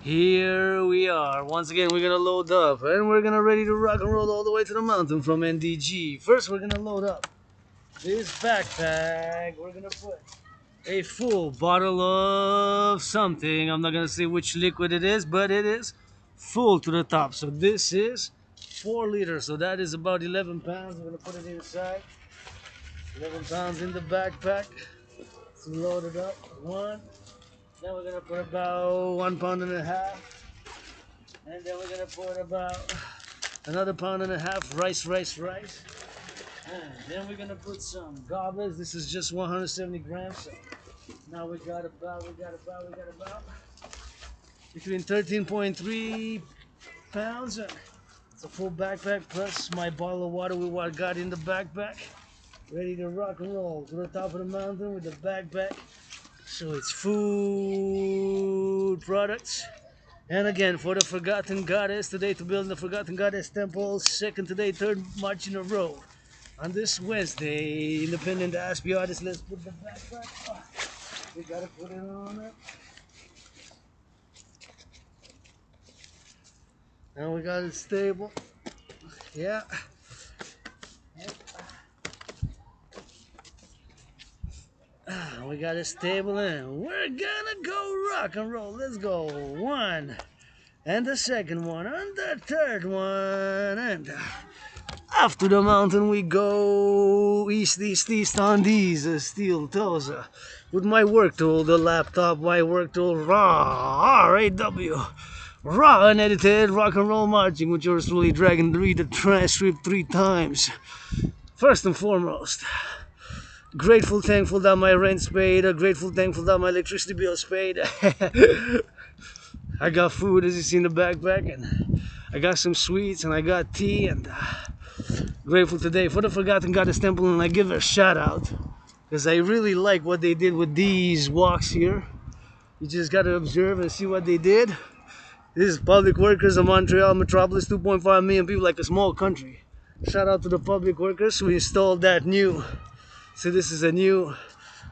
Here we are. Once again, we're gonna load up and we're gonna ready to rock and roll all the way to the mountain from NDG. First, we're gonna load up this backpack. We're gonna put a full bottle of something. I'm not gonna say which liquid it is, but it is full to the top. So this is 4 liters. So that is about 11 pounds. We're gonna put it inside. 11 pounds in the backpack. Let's load it up. One. Then we're gonna put about 1.5 pounds, and then we're gonna put about another 1.5 pounds rice. And then we're gonna put some garbage. This is just 170 grams. So now we got about between 13.3 pounds. It's a full backpack plus my bottle of water with what I got in the backpack. Ready to rock and roll to the top of the mountain with the backpack. So it's food products. And again, for the Forgotten Goddess, today to build the Forgotten Goddess Temple, second today, third march in a row. On this Wednesday, independent Aspie artists, let's put the backpack on. We gotta put it on it. And we got it stable. Yeah. We got it stable and we're gonna go rock and roll. Let's go. One and the second one and the third one, and after the mountain we go east on these steel toes with my work tool, the laptop, my work tool, R-A-W, raw unedited rock and roll marching with yours truly, Dragon. Read the transcript 3 times. First and foremost, grateful, thankful that my rent's paid. Grateful, thankful that my electricity bill's paid. I got food, as you see in the backpack, and I got some sweets, and I got tea, and grateful today for the Forgotten Goddess Temple, and I give a shout out because I really like what they did with these walks here. You just got to observe and see what they did. This is public workers of Montreal metropolis, 2.5 million people, like a small country. Shout out to the public workers who installed that new. So this is a new,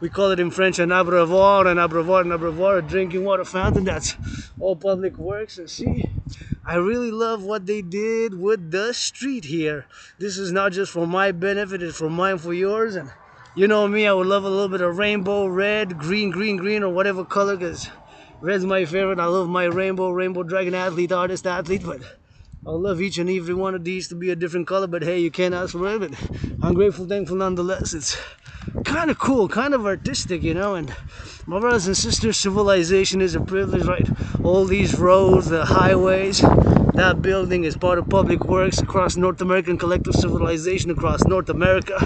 we call it in French an abreuvoir, a drinking water fountain. That's all public works. And see, I really love what they did with the street here. This is not just for my benefit, it's for mine, for yours. And you know me, I would love a little bit of rainbow, red, green, or whatever color, because red's my favorite. I love my rainbow dragon athlete, but I love each and every one of these to be a different color, but hey, you can't ask for it. But I'm grateful, thankful nonetheless. It's kind of cool, kind of artistic, you know. And my brothers and sisters, civilization is a privilege, right? All these roads, the highways, that building is part of public works across North American collective civilization across North America,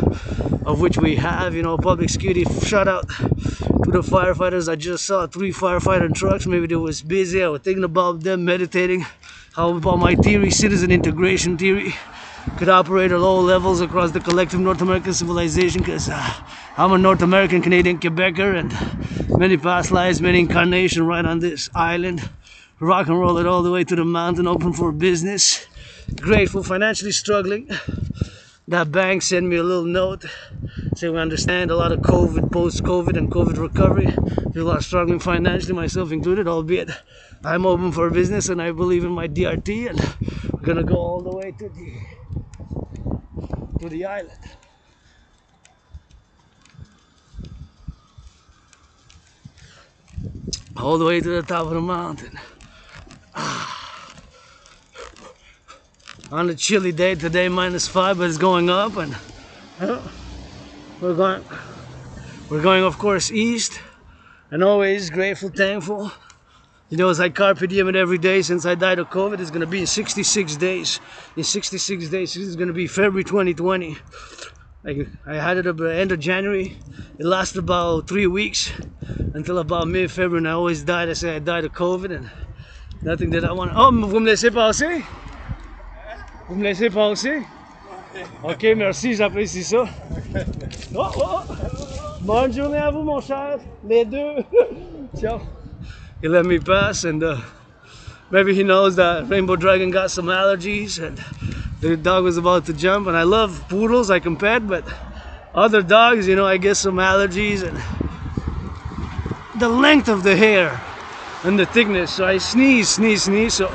of which we have, you know, public security. Shout out to the firefighters. I just saw 3 firefighter trucks. Maybe they was busy. I was thinking about them, meditating. How about my theory, citizen integration theory, could operate at all levels across the collective North American civilization, because I'm a North American, Canadian, Quebecer, and many past lives, many incarnations right on this island. Rock and roll it all the way to the mountain, open for business. Grateful, financially struggling. That bank sent me a little note saying we understand a lot of COVID, post-COVID, and COVID recovery. People are struggling financially, myself included, albeit I'm open for business and I believe in my DRT, and we're gonna go all the way to the island. All the way to the top of the mountain. On a chilly day today, -5, but it's going up, and we're going of course east, and always grateful, thankful. You know, as I carpe diem it every day since I died of COVID. It's gonna be in 66 days. In 66 days, this is gonna be February 2020. I had it at the end of January. It lasted about 3 weeks until about mid-February, and I always died. I say I died of COVID, and nothing that I want. Oh, vous me laissez passer? Vous me laissez passer? Ok, merci, j'apprécie ça. Oh, oh. Bonne journée à vous, mon cher. Les deux. Ciao. He let me pass, and maybe he knows that Rainbow Dragon got some allergies, and the dog was about to jump. And I love poodles, I can pet, but other dogs, you know, I get some allergies, and the length of the hair and the thickness. So I sneeze. So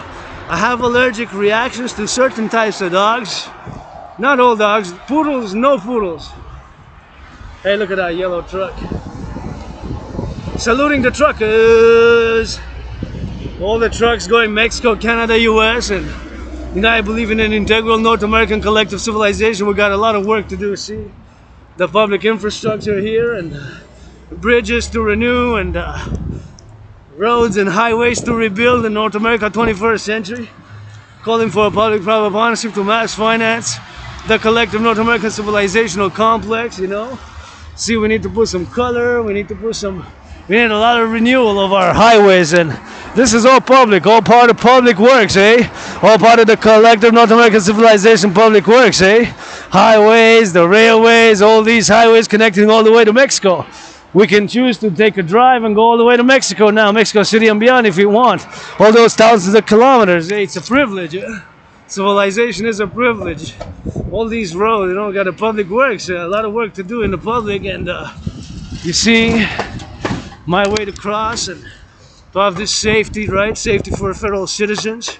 I have allergic reactions to certain types of dogs. Not all dogs. Poodles, no poodles. Hey, look at that yellow truck. Saluting the truckers. All the trucks going Mexico, Canada, US, and I believe in an integral North American collective civilization. We got a lot of work to do. See the public infrastructure here, and bridges to renew, and roads and highways to rebuild in North America 21st century. Calling for a public-private partnership to mass finance the collective North American civilizational complex, you know. See, we need to put some color, we need a lot of renewal of our highways, and this is all public, all part of public works, eh? All part of the collective North American civilization public works, eh? Highways, the railways, all these highways connecting all the way to Mexico. We can choose to take a drive and go all the way to Mexico now, Mexico City and beyond if you want. All those thousands of kilometers, eh? It's a privilege, eh? Civilization is a privilege. All these roads, you know, got a public works, a lot of work to do in the public, and you see my way to cross and to have this safety, right? Safety for federal citizens.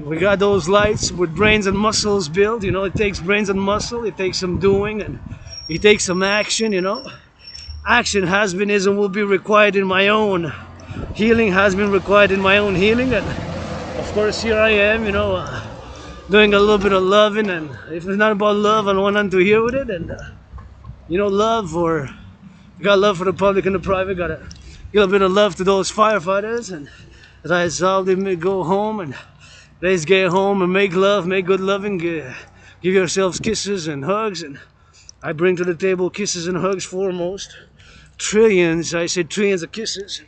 We got those lights with brains and muscles built, you know. It takes brains and muscle, it takes some doing, and it takes some action, you know. Action has been, is, and will be required in my own healing, has been required in my own healing, and of course here I am, you know, doing a little bit of loving, and if it's not about love, I don't want nothing to hear with it, and you know, love, or you got love for the public and the private, got a little bit of love to those firefighters, and as I saw them go home, and let's get home and make love, make good loving, give yourselves kisses and hugs, and I bring to the table kisses and hugs foremost. Trillions, I said trillions of kisses,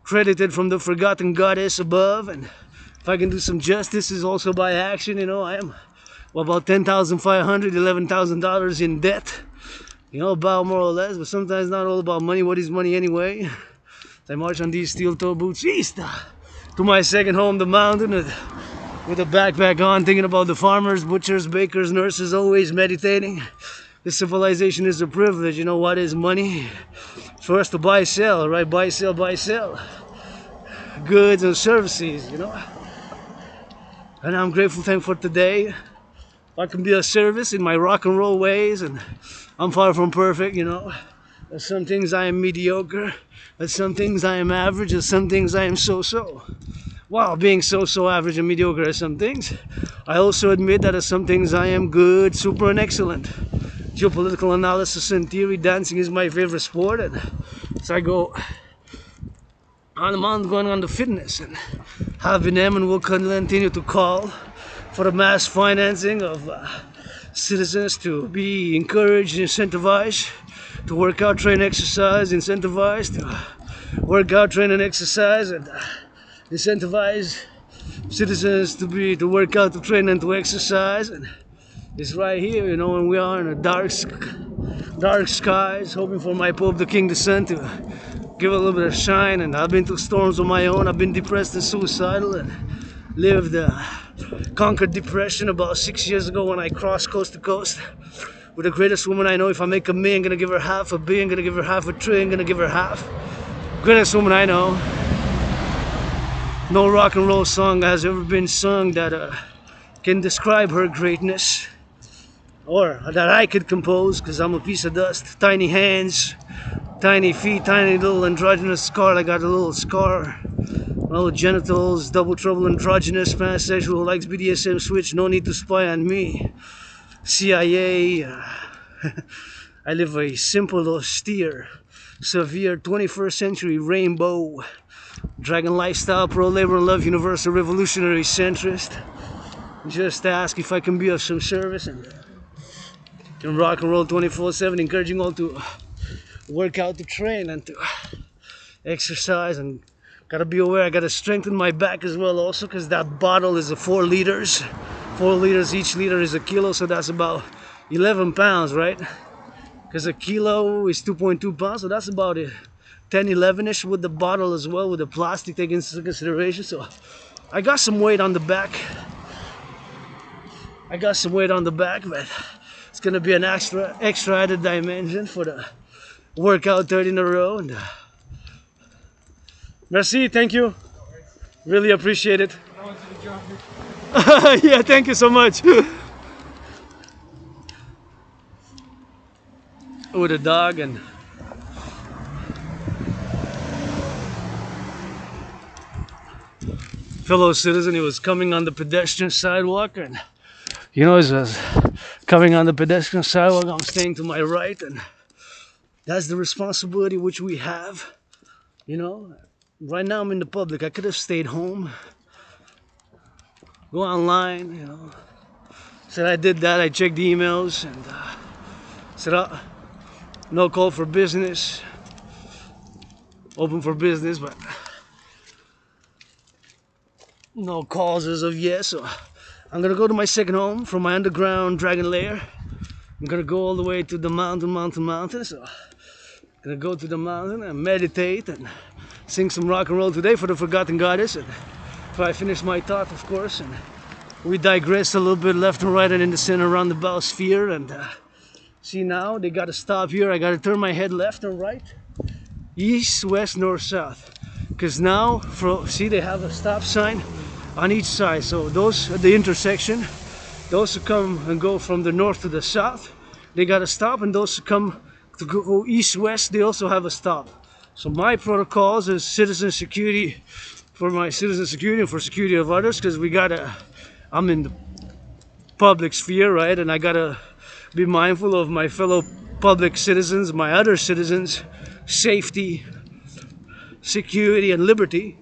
credited from the forgotten goddess above, and if I can do some justice is also by action, you know. I am about $10,500, $11,000 in debt, you know, about more or less, but sometimes not all about money. What is money anyway? I march on these steel-toe boots east to my second home, the mountain, with a backpack on, thinking about the farmers, butchers, bakers, nurses, always meditating. This civilization is a privilege. You know what is money? For us to buy, sell, right? Buy, sell, buy, sell. Goods and services, you know. And I'm grateful, thankful for today. I can be of service in my rock and roll ways, and I'm far from perfect, you know. There's some things I am mediocre, there's some things I am average, there's some things I am so-so. While being so-so, average, and mediocre at some things, I also admit that at some things I am good, super, and excellent. Geopolitical analysis and theory, dancing is my favorite sport, and so I go on and on, going on to fitness, and have been and will continue to call for the mass financing of citizens to be encouraged, incentivized to work out, train, exercise, incentivized to work out, train, and exercise, and incentivize citizens to work out, to train, and to exercise. And it's right here, you know, when we are in the dark skies, hoping for my Pope, the King, the Sun, to give a little bit of shine. And I've been through storms on my own. I've been depressed and suicidal, and lived conquered depression about 6 years ago when I crossed coast to coast with the greatest woman I know. If I make a million, gonna give her half. A billion, gonna give her half. A trillion, gonna give her half. Greatest woman I know. No rock and roll song has ever been sung that can describe her greatness, or that I could compose, because I'm a piece of dust. Tiny hands, tiny feet, tiny little androgynous scar. I got a little scar, little genitals, double trouble, androgynous, pansexual, who likes BDSM switch. No need to spy on me. CIA. I live a simple, austere, severe 21st century rainbow dragon lifestyle, pro labor and love, universal revolutionary centrist. Just ask if I can be of some service, and rock and roll 24/7, encouraging all to work out, to train, and to exercise. And gotta be aware, I gotta strengthen my back as well also, because that bottle is a 4 liters. 4 liters, each liter is a kilo, so that's about 11 pounds, right? Because a kilo is 2.2 pounds, so that's about 10, 11-ish with the bottle as well, with the plastic taken into consideration. So I got some weight on the back. But it's gonna be an extra added dimension for the workout 30 in a row, and Merci, thank you. Really appreciate it. Yeah, thank you so much. With a dog and fellow citizen, he was coming on the pedestrian sidewalk, and you know, as I was coming on the pedestrian sidewalk, I'm staying to my right, and that's the responsibility which we have. You know, right now I'm in the public. I could have stayed home, go online, you know. Said I did that, I checked the emails, and said, no call for business, open for business, but no calls as of yet. So I'm gonna go to my second home from my underground dragon lair. I'm gonna go all the way to the mountain. So I'm gonna go to the mountain and meditate and sing some rock and roll today for the forgotten goddess. And if I finish my thought, of course, and we digress a little bit left and right and in the center around the biosphere. And see, now they gotta stop here. I gotta turn my head left and right, east, west, north, south. Because now, see, they have a stop sign on each side. So those at the intersection, those who come and go from the north to the south, they gotta stop, and those who come to go east, west, they also have a stop. So my protocols is citizen security, for my citizen security and for security of others, because I'm in the public sphere, right? And I gotta be mindful of my fellow public citizens, my other citizens' safety, security, and liberty.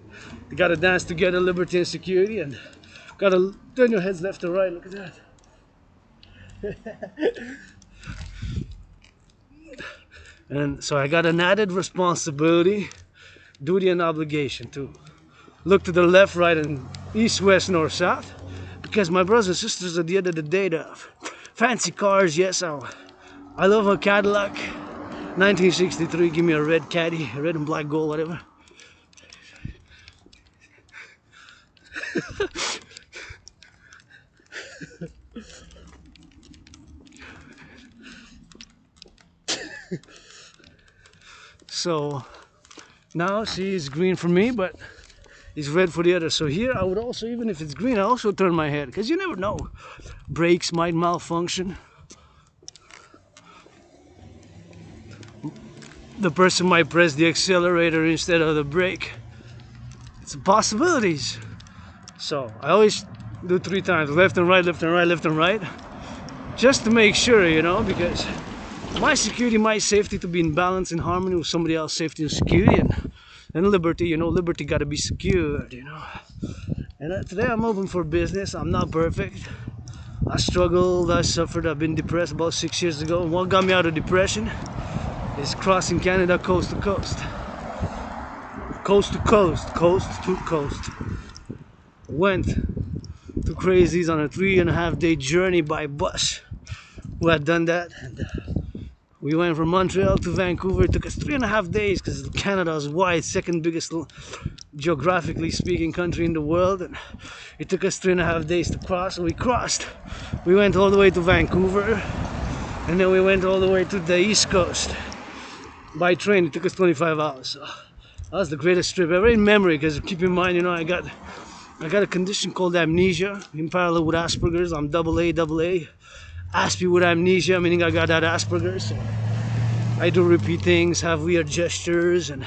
You gotta dance together, liberty and security, and gotta turn your heads left and right. Look at that. And so I got an added responsibility, duty, and obligation to look to the left, right, and east, west, north, south, because my brothers and sisters, at the end of the day, the fancy cars, yes, I love a Cadillac 1963. Give me a red caddy, red and black gold, whatever. So now, see, it's green for me, but it's red for the other. So here I would also, even if it's green, I also turn my head, because you never know, brakes might malfunction. The person might press the accelerator instead of the brake. It's possibilities. So I always do 3 times, left and right, left and right, left and right, just to make sure, you know, because my security, my safety, to be in balance, in harmony with somebody else's safety and security, and liberty, you know, liberty got to be secured, you know. And today I'm open for business. I'm not perfect. I struggled, I suffered, I've been depressed about 6 years ago. And what got me out of depression is crossing Canada coast to coast. Coast to coast, coast to coast. Went to Crazies on a 3.5-day journey by bus. We had done that, and we went from Montreal to Vancouver. It took us 3.5 days because Canada is wide, second biggest geographically speaking country in the world, and it took us 3.5 days to cross. And we crossed. We went all the way to Vancouver, and then we went all the way to the East Coast by train. It took us 25 hours. So that was the greatest trip ever in memory, because keep in mind, you know, I got a condition called amnesia, in parallel with Asperger's. I'm AA. Aspie with amnesia, meaning I got that Asperger's. So I do repeat things, have weird gestures, and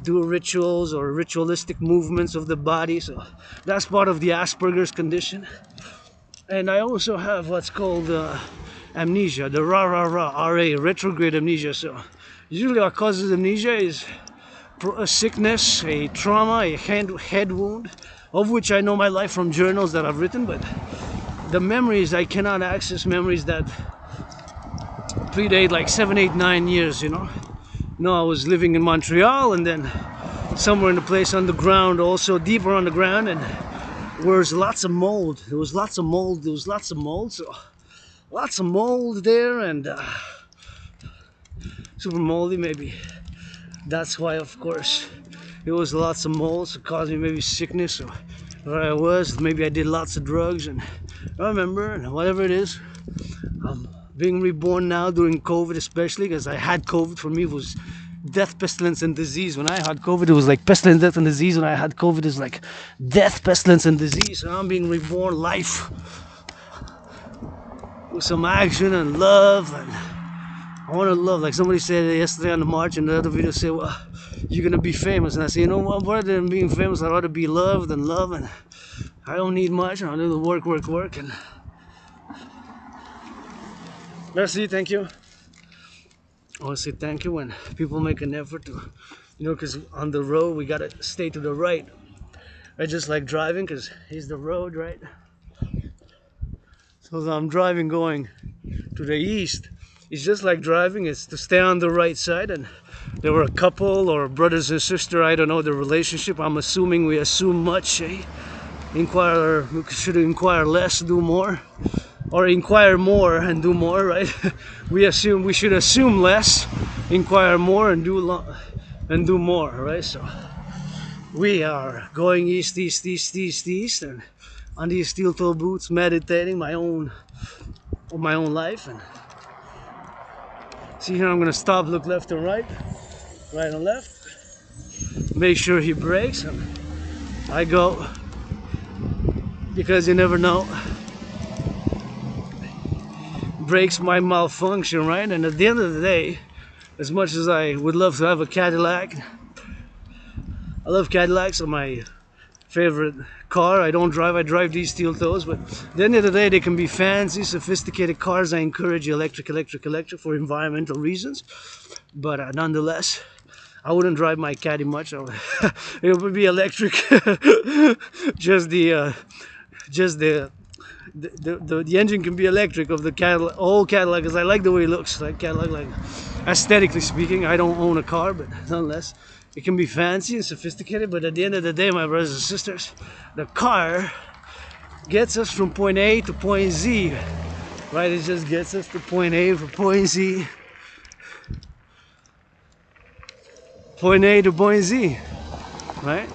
do rituals or ritualistic movements of the body. So that's part of the Asperger's condition. And I also have what's called amnesia, the RA, retrograde amnesia. So usually what causes amnesia is a sickness, a trauma, a head wound, of which I know my life from journals that I've written, but the memories, I cannot access memories that predate like 7, 8, 9 years, you know. No, I was living in Montreal, and then somewhere in the place underground, also deeper underground, and where there's lots of mold. There was lots of mold, so lots of mold there, and super moldy maybe. That's why, of course, it was lots of mold, so it caused me maybe sickness, or where I was, maybe I did lots of drugs, and I remember, and whatever it is, I'm being reborn now during COVID, especially because I had COVID. For me, it was death, pestilence, and disease. When I had COVID, it was like pestilence, death, and disease. When I had COVID, it's like death, pestilence, and disease. And I'm being reborn life with some action and love. And I want to love, like somebody said yesterday on the march, and the other video said, well, you're gonna be famous. And I say, you know what, rather than being famous, I'd rather be loved and love. And I don't need much. I'll do the work. And merci, thank you. I want to say thank you when people make an effort to, you know, because on the road we gotta stay to the right. I just like driving because here's the road, right? So as I'm driving going to the east, it's just like driving, it's to stay on the right side. And there were a couple or brothers and sister, I don't know the relationship. I'm assuming we assume much, eh? Inquire, we should inquire less, do more. Or inquire more and do more, right? We should assume less, inquire more, and do more, right? So we are going east, and on these steel toe boots, meditating my own life. And see here, I'm gonna stop, look left and right and left, make sure he brakes, and I go, because you never know. Brakes might malfunction, right? And at the end of the day, as much as I would love to have a Cadillac, I love Cadillacs, are my favorite car. I don't drive, I drive these steel toes, but at the end of the day, they can be fancy, sophisticated cars. I encourage electric for environmental reasons, but nonetheless, I wouldn't drive my Caddy much. It would be electric. just the engine can be electric of the Cadillac, old Cadillac, because I like the way it looks. Like Cadillac, like aesthetically speaking. I don't own a car, but nonetheless, it can be fancy and sophisticated. But at the end of the day, my brothers and sisters, the car gets us from point A to point Z, right? It just gets us to point A from point Z, point A to point Z, right?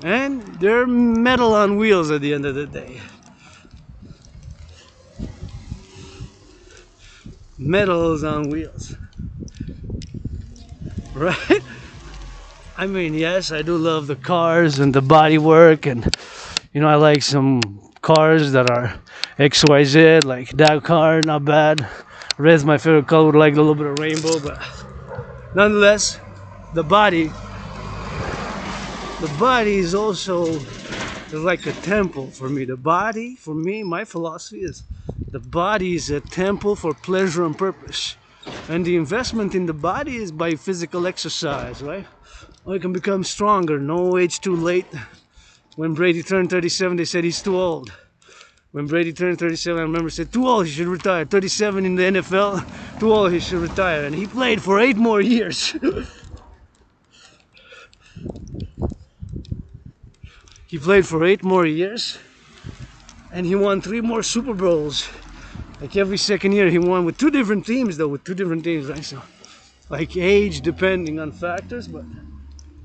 And they're metal on wheels at the end of the day. Metals on wheels, right? I mean, yes, I do love the cars and the body work, and you know, I like some cars that are XYZ, like that car, not bad. Red's my favorite color, would like a little bit of rainbow, but nonetheless, the body is also like a temple for me. The body, for me, my philosophy is the body is a temple for pleasure and purpose. And the investment in the body is by physical exercise, right? Or you can become stronger, no age too late. When Brady turned 37, they said he's too old. When Brady turned 37, I remember said, too old, he should retire. 37 in the NFL, too old, he should retire. And he played for 8 more years. He played for 8 more years, and he won 3 more Super Bowls. Like every second year, he won with 2 different teams, though, right? So, like age depending on factors, but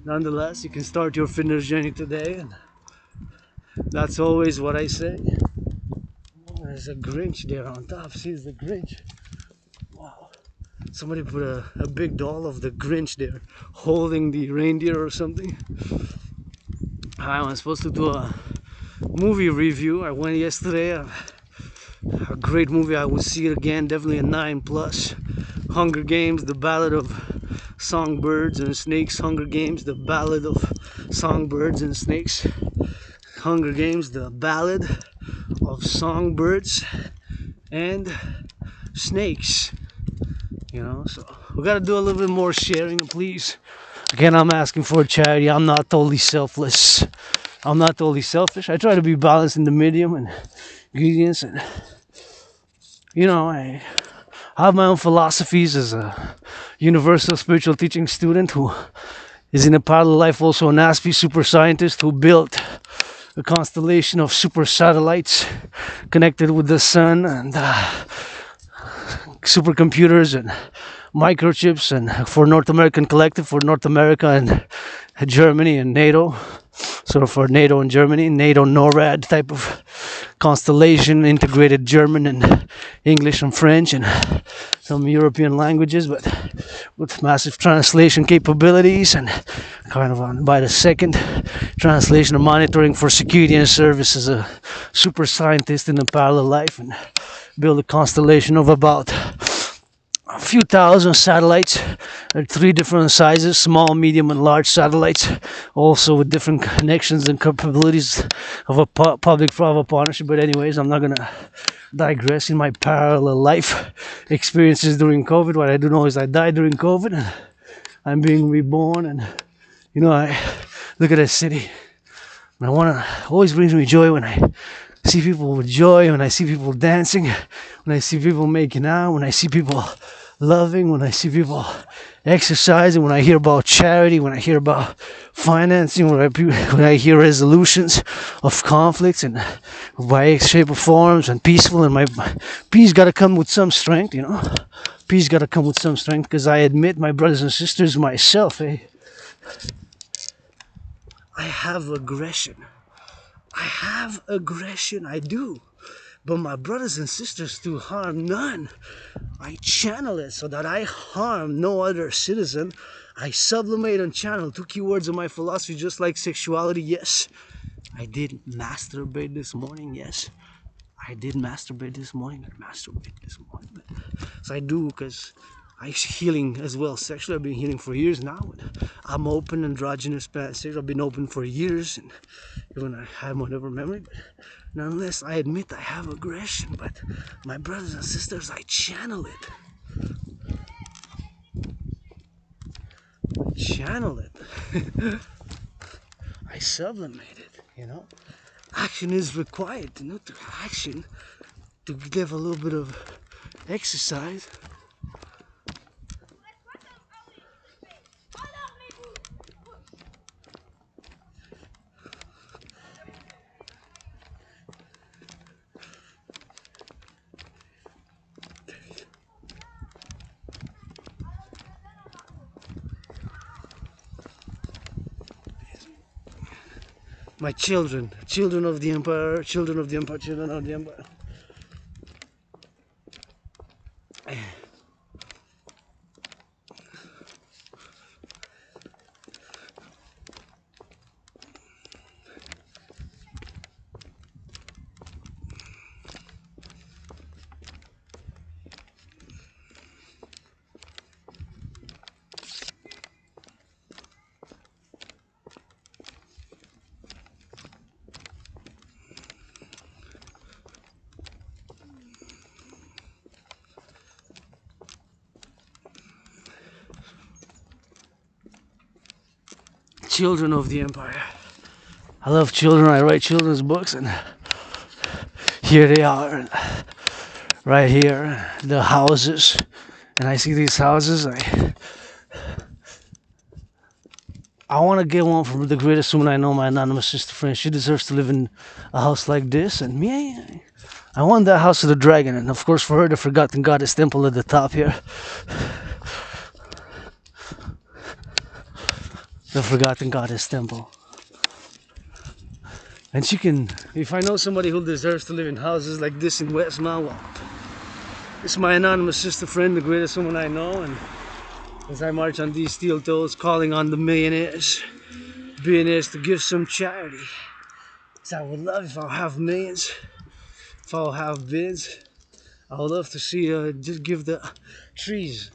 nonetheless, you can start your fitness journey today, and that's always what I say. There's a Grinch there on top. See, it's the Grinch. Wow. Somebody put a big doll of the Grinch there, holding the reindeer or something. I was supposed to do a movie review. I went yesterday. A great movie. I will see it again. Definitely a 9+. Hunger Games, the Ballad of Songbirds and Snakes. Hunger Games, the Ballad of Songbirds and Snakes. Hunger Games, the Ballad of Songbirds and Snakes. You know, so we gotta do a little bit more sharing, please. Again, I'm asking for a charity. I'm not totally selfless. I'm not totally selfish. I try to be balanced in the medium and ingredients, and you know, I have my own philosophies as a universal spiritual teaching student who is in a parallel life also an ASPE super scientist who built a constellation of super satellites connected with the sun, and supercomputers and microchips, and for North American Collectif, for North America and Germany and NATO. So for NATO and Germany, NATO NORAD type of constellation, integrated German and English and French and some European languages. But with massive translation capabilities and kind of on by the second translation and monitoring for security and service as a super scientist in a parallel life, and build a constellation of about a few thousand satellites at 3 different sizes: small, medium, and large satellites, also with different connections and capabilities of a public-private partnership. But anyways, I'm not gonna digress in my parallel life experiences during COVID. What I do know is I died during COVID, and I'm being reborn. And I look at a city, and always brings me joy when I see people with joy, when I see people dancing, when I see people making out, when I see people loving, when I see people exercising, when I hear about charity, when I hear about financing, when I hear resolutions of conflicts and by shape or forms and peaceful. And my peace got to come with some strength, Peace got to come with some strength, because I admit, my brothers and sisters, myself, I have aggression. I do. But my brothers and sisters, to harm none, I channel it so that I harm no other citizen. I sublimate and channel 2 keywords of my philosophy, just like sexuality. Yes, I did masturbate this morning. Yes, I did masturbate this morning. So I do, because I'm healing as well sexually. I've been healing for years now. I'm open, androgynous, pansexual. I've been open for years, and even I have whatever memory. But nonetheless, I admit I have aggression. But my brothers and sisters, I channel it. I sublimate it. Action is required. To action, to give a little bit of exercise. My children of the empire, children of the empire. Children of the empire. I love children. I write children's books, and here they are, right here, the houses. And I see these houses. I want to get one from the greatest woman I know, my anonymous sister friend. She deserves to live in a house like this. And me, I want that house of the dragon. And of course, for her, the forgotten goddess temple at the top here. The forgotten goddess temple. And she can, if I know somebody who deserves to live in houses like this in Westmount, well, it's my anonymous sister friend, the greatest woman I know. And as I march on these steel toes, calling on the millionaires, billionaires, to give some charity. So I would love, if I'll have millions, if I'll have bids, I would love to see just give the trees.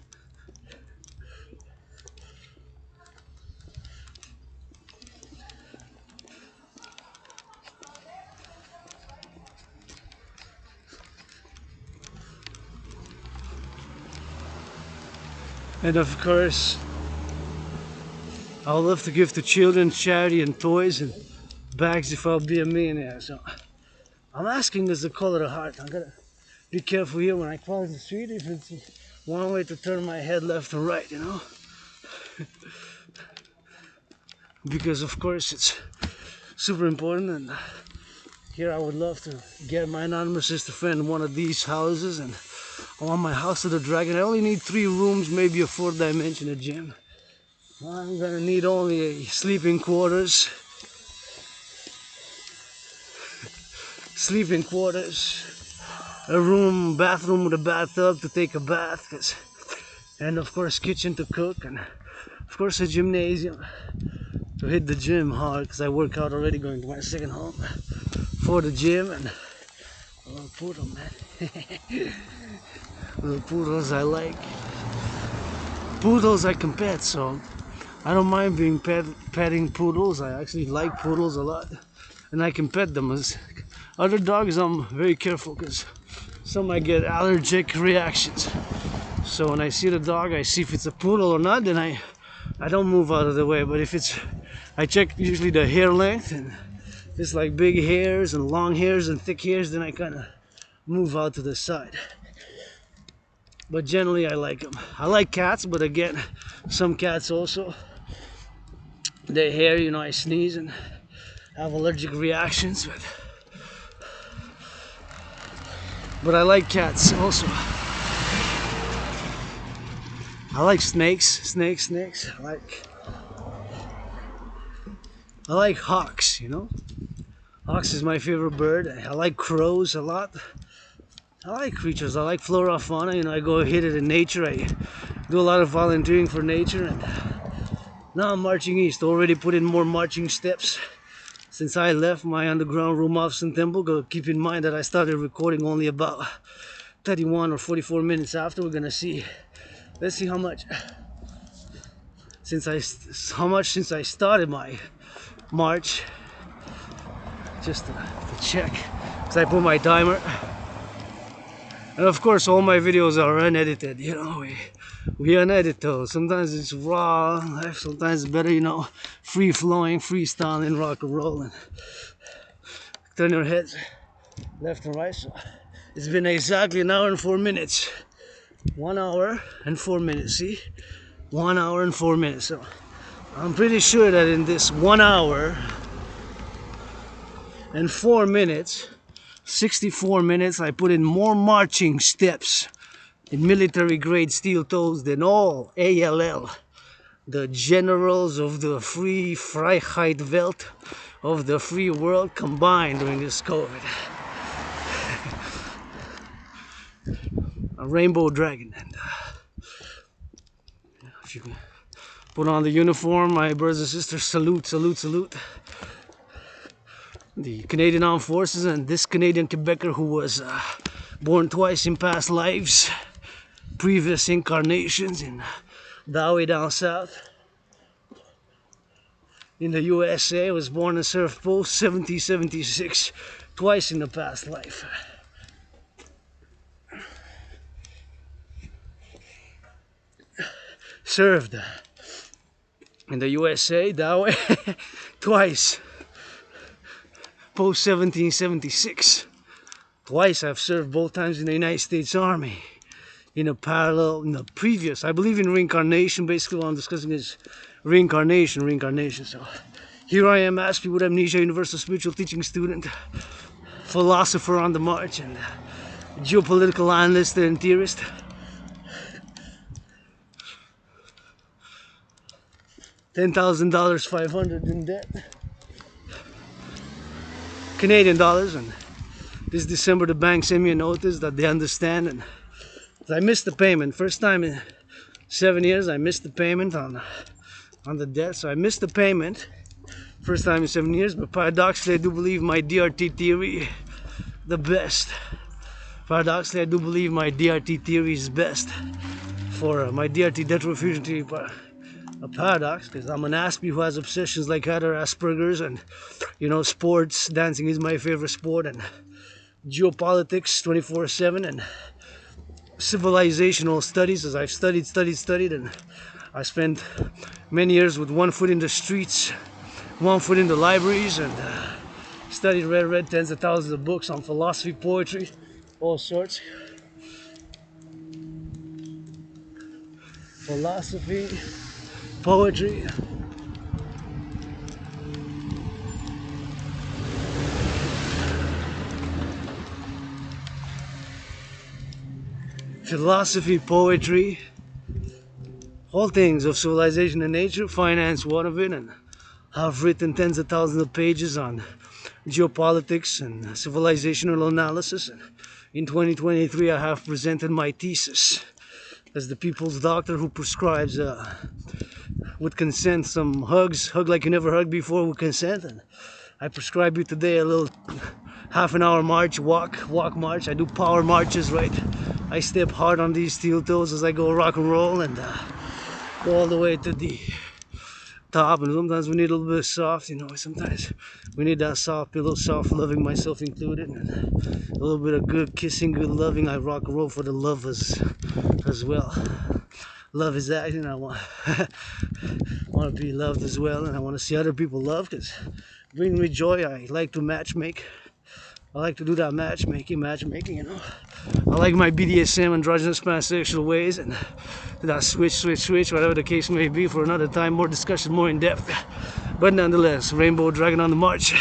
And of course, I would love to give to children charity and toys and bags if I'll be a millionaire. So I'm asking as the color of heart. I'm gonna be careful here when I cross the street, if it's one way to turn my head left and right, because of course it's super important. And here I would love to get my anonymous sister friend one of these houses, and I want my house of the dragon. I only need 3 rooms, maybe a 4-dimensional gym. I'm gonna need only a sleeping quarters, a room, bathroom with a bathtub to take a bath, because and of course kitchen to cook, and of course a gymnasium to hit the gym hard because I work out already, going to my second home for the gym. And a little poodle, man. Little poodles I like. Poodles I can pet, so I don't mind being petting poodles. I actually like poodles a lot, and I can pet them. As other dogs, I'm very careful because some might get allergic reactions. So when I see the dog, I see if it's a poodle or not, then I don't move out of the way. But if it's, I check usually the hair length, and if it's like big hairs and long hairs and thick hairs, then I kind of move out to the side. But generally I like them. I like cats, but again, some cats also, their hair, you know, I sneeze and have allergic reactions, but I like cats also. I like snakes. I like hawks, you know. Hawks is my favorite bird. I like crows a lot. I like creatures. I like flora, fauna. You know, I go hit it in nature. I do a lot of volunteering for nature, and now I'm marching east. Already put in more marching steps since I left my underground room office in Temple. Keep in mind that I started recording only about 31 or 44 minutes after. We're gonna see. Let's see how much since I started my march. Just to check, because I put my timer. And of course all my videos are unedited, you know, we unedit those. Sometimes it's raw, sometimes it's better, you know, free-flowing, freestyling, rock and roll, and turn your heads left and right. So it's been exactly an hour and 4 minutes. 1 hour and 4 minutes, see? 1 hour and 4 minutes. So I'm pretty sure that in this 1 hour and 4 minutes, 64 minutes, I put in more marching steps in military grade steel toes than all ALL, the generals of the free Freiheit Welt of the free world combined during this COVID. A rainbow dragon. And if you put on the uniform, my brothers and sisters, salute, salute, salute. The Canadian Armed Forces and this Canadian Quebecer who was born twice in past lives, previous incarnations in the way down south in the USA, was born and served post 1776 twice in the past life. Served in the USA that way twice. Post 1776. Twice I've served, both times in the United States Army. In a parallel, in the previous, I believe in reincarnation. Basically what I'm discussing is reincarnation. So here I am, Aspie with Amnesia, Universal Spiritual Teaching student, philosopher on the march, and geopolitical analyst and theorist. $10,000, 500 in debt. Canadian dollars, and this December the bank sent me a notice that they understand, and I missed the payment. First time in 7 years I missed the payment on the debt, so I missed the payment first time in 7 years. But paradoxically I do believe my DRT theory the best. Paradoxically I do believe my DRT theory is best for my DRT debt refusion theory. A paradox, because I'm an Aspie who has obsessions like other Asperger's, and you know, sports, dancing is my favorite sport, and geopolitics 24/7, and civilizational studies, as I've studied, and I spent many years with one foot in the streets, one foot in the libraries, and read tens of thousands of books on philosophy, poetry, all sorts. Philosophy, poetry, all things of civilization and nature, finance, one of it, and I've written tens of thousands of pages on geopolitics and civilizational analysis. And in 2023 I have presented my thesis as the people's doctor who prescribes with consent some hugs, hug like you never hugged before with consent. And I prescribe you today a little half an hour march, walk march. I do power marches, right? I step hard on these steel toes as I go rock and roll and go all the way to the top. And sometimes we need a little bit of soft, you know, sometimes we need that soft pillow, soft loving, myself included, and a little bit of good kissing, good loving. I rock and roll for the lovers as well. Love is action. I want to be loved as well, and I want to see other people loved, because it brings me joy. I like to matchmake. I like to do that matchmaking, you know. I like my BDSM, androgynous pansexual ways, and that switch, whatever the case may be, for another time, more discussion, more in depth. But nonetheless, Rainbow Dragon on the march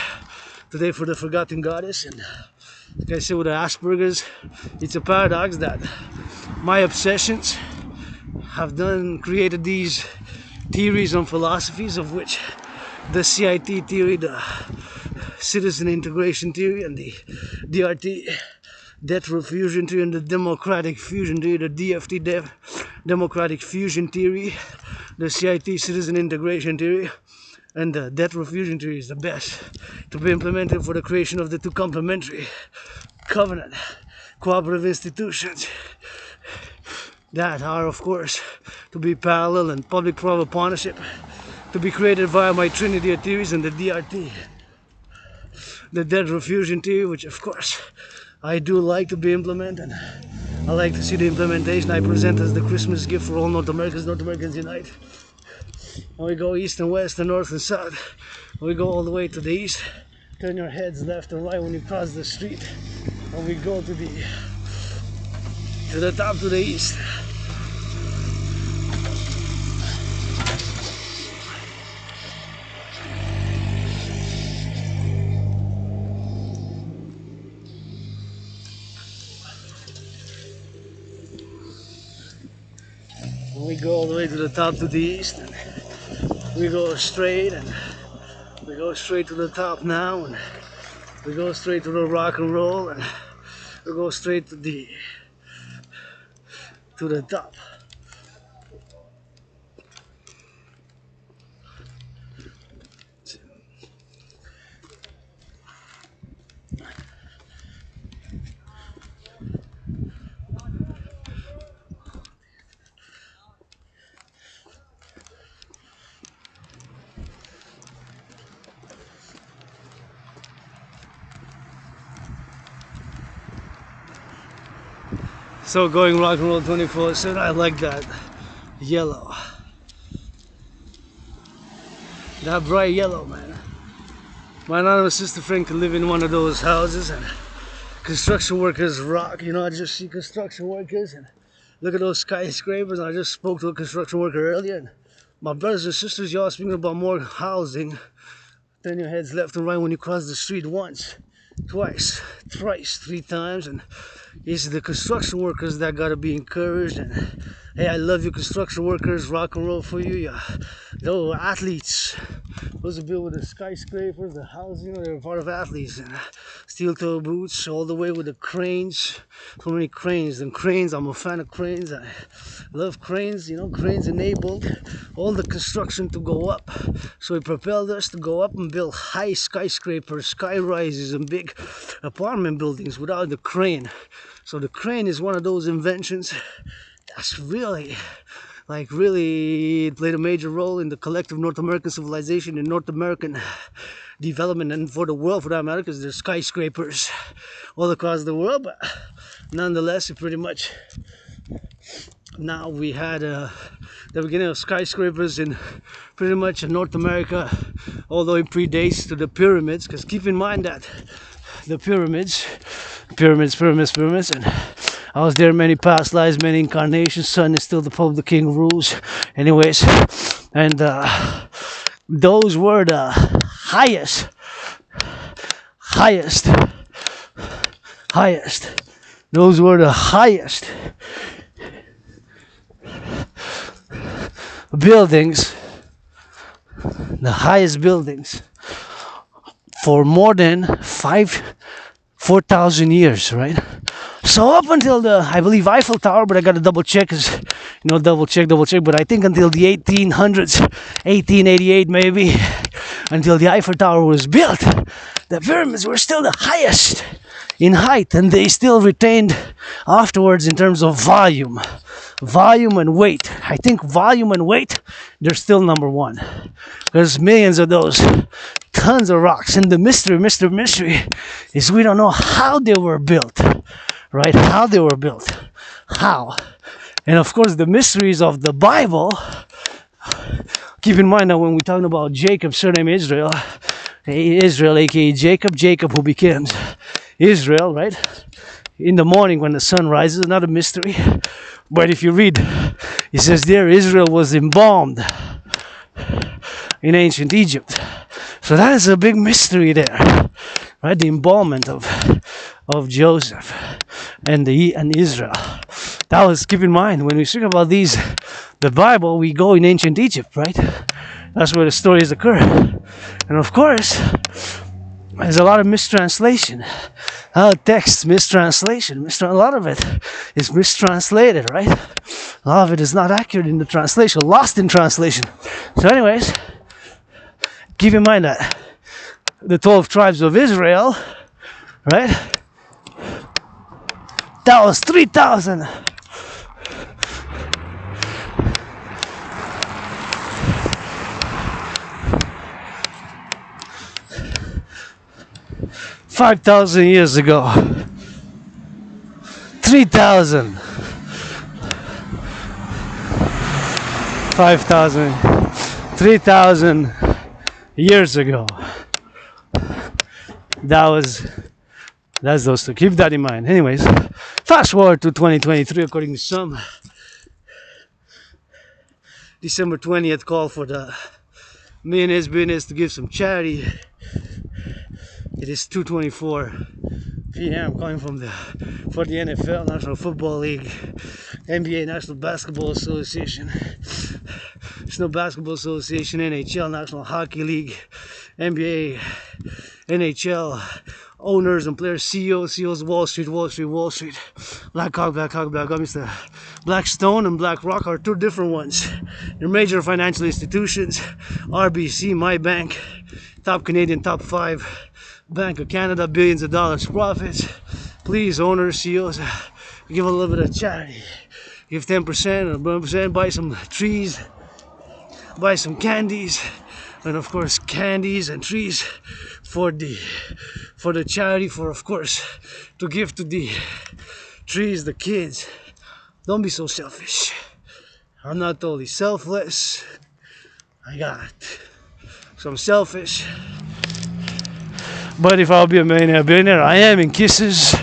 today for the Forgotten Goddess. And like I said, with the Asperger's, it's a paradox that my obsessions have created these theories and philosophies, of which the CIT theory, the citizen integration theory, and the DRT, debt fusion theory, and the democratic fusion theory, the DFT, democratic fusion theory, the CIT, citizen integration theory, and the debt fusion theory is the best to be implemented for the creation of the two complementary covenant cooperative institutions that are, of course, to be parallel and public-private partnership, to be created via my trinity of theories and the DRT, the debt fusion theory, which of course I do like to be implemented. I like to see the implementation. I present as the Christmas gift for all North Americans. North Americans unite. And we go east and west and north and south. And we go all the way to the east. Turn your heads left and right when you cross the street. And we go to the top, to the east. We go all the way to the top, to the east, and we go straight, and we go straight to the top now, and we go straight to the rock and roll, and we go straight to the top. So going rock and roll 24/7, I like that yellow. That bright yellow, man. My anonymous sister friend could live in one of those houses, and construction workers rock. You know, I just see construction workers and look at those skyscrapers. And I just spoke to a construction worker earlier, and my brothers and sisters, y'all speaking about more housing. Turn your heads left and right when you cross the street once, twice, thrice, 3 times, and it's the construction workers that gotta be encouraged. And hey, I love you construction workers, rock and roll for you. Yeah, those athletes, those are built with the skyscrapers, the housing, you know, they're part of athletes. And steel toe boots all the way with the cranes. So many cranes. And cranes, I'm a fan of cranes. I love cranes, you know. Cranes enabled all the construction to go up, so it propelled us to go up and build high skyscrapers, sky rises, and big apartment buildings without the crane. So the crane is one of those inventions that's really played a major role in the collective North American civilization and North American development, and for the world, for that matter, because there's skyscrapers all across the world. But nonetheless, it pretty much, now we had the beginning of skyscrapers in pretty much in North America, although it predates to the pyramids, because keep in mind that the pyramids, and I was there many past lives, many incarnations. Sun is still the Pope, the King rules. Anyways, and those were the highest. Those were the highest buildings, the highest buildings for more than 4,000 years, right? So up until the, I believe, Eiffel Tower, but I got to double check, because, double check, but I think until the 1800s, 1888 maybe, until the Eiffel Tower was built, the pyramids were still the highest in height, and they still retained afterwards in terms of volume and weight. I think volume and weight, they're still number one. There's millions of those, tons of rocks, and the mystery is we don't know how they were built, right? How they were built, how. And of course the mysteries of the Bible. Keep in mind that when we're talking about Jacob, surname Israel, aka Jacob who becomes Israel, right? In the morning when the sun rises, not a mystery. But if you read, it says there Israel was embalmed in ancient Egypt. So that is a big mystery there, right? The embalmment of Joseph and Israel. That was, keep in mind, when we speak about these, the Bible, we go in ancient Egypt, right? That's where the stories occur. And of course, there's a lot of mistranslation. Text mistranslation. A lot of it is mistranslated, right? A lot of it is not accurate in the translation, lost in translation. So anyways, keep in mind that the 12 tribes of Israel, right? That was 3,000. 5,000 years ago. 3,000. 5,000. 3,000 years ago. That's those two. Keep that in mind. Anyways, fast forward to 2023, according to some. December 20th call for the millionaire's business to give some charity. It is 2:24 p.m. calling for the NFL, National Football League, NBA, National Basketball Association, National Basketball Association, NHL, National Hockey League, NBA, NHL, owners and players, CEOs, Wall Street, Blackhawk, Mr. Blackstone and BlackRock are two different ones. They're major financial institutions, RBC, my bank, top Canadian, top 5 Bank of Canada, billions of dollars profits. Please, owners, CEOs, give a little bit of charity. Give 10% or 1%, buy some trees, buy some candies, and of course candies and trees for the charity, for of course to give to the trees, the kids. Don't be so selfish. I'm not totally selfless. I got some selfish. But if I'll be a billionaire, I am in kisses,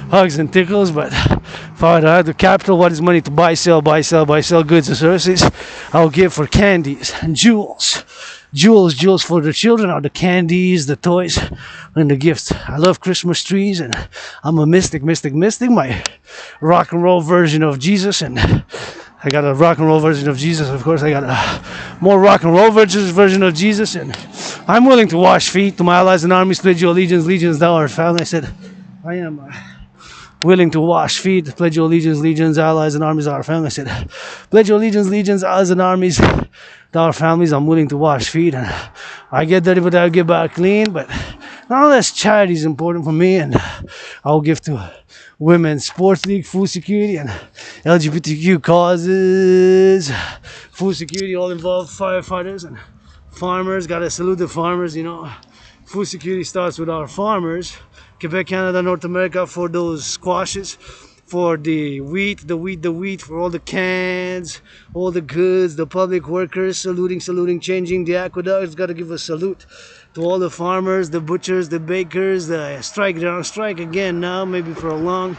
hugs, and tickles. But if I had the capital, what is money to buy, sell goods and services, I'll give for candies and jewels. Jewels for the children are the candies, the toys, and the gifts. I love Christmas trees, and I'm a mystic. My rock and roll version of Jesus, and I got a rock and roll version of Jesus. Of course, I got a more rock and roll version of Jesus, and I'm willing to wash feet to my allies and armies, pledge your allegiance, legions thou art found. I said, I am willing to wash feet, pledge your allegiance, legions, allies and armies, our family. I said, pledge your allegiance, legions, allies and armies, our families. I'm willing to wash feet, and I get dirty, but I'll get back clean. But nonetheless, charity is important for me, and I'll give to Women's Sports League, food security, and LGBTQ causes, food security, all involved, firefighters and farmers. Gotta salute the farmers, Food security starts with our farmers. Quebec, Canada, North America for those squashes, for the wheat, for all the cans, all the goods, the public workers, saluting, changing the aqueducts. Gotta give a salute to all the farmers, the butchers, the bakers, the strike. They're on strike again now, maybe for a long.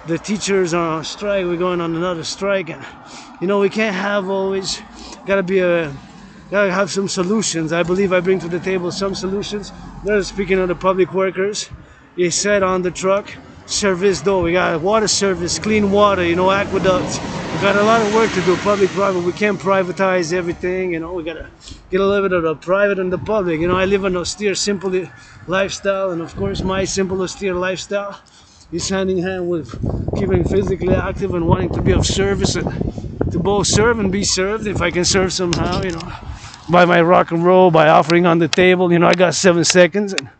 The teachers are on strike. We're going on another strike, and we can't have always. Gotta have some solutions. I believe I bring to the table some solutions. They're speaking of the public workers. He said on the truck, service though. We got water service, clean water, you know, aqueducts. We got a lot of work to do, public-private. We can't privatize everything, you know. We gotta get a little bit of the private and the public. You know, I live an austere, simple lifestyle, and of course my simple, austere lifestyle is hand in hand with keeping physically active and wanting to be of service and to both serve and be served if I can serve somehow, you know, by my rock and roll, by offering on the table. You know, I got 7 seconds and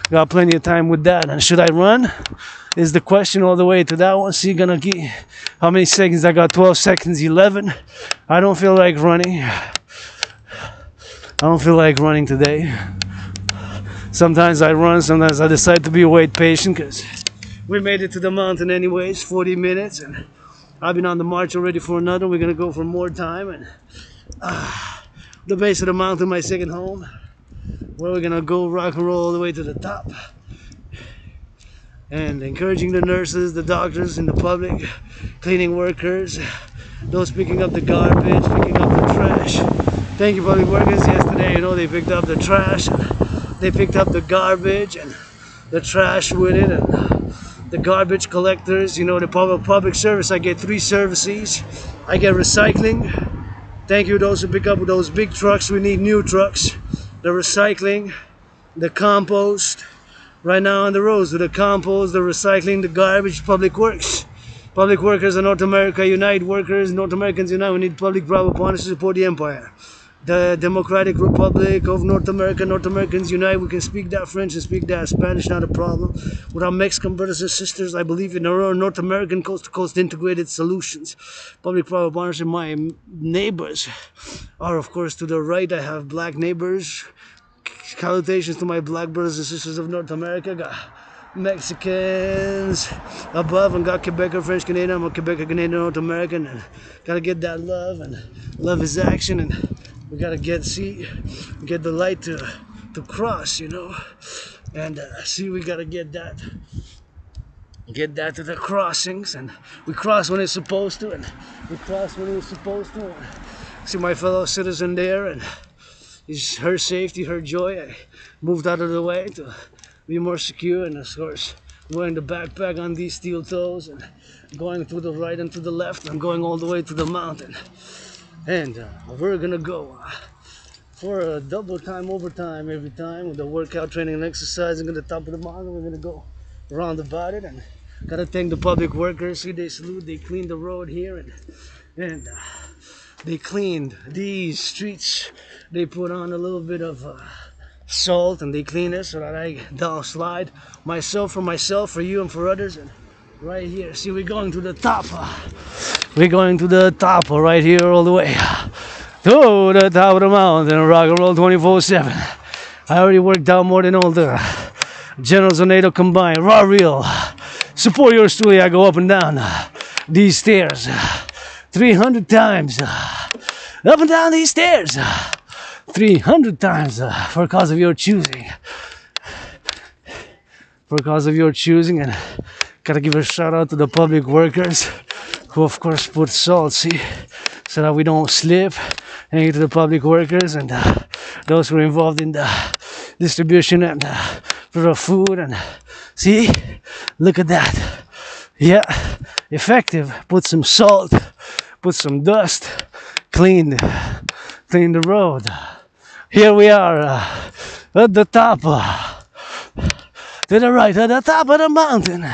got plenty of time with that. And should I run? Is the question all the way to that one. See, gonna get how many seconds? I got 12 seconds, 11. I don't feel like running. I don't feel like running today. Sometimes I run, sometimes I decide to be weight patient because we made it to the mountain anyways, 40 minutes, and I've been on the march already for another. We're gonna go for more time, and the base of the mountain, my second home, where we're gonna go rock and roll all the way to the top. And encouraging the nurses, the doctors, and the public, cleaning workers, those picking up the garbage, picking up the trash. Thank you, public workers. Yesterday, you know, they picked up the trash, and they picked up the garbage and the trash with it, and the garbage collectors, you know, the public service. I get 3 services. I get recycling. Thank you, those who pick up those big trucks. We need new trucks. The recycling, the compost. Right now on the roads with the compost, the recycling, the garbage, public works. Public workers in North America unite, workers, North Americans unite. We need public-private partners to support the empire. The Democratic Republic of North America, North Americans unite. We can speak that French and speak that Spanish, not a problem. With our Mexican brothers and sisters, I believe in our own North American coast-to-coast integrated solutions. Public-private partnership. My neighbors are, of course, to the right. I have black neighbors. Salutations to my black brothers and sisters of North America. Got Mexicans above, and got Quebecer, French Canadian. I'm a Quebecer, Canadian, North American, and gotta get that love, and love is action, and we gotta get the light to cross, you know, and see, we gotta get that to the crossings, and we cross when it's supposed to, and we cross when it's supposed to. And see my fellow citizen there, and it's her safety, her joy. I moved out of the way to be more secure, and of course wearing the backpack on these steel toes and going to the right and to the left. I'm going all the way to the mountain, and we're gonna go for a double time, overtime every time with the workout, training, and exercising at the top of the mountain. We're gonna go around about it, and gotta thank the public workers. See, they salute, they cleaned the road here, and they cleaned these streets. They put on a little bit of salt, and they clean it so that I don't slide myself, for you, and for others. And right here, see, we're going to the top. We're going to the top right here, all the way to the top of the mountain. Rock and roll 24/7. I already worked out more than all the generals of NATO combined. Raw real. Support yours truly. I go up and down these stairs 300 times. Up and down these stairs 300 times for cause of your choosing. For cause of your choosing. And gotta give a shout out to the public workers who, of course, put salt, see, so that we don't slip. Thank you to the public workers and those who are involved in the distribution and for the food. And see, look at that. Yeah, effective. Put some salt, put some dust, clean the road. Here we are at the top, to the right, at the top of the mountain.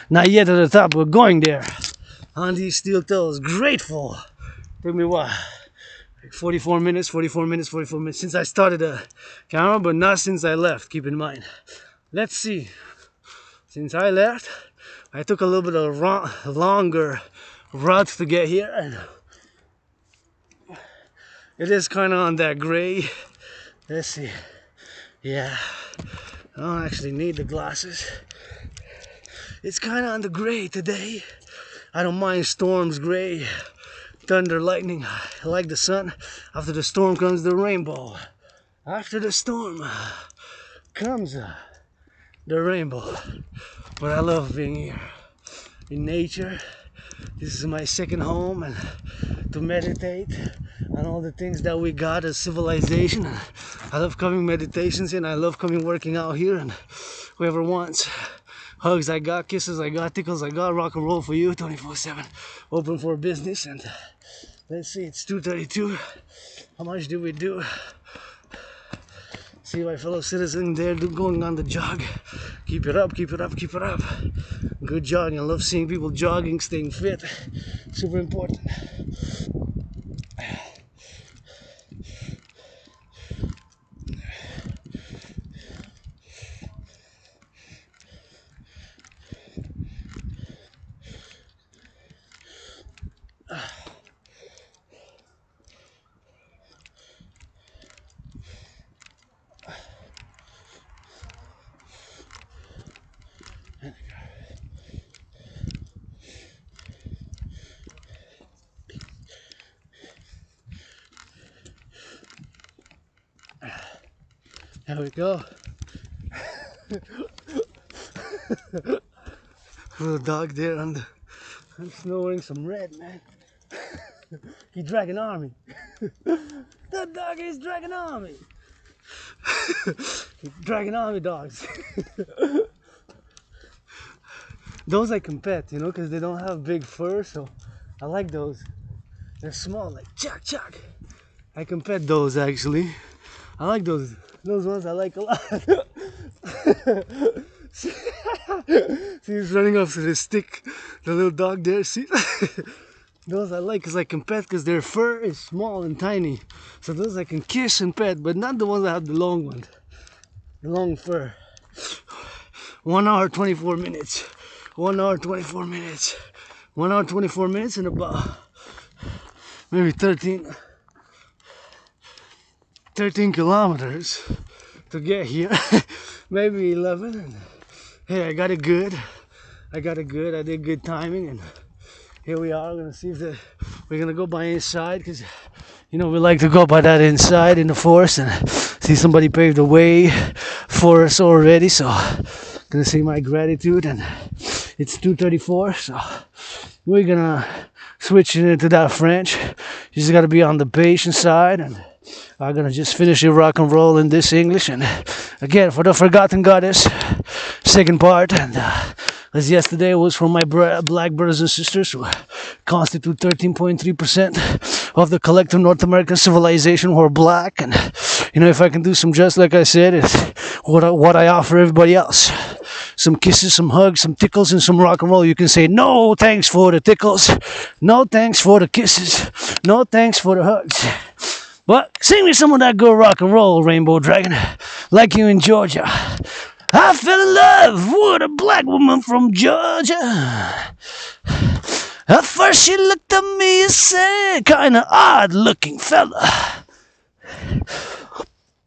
Not yet at the top, we're going there. On these steel toes, grateful. Took me what? Like 44 minutes since I started the camera, but not since I left, keep in mind. Let's see. Since I left, I took a little bit of longer route to get here, and it is kind of on that gray. Let's see. Yeah, I don't actually need the glasses. It's kind of on the gray today. I don't mind storms, gray, thunder, lightning. I like the sun. After the storm comes the rainbow. After the storm comes the rainbow. But I love being here in nature. This is my second home, and to meditate on all the things that we got as civilization. I love coming meditations here, and I love coming working out here, and whoever wants Hugs I got, kisses I got, tickles I got, rock and roll for you 24/7. Open for business. And let's see, it's 2:32. How much do we do? See my fellow citizen there going on the jog. Keep it up, keep it up, keep it up. Good jogging. I love seeing people jogging, staying fit. Super important. There we go. Little dog there on the snoring some red, man. He's dragging on me. That dog is dragging on me. He's dragging on me, dogs. Those I can pet, you know, because they don't have big fur, so I like those. They're small, like chuck chuck. I can pet those actually. I like those. Those ones I like a lot. See, he's running off to the stick. The little dog there, see? Those I like because I can pet because their fur is small and tiny. So those I can kiss and pet, but not the ones that have the long ones. The long fur. 1 hour 24 minutes. 1 hour 24 minutes. 1 hour 24 minutes and about maybe 13 kilometers to get here. Maybe 11. And hey, I got it good. I did good timing, and here we are. We're gonna see if we're gonna go by inside, because you know we like to go by that inside in the forest and see somebody pave the way for us already. So gonna say my gratitude, and it's 2:34, so we're gonna switch it into that French. You just gotta be on the patient side, and I'm gonna just finish it rock and roll in this English. And again, for the forgotten goddess, second part. And as yesterday was for my black brothers and sisters who constitute 13.3% of the collective North American civilization who are black. And you know, if I can do some just like I said, it's what I offer everybody else. Some kisses, some hugs, some tickles, and some rock and roll. You can say no thanks for the tickles, no thanks for the kisses, no thanks for the hugs. But sing me some of that good rock and roll, Rainbow Dragon, like you in Georgia. I fell in love with a black woman from Georgia. At first she looked at me and said, kinda odd looking fella.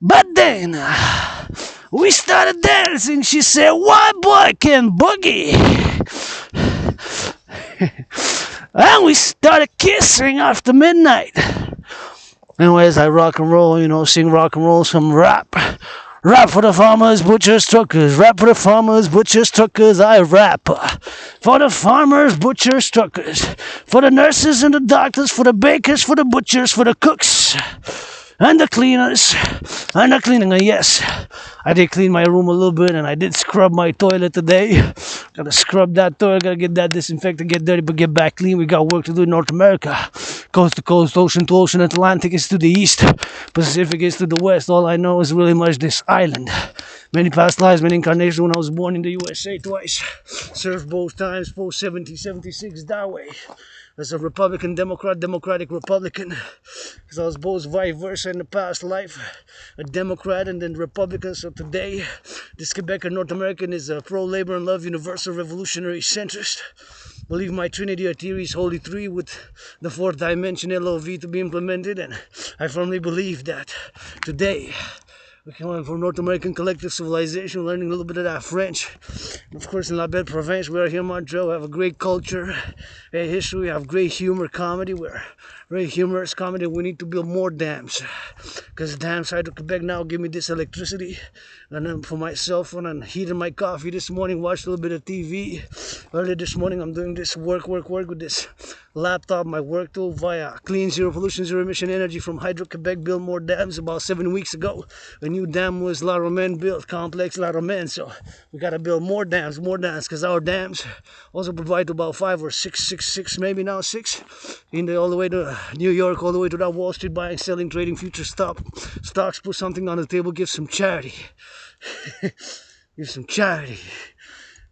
But then we started dancing. She said, white boy can boogie. And we started kissing after midnight. Anyways, I rock and roll, you know, sing rock and roll, some rap. Rap for the farmers, butchers, truckers. Rap for the farmers, butchers, truckers. I rap for the farmers, butchers, truckers. For the nurses and the doctors, for the bakers, for the butchers, for the cooks. And the cleaners, and the cleaning. Yes, I did clean my room a little bit, and I did scrub my toilet today. Gotta scrub that toilet, gotta get that disinfected, get dirty, but get back clean. We got work to do in North America. Coast to coast, ocean to ocean, Atlantic is to the east, Pacific is to the west. All I know is really much this island. Many past lives, many incarnations. When I was born in the USA twice, served both times, post 76 that way. As a Republican, Democratic Republican, because I was both vice versa in the past life, a Democrat and then Republican. So today, this Quebecer North American is a pro-labor and love universal revolutionary centrist. Believe my Trinity or theories, Holy Three, with the fourth dimension LOV to be implemented, and I firmly believe that today we can learn from North American collective civilization, learning a little bit of that French. And of course, in La Belle Province, we are here in Montreal. We have a great culture, a history. We have great humor, comedy. We're very humorous comedy. We need to build more dams, because the dam side of Quebec now give me this electricity, and then for my cell phone and heating my coffee this morning. Watched a little bit of TV earlier this morning. I'm doing this work with this laptop, my work tool, via clean, zero pollution, zero emission energy from Hydro Quebec. Build more dams about 7 weeks ago. A new new dam was a lot of men built, complex, a lot of men. So we gotta build more dams, because our dams also provide about 5 or 6, maybe now 6, all the way to New York, all the way to that Wall Street, buying, selling, trading future stocks. Put something on the table, give some charity. Give some charity.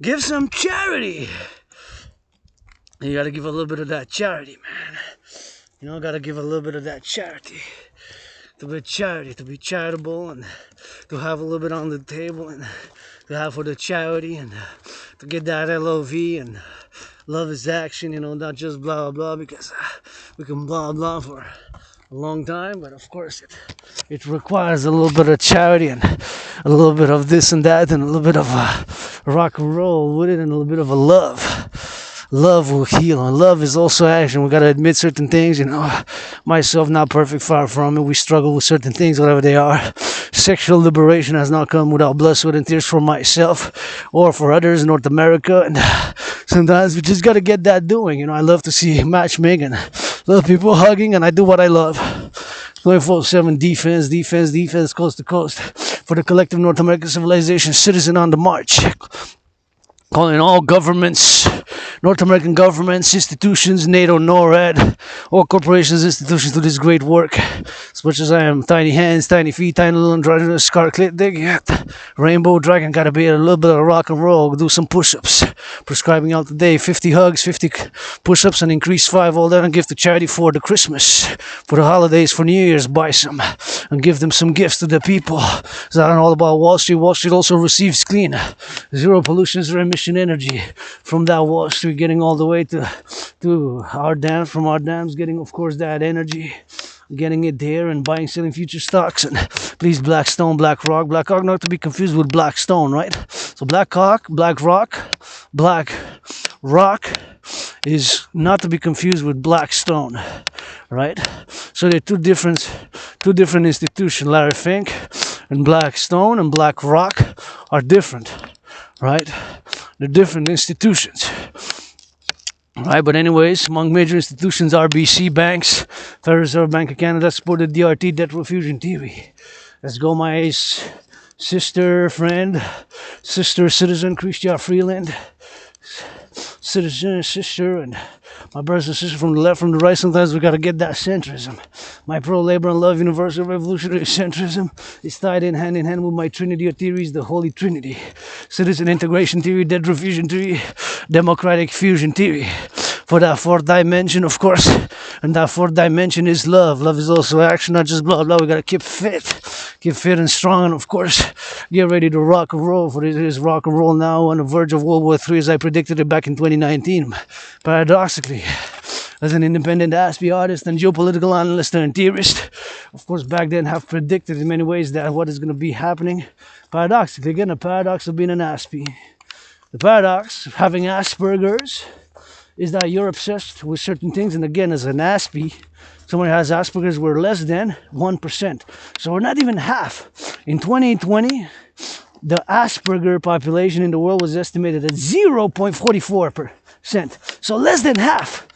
Give some charity. You gotta give a little bit of that charity, man. You know, gotta give a little bit of that charity. To be charity, to be charitable, and to have a little bit on the table, and to have for the charity, and to get that LOV, and love is action, you know, not just blah blah, because we can blah blah for a long time, but of course it requires a little bit of charity, and a little bit of this and that, and a little bit of rock and roll with it, and a little bit of a love. Love will heal, and love is also action. We gotta admit certain things, you know. Myself, not perfect, far from it. We struggle with certain things, whatever they are. Sexual liberation has not come without blood, sweat, and tears for myself or for others in North America. And sometimes we just gotta get that doing. You know, I love to see matchmaking, love people hugging, and I do what I love. 24/7 defense, coast to coast, for the collective North American civilization, citizen on the march. Calling all governments, North American governments, institutions, NATO, NORAD, all corporations, institutions to this great work. As much as I am tiny hands, tiny feet, tiny little androgynous scar clit dig, rainbow dragon, gotta be a little bit of rock and roll, do some push-ups. Prescribing out today, 50 hugs, 50 push-ups, and increase 5, all that, and give to charity for the Christmas, for the holidays, for New Year's, buy some, and give them some gifts to the people. It's not all about Wall Street. Wall Street also receives clean, zero pollution, zero emission energy from that Wall Street, getting all the way to our dams, from our dams, getting, of course, that energy, getting it there, and buying, selling future stocks. And please, Blackstone, BlackRock, not to be confused with Blackstone, right? So BlackRock is not to be confused with Blackstone, right? So they're two different institutions. Larry Fink and Blackstone and BlackRock are different, right? They're different institutions. Right, but anyways, among major institutions, RBC banks, Federal Reserve Bank of Canada supported DRT, debt refusion theory. Let's go, my sister, friend, citizen, Christian Freeland, sister, and my brothers and sisters from the left, from the right. Sometimes we gotta get that centrism. My pro-labor and love universal revolutionary centrism is tied in hand with my Trinity of theories, the Holy Trinity. Citizen integration theory, debt refusion theory, democratic fusion theory. For that fourth dimension, of course, and that fourth dimension is love. Love is also action, not just blah blah. We gotta keep fit and strong, and of course, get ready to rock and roll. For it is rock and roll now, on the verge of World War III, as I predicted it back in 2019. Paradoxically, as an independent ASPE artist and geopolitical analyst and theorist, of course, back then have predicted in many ways that what is going to be happening. Paradoxically, again, the paradox of being an ASPE. The paradox of having Asperger's is that you're obsessed with certain things, and again, as an ASPE, someone who has Asperger's, we're less than 1%. So we're not even half. In 2020, the Asperger population in the world was estimated at 0.44%. So less than half.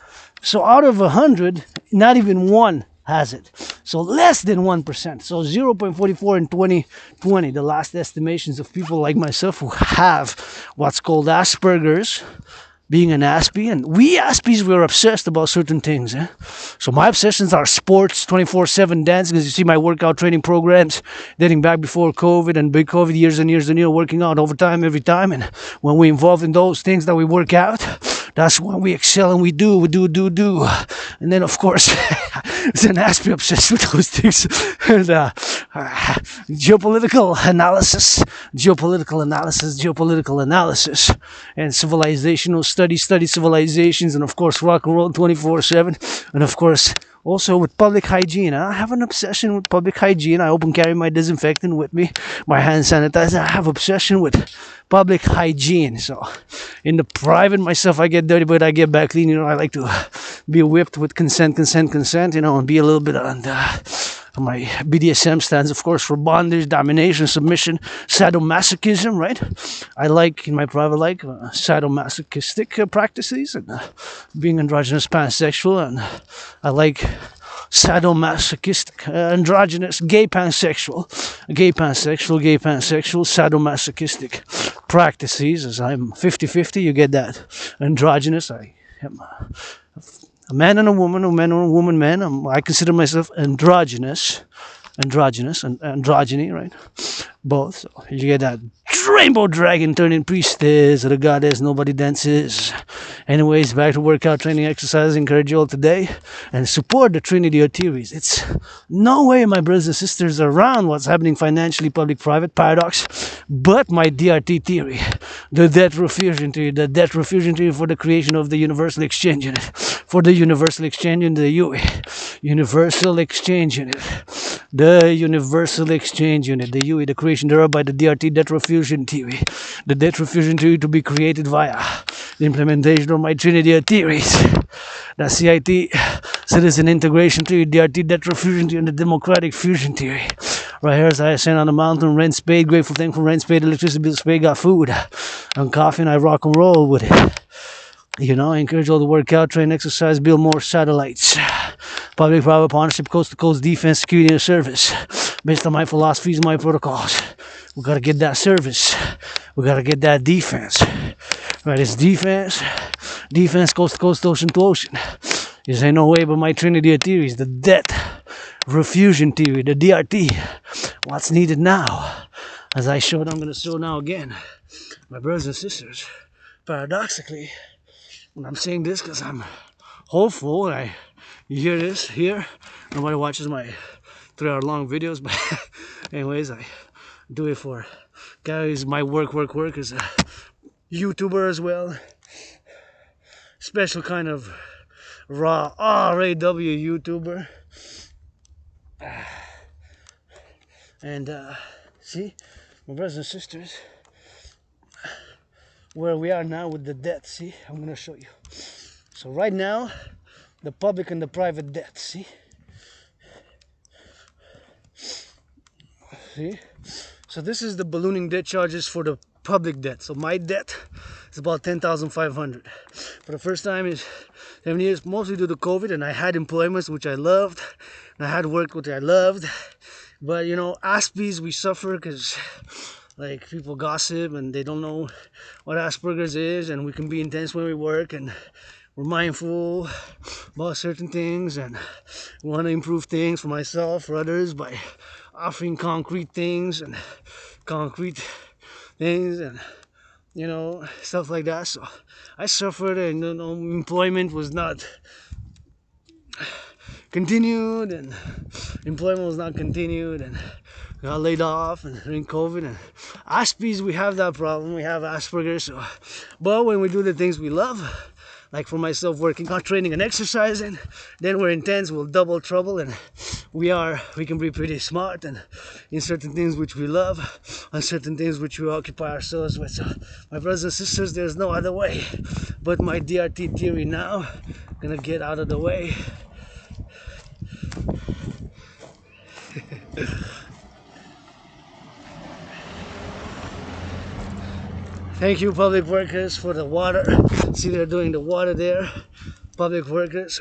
So out of 100, not even one has it. So less than 1%. So 0.44 in 2020, the last estimations of people like myself who have what's called Asperger's, being an ASPE, and we ASPEs, we're obsessed about certain things. So my obsessions are sports, 24/7 dancing, as you see my workout training programs dating back before COVID and big COVID, years and years, working out overtime every time. And when we involved in those things that we work out, that's when we excel, and we do. And then, of course, it's an ASPE obsessed with those things. And geopolitical analysis, and civilizational study civilizations, and of course, rock and roll 24/7. And of course, also with public hygiene. I have an obsession with public hygiene. I often carry my disinfectant with me, my hand sanitizer. I have obsession with public hygiene. So in the private myself, I get dirty, but I get back clean. I like to be whipped with consent, and be a little bit on my BDSM stands, of course, for bondage, domination, submission, sadomasochism, right? I like, in my private life, sadomasochistic practices, and being androgynous pansexual, and I like sadomasochistic, androgynous, gay pansexual, sadomasochistic practices. As I'm 50-50, you get that. Androgynous, I am a man and a woman, man. I consider myself androgynous, and androgyny, right? Both. So you get that rainbow dragon turning priestess or the goddess nobody dances. Anyways, back to workout, training, exercise. Encourage you all today and support the Trinity of theories. It's no way, my brothers and sisters, around what's happening financially, public, private, paradox, but my DRT theory, the debt refusion theory for the creation of the universal exchange unit, for the universal exchange unit, the UE, universal exchange unit, the universal exchange unit, the UE, the creation thereof by the DRT debt refusion theory, the debt refusion theory to be created via the implementation of my Trinity of theories, the CIT, citizen integration theory, DRT debt refusion theory, and the democratic fusion theory. Right here, as I ascend on the mountain, rent paid, grateful, thankful, rent paid, electricity bills paid, got food and coffee, and I rock and roll with it. You know, I encourage you all to work out, train, exercise, build more satellites. Public-private partnership, coast-to-coast defense, security, and service. Based on my philosophies and my protocols. We gotta get that service. We gotta get that defense. Right, it's defense, coast-to-coast, ocean-to-ocean. This ain't no way but my Trinity of theories, the debt refusion theory, the DRT. What's needed now? As I showed, I'm gonna show now again. My brothers and sisters, paradoxically, when I'm saying this because I'm hopeful, and you hear this here, nobody watches my 3-hour-long videos, but anyways, I do it for guys. My work is a YouTuber as well, special kind of raw RAW YouTuber, and see, my brothers and sisters, where we are now with the debt. See, I'm gonna show you. So right now, the public and the private debt. See, so this is the ballooning debt charges for the public debt. So my debt is about 10,500 for the first time in 7 years, mostly due to COVID, and I had employments which I loved, and I had work which I loved, but you know, Aspies, we suffer because like people gossip and they don't know what Asperger's is, and we can be intense when we work, and we're mindful about certain things, and we want to improve things for myself, for others, by offering concrete things, and you know, stuff like that. So I suffered, and you know, employment was not continued, and got laid off, and during COVID, and Aspies, we have that problem. We have Asperger's. So, but when we do the things we love, like for myself, working on training and exercising, then we're intense, we'll double trouble, and we can be pretty smart, and in certain things which we love, on certain things which we occupy ourselves with. So, my brothers and sisters, there's no other way but my DRT theory now. Gonna get out of the way. Thank you, public workers, for the water. See, they're doing the water there. Public workers,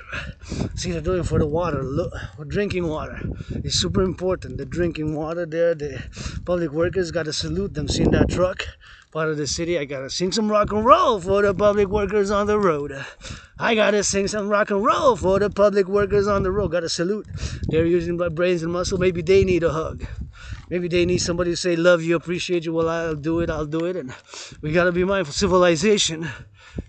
see, they're doing for the water. Look, for drinking water is super important. The drinking water there, the public workers, gotta salute them. Seeing that truck, part of the city, I gotta sing some rock and roll for the public workers on the road. I gotta sing some rock and roll for the public workers on the road. Gotta salute. They're using my brains and muscle. Maybe they need a hug. Maybe they need somebody to say, love you, appreciate you. Well, I'll do it. And we gotta be mindful. Civilization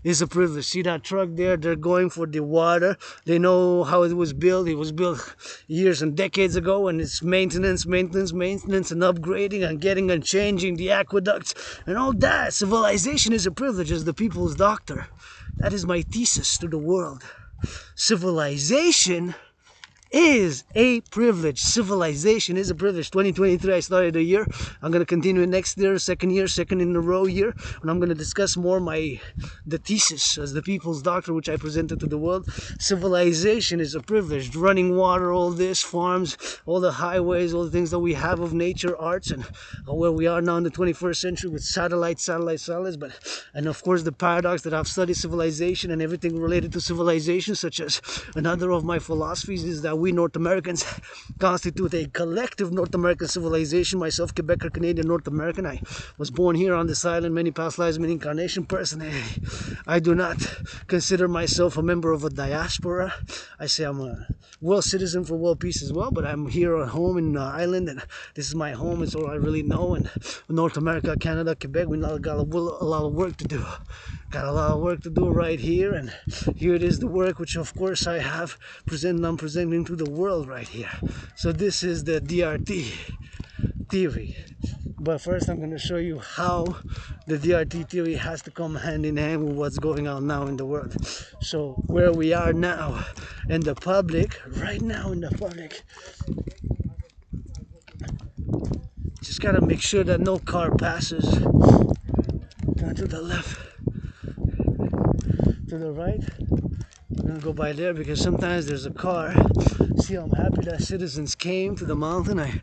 is a privilege. See that truck there? They're going for the water. They know how it was built. It was built years and decades ago, and it's maintenance, and upgrading, and getting and changing the aqueducts and all that. Civilization is a privilege as the people's doctor. That is my thesis to the world. Civilization is a privilege. Civilization is a privilege. 2023, I started a year. I'm going to continue next year, second in a row year. And I'm going to discuss more the thesis as the people's doctor, which I presented to the world. Civilization is a privilege. Running water, all this, farms, all the highways, all the things that we have of nature, arts, and where we are now in the 21st century with satellites. But, and of course, the paradox that I've studied civilization and everything related to civilization, such as another of my philosophies, is that we North Americans constitute a collective North American civilization. Myself, Quebecer, Canadian, North American. I was born here on this island, many past lives, many incarnation. Personally, I do not consider myself a member of a diaspora. I say I'm a world citizen for world peace as well, but I'm here at home in the island, and this is my home. It's all I really know. And North America, Canada, Quebec, we got a lot of work to do. Got a lot of work to do right here, and here it is, the work which of course I have presented. I'm presenting to the world right here. So this is the DRT theory. But first I'm going to show you how the DRT theory has to come hand in hand with what's going on now in the world. So where we are now in the public, right now in the public, just gotta make sure that no car passes. Down to the left, to the right. I'm gonna go by there because sometimes there's a car. See, I'm happy that citizens came to the mountain. I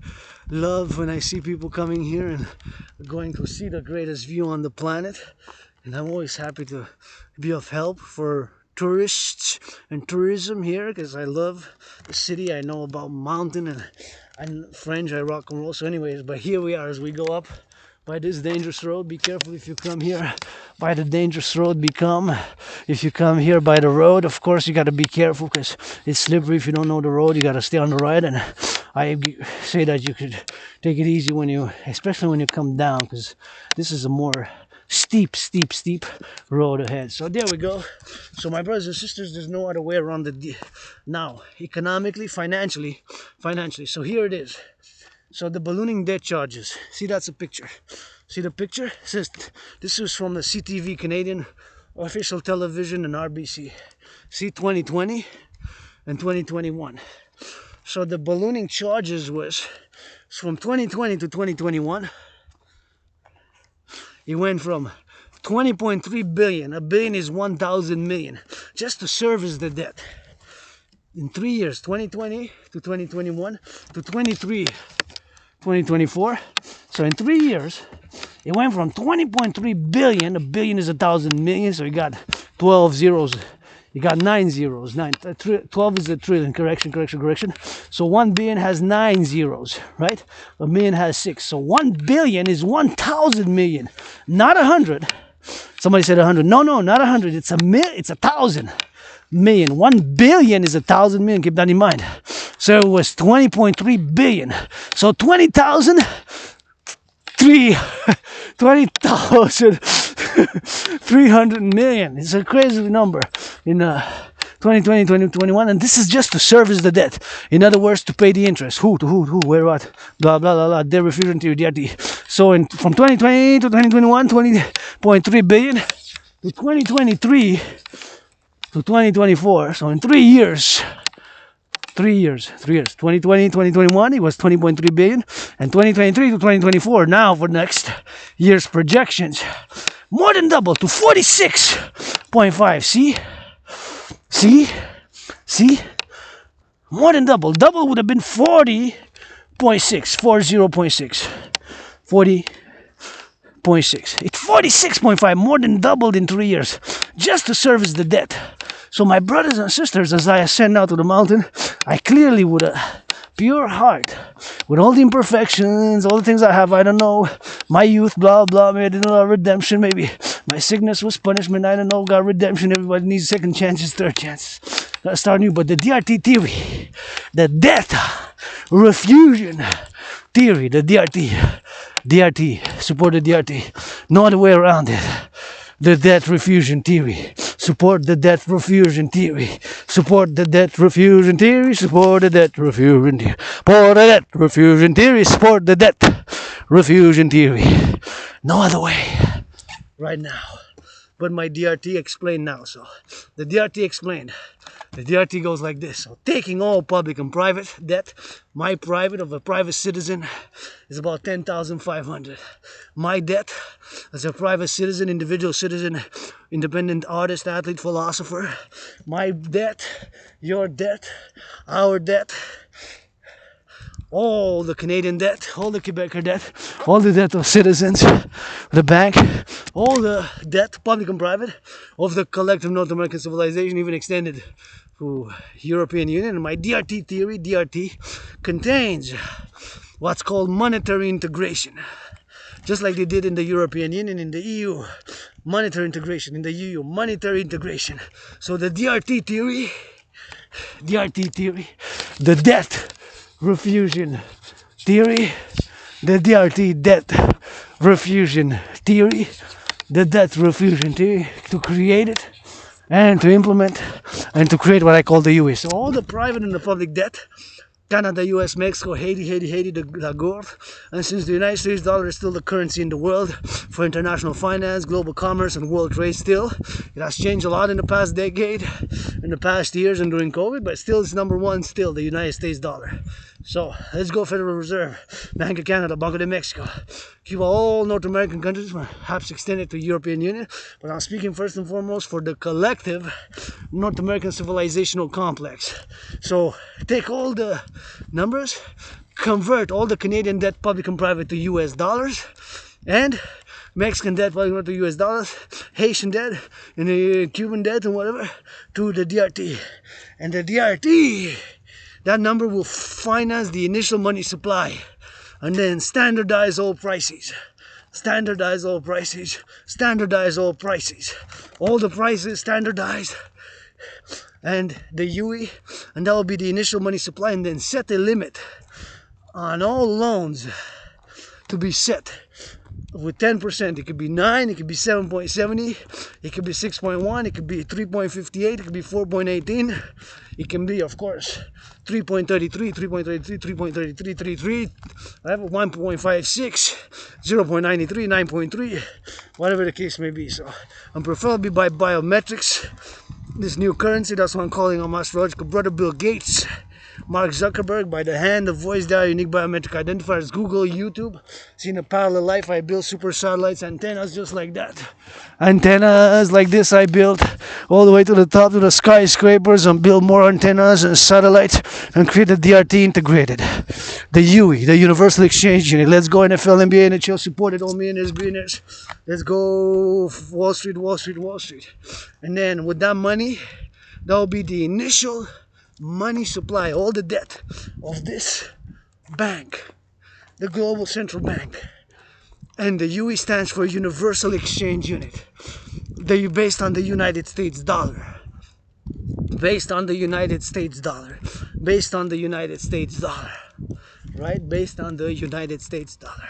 love when I see people coming here and going to see the greatest view on the planet. And I'm always happy to be of help for tourists and tourism here because I love the city. I know about mountain and I'm French, I rock and roll. So anyways, but here we are as we go up by this dangerous road. Be careful if you come here by the dangerous road. If you come here by the road, of course you got to be careful because it's slippery. If you don't know the road, you got to stay on the right. And I say that you could take it easy especially when you come down, because this is a more steep road ahead. So there we go. So my brothers and sisters, there's no other way around now, economically, financially. So here it is. So the ballooning debt charges. See, that's a picture. See the picture? It says this is from the CTV, Canadian official television, and RBC. See, 2020 and 2021. So the ballooning charges was from 2020 to 2021. It went from 20.3 billion. A billion is 1,000 million, just to service the debt. In 3 years, 2020 to 2021 to 2024. So in 3 years, it went from 20.3 billion. A billion is 1,000 million. So you got 12 zeros. You got 9 zeros. 12 is a trillion. Correction. So 1 billion has 9 zeros, right? A million has 6. So 1 billion is 1,000 million, not 100. Somebody said 100. No, not 100. It's it's 1,000 million. 1 billion is 1,000 million. Keep that in mind. So it was 20.3 billion. So 20,300 million. It's a crazy number in 2020, 2021, and this is just to service the debt. In other words, to pay the interest. Who, where, what, blah, blah, blah, blah, debt refusion theory, DRT. So from 2020 to 2021, 20.3 billion to 2023 to 2024. So in 3 years, 2020, 2021, it was 20.3 billion, and 2023 to 2024, now for next year's projections, more than double to 46.5. See, more than double. Double would have been 40.6, 40.6, 40.6. It's 46.5, more than doubled in 3 years, just to service the debt. So my brothers and sisters, as I ascend out to the mountain, I clearly, with a pure heart, with all the imperfections, all the things I have, I don't know, my youth, blah, blah, maybe I didn't know redemption, maybe my sickness was punishment, I don't know, got redemption, everybody needs second chances, third chances, gotta start new. But the DRT theory, the debt refusion theory, the DRT, support the DRT, no other way around it. The debt refusion theory. Support the debt refusion theory. Support the debt refusion theory. Support the debt refusion theory. Support the debt refusion theory. Support the debt refusion theory. No other way. Right now. But my DRT explained now. So the DRT explained. The DRT goes like this. So taking all public and private debt, my private of a private citizen is about 10,500. My debt as a private citizen, individual citizen, independent artist, athlete, philosopher, my debt, your debt, our debt, all the Canadian debt, all the Quebecer debt, all the debt of citizens, the bank, all the debt, public and private, of the collective North American civilization, even extended to European Union. And my DRT theory, DRT, contains what's called monetary integration. Just like they did in the European Union, in the EU, monetary integration, in the EU, monetary integration. So the DRT theory, the debt refusion theory, the DRT debt refusion theory, the debt refusion theory, to create it and to implement and to create what I call the UE. So all the private and the public debt, Canada, US, Mexico, Haiti, the gold. And since the United States dollar is still the currency in the world for international finance, global commerce, and world trade still, it has changed a lot in the past decade, in the past years, and during COVID, but still it's number one, still the United States dollar. So let's go Federal Reserve, Bank of Canada, Banco de Mexico, Cuba, all North American countries, perhaps extended to European Union. But I'm speaking first and foremost for the collective North American civilizational complex. So take all the numbers, convert all the Canadian debt, public and private, to US dollars, and Mexican debt, public to US dollars, Haitian debt, and the Cuban debt, and whatever, to the DRT. And the DRT, that number will finance the initial money supply, and then standardize all prices. Standardize all prices. Standardize all prices. All the prices standardized. And the UE, and that will be the initial money supply, and then set a limit on all loans to be set with 10%. It could be 9, it could be 7.70, it could be 6.1, it could be 3.58, it could be 4.18, it can be, of course, 3.33, 3.33, 3.33, 1.56, 0.93, 9.3, whatever the case may be. So, and preferably by biometrics, this new currency. That's what I'm calling on my astrological brother Bill Gates, Mark Zuckerberg, by the hand, the voice dial, unique biometric identifiers, Google, YouTube. Seen a parallel life, I built super satellites, antennas just like that. Antennas like this I built all the way to the top to the skyscrapers, and build more antennas and satellites, and create the DRT integrated. The UE, the Universal Exchange Unit. Let's go NFL, NBA, NHL, supported all millionaires, billionaires. Let's go Wall Street, Wall Street, Wall Street. And then with that money, that will be the initial money supply, all the debt of this bank, the global central bank. And the UE stands for Universal Exchange Unit. They're based on the United States dollar. Based on the United States dollar. Based on the United States dollar. Right? Based on the United States dollar.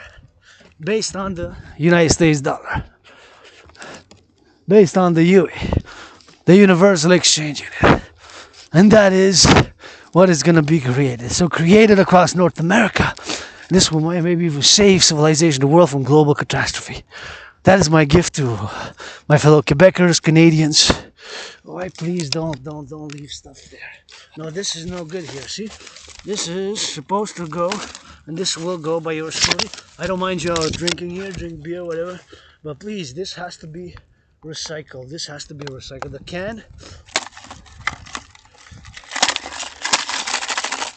Based on the United States dollar. Based on the UE, the Universal Exchange Unit. And that is what is going to be created. So created across North America. This will maybe save civilization, the world, from global catastrophe. That is my gift to my fellow Quebecers, Canadians. Oh, please don't leave stuff there. No, this is no good here. See, this is supposed to go, and this will go by yours truly. I don't mind y'all drinking here, drink beer, whatever. But please, this has to be recycled. This has to be recycled. The can.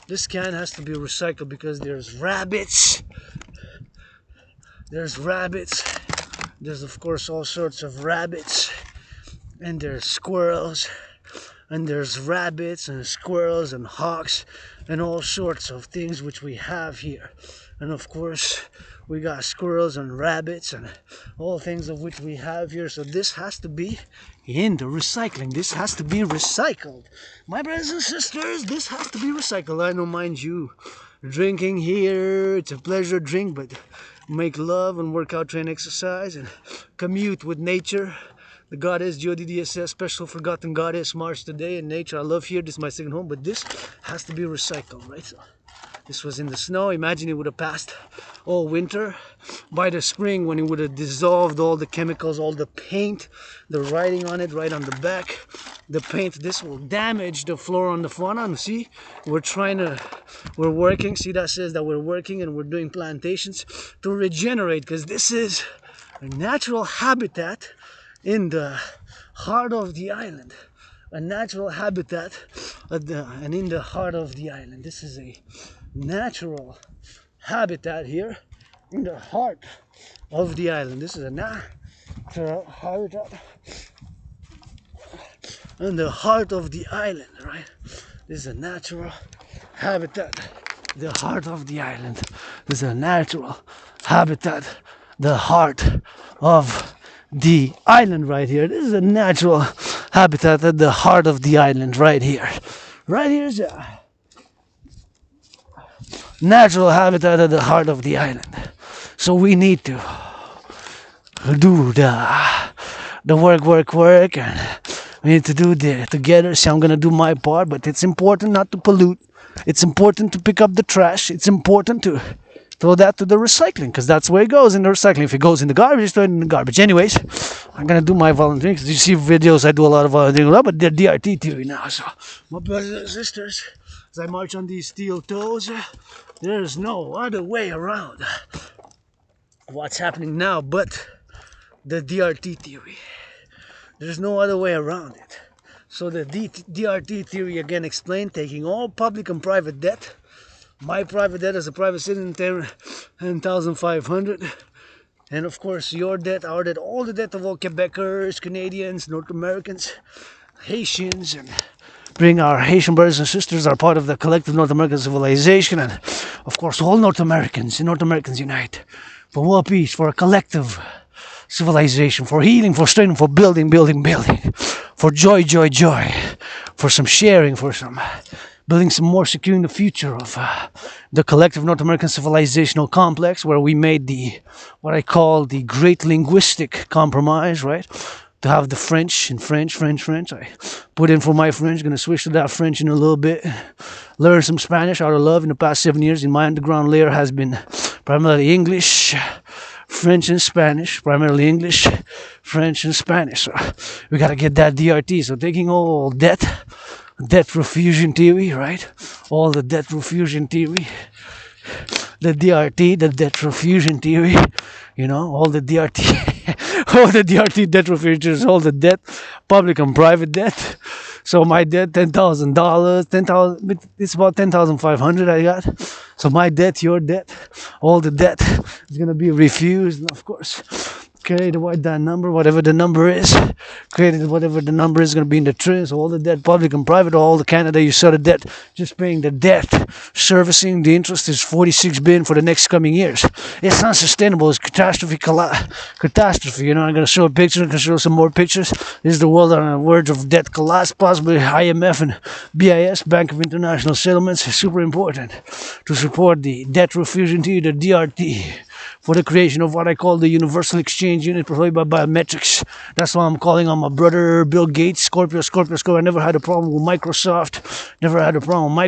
This can has to be recycled because there's rabbits. There's rabbits. There's of course all sorts of rabbits. And there's squirrels. And there's rabbits and squirrels and hawks and all sorts of things which we have here. And of course we got squirrels and rabbits and all things of which we have here. So this has to be into recycling. This has to be recycled. My brothers and sisters, this has to be recycled. I don't mind you drinking here. It's a pleasure drink, but make love and work out, train, exercise, and commute with nature. The goddess, Deesse, special forgotten goddess, march today in nature. I love here. This is my second home, but this has to be recycled, right? So this was in the snow. Imagine it would have passed all winter. By the spring, when it would have dissolved all the chemicals, all the paint, the writing on it, right on the back, the paint, this will damage the flora and the fauna. And see, we're working. See, that says that we're working and we're doing plantations to regenerate, because this is a natural habitat in the heart of the island. A natural habitat and in the heart of the island. This is a natural habitat here in the heart of the island. This is a natural habitat in the heart of the island, right? This is a natural habitat, the heart of the island. This is a natural habitat, the heart of the island right here. This is a natural habitat at the heart of the island right here. Right here is a natural habitat at the heart of the island. So we need to do the work, and we need to do the together. So I'm gonna do my part, but it's important not to pollute. It's important to pick up the trash. It's important to throw that to the recycling, because that's where it goes, in the recycling. If it goes in the garbage, throw it in the garbage. Anyways, I'm gonna do my volunteering, because you see videos, I do a lot of volunteering, but they're DRT theory now. So my brothers and sisters, as I march on these steel toes, there's no other way around what's happening now but the DRT theory. There's no other way around it. So the DRT theory, again explained, taking all public and private debt. My private debt as a private citizen, 10,500. And of course your debt, our debt, all the debt of all Quebecers, Canadians, North Americans, Haitians, and bring our Haitian brothers and sisters are part of the collective North American civilization. And of course all North Americans unite for world peace, for a collective civilization, for healing, for strength, for building, for joy, for some sharing, for some building some more, securing the future of the collective North American civilizational complex, where we made what I call the great linguistic compromise, right? To have the French and French. I put in for my French, gonna switch to that French in a little bit. Learn some Spanish out of love. In the past 7 years, in my underground layer has been primarily English, French and Spanish, primarily English, French and Spanish. So we gotta get that DRT. So taking all debt refusion theory, right? All the debt refusion theory, the DRT, the debt refusion theory, all the DRT, all the DRT debt refusion, all the debt, public and private debt. So my debt, $10,000, it's about 10,500 I got. So my debt, your debt, all the debt is gonna be refused, and of course, create that number, whatever the number is, whatever the number is going to be in the trillions. All the debt, public and private, all the Canada, you saw the debt, just paying the debt, servicing the interest is $46 billion for the next coming years. It's not sustainable. It's catastrophe. I'm going to show a picture. I'm going to show some more pictures. This is the world on the verge of debt collapse, possibly IMF and BIS, Bank of International Settlements, is super important to support the debt refusion to the DRT, for the creation of what I call the Universal Exchange Unit provided by biometrics. That's why I'm calling on my brother Bill Gates, Scorpio. I never had a problem with Microsoft. Never had a problem with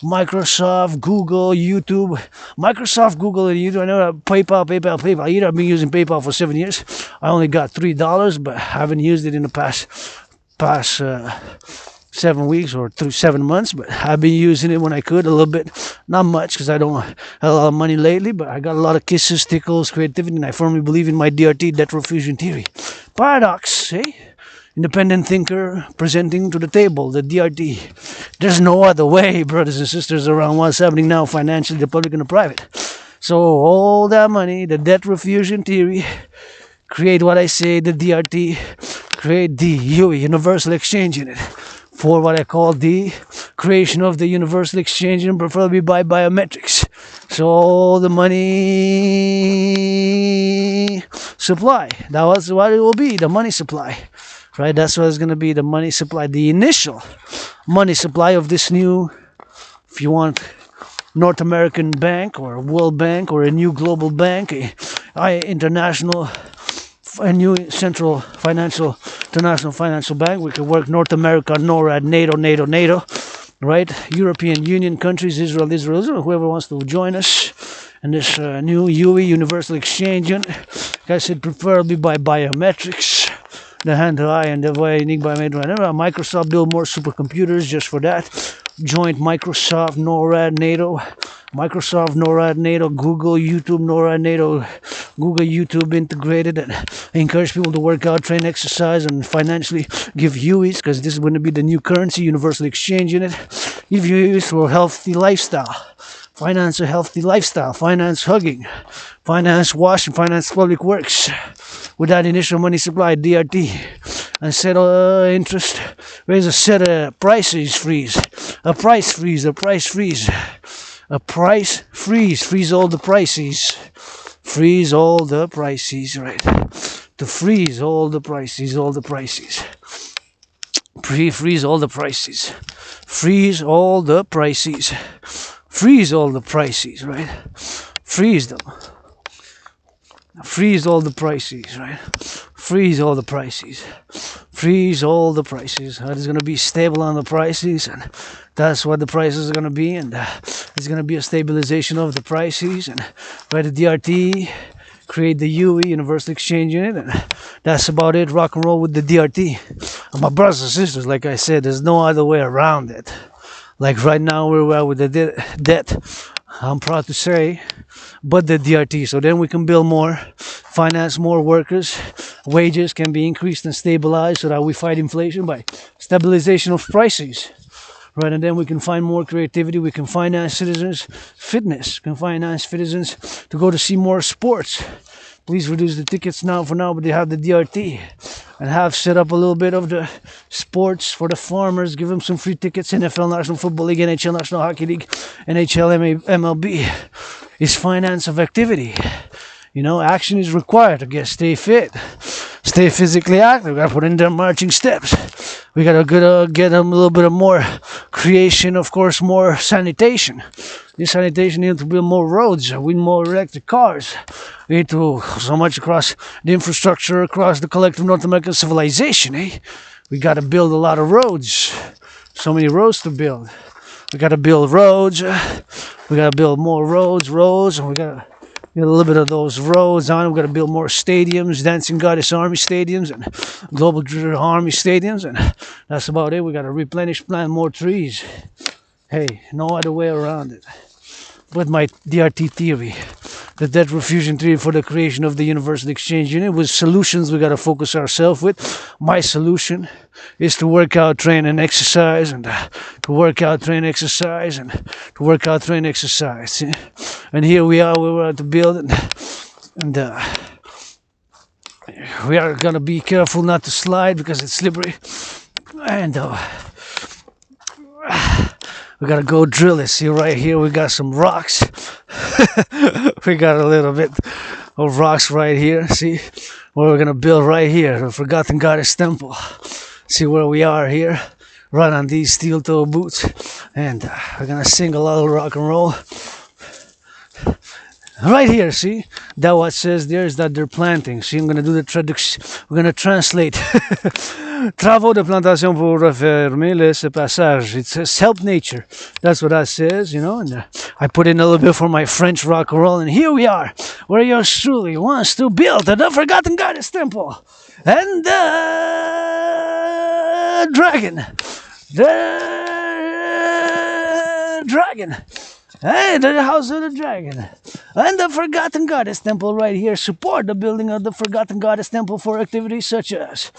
Microsoft, Google, YouTube. Microsoft, Google, and YouTube. I never had PayPal. I've been using PayPal for 7 years. I only got $3, but I haven't used it in the past 7 weeks or 7 months, but I've been using it when I could, a little bit, not much, because I don't have a lot of money lately, but I got a lot of kisses, tickles, creativity, and I firmly believe in my DRT, debt refusion theory. Paradox, eh? Independent thinker presenting to the table, the DRT. There's no other way, brothers and sisters, around what's happening now, financially, the public and the private. So all that money, the debt refusion theory, create what I say, the DRT, create the Universal Exchange Unit, for what I call the creation of the Universal Exchange, and preferably by biometrics. So all the money supply, that was what it will be, the money supply, right? That's what it's going to be, the money supply, the initial money supply of this new, if you want, North American bank or World Bank or a new global bank, a new central financial, international financial bank. We could work North America, NORAD, NATO, right? European Union countries, Israel, whoever wants to join us in this new Universal Exchange Unit. Like I said, preferably by biometrics, the hand-to-eye and the unique biometrics. Microsoft build more supercomputers just for that. Joint Microsoft, NORAD, NATO, Google, YouTube, NORAD, NATO, Google, YouTube integrated, and encourage people to work out, train, exercise, and financially give UEs, because this is going to be the new currency, Universal Exchange Unit. Give UEs for healthy lifestyle. finance a healthy lifestyle, finance hugging, finance washing, finance public works without initial money supply, DRT, and set interest, raise a set prices freeze, a price freeze, a price freeze, a price freeze, freeze all the prices, freeze all the prices, right? To freeze all the prices, all the prices. Freeze all the prices. Freeze all the prices. Freeze all the prices, right? Freeze them. Freeze all the prices, right? Freeze all the prices. Freeze all the prices. It's going to be stable on the prices, and that's what the prices are going to be, and it's going to be a stabilization of the prices, and by the DRT, create the UE, Universal Exchange Unit, and that's about it. Rock and roll with the DRT. And my brothers and sisters, like I said, there's no other way around it. Like right now, we're well with the debt, I'm proud to say, but the DRT. So then we can build more, finance more workers, wages can be increased and stabilized so that we fight inflation by stabilization of prices. Right, and then we can find more creativity. We can finance citizens' fitness. We can finance citizens to go to see more sports. Please reduce the tickets now for now, but they have the DRT. And have set up a little bit of the sports for the farmers. Give them some free tickets. NFL, National Football League, NHL, National Hockey League, NHL, MLB. Is finance of activity. You know, action is required to stay fit. Stay physically active. We gotta put in their marching steps. We gotta get them a little bit of more creation, of course, more sanitation. This sanitation needs to build more roads, we need more electric cars. We need to so much across the infrastructure, across the collective North American civilization, eh? We gotta build a lot of roads. So many roads to build. We gotta build roads. We gotta build more roads, and we gotta get a little bit of those roads on. We've got to build more stadiums, Dancing Goddess Army stadiums and Global Army stadiums, and that's about it. We got to replenish, plant more trees. Hey, no other way around it. With my DRT theory, the debt refusion theory for the creation of the Universal Exchange Unit, with solutions we got to focus ourselves with. My solution is to work out, train, and exercise, and to work out, train, exercise, and to work out, train, exercise. And here we are, we're to build, and we are gonna be careful not to slide because it's slippery, and we gotta go drill it. See right here, we got some rocks. We got a little bit of rocks right here. See where we're gonna build right here, the Forgotten Goddess Temple. See where we are here, right on these steel toe boots, and we're gonna sing a lot of rock and roll. Right here, see? That what says there is that they're planting. See, I'm going to do the traduction. We're going to translate. Travaux de plantation pour refermer ce passage. It says help nature. That's what that says, you know. And I put in a little bit for my French rock and roll. And here we are, where yours truly wants to build the Forgotten Goddess Temple. And the dragon. Hey, the House of the Dragon. And the Forgotten Goddess Temple right here. Support the building of the Forgotten Goddess Temple for activities such as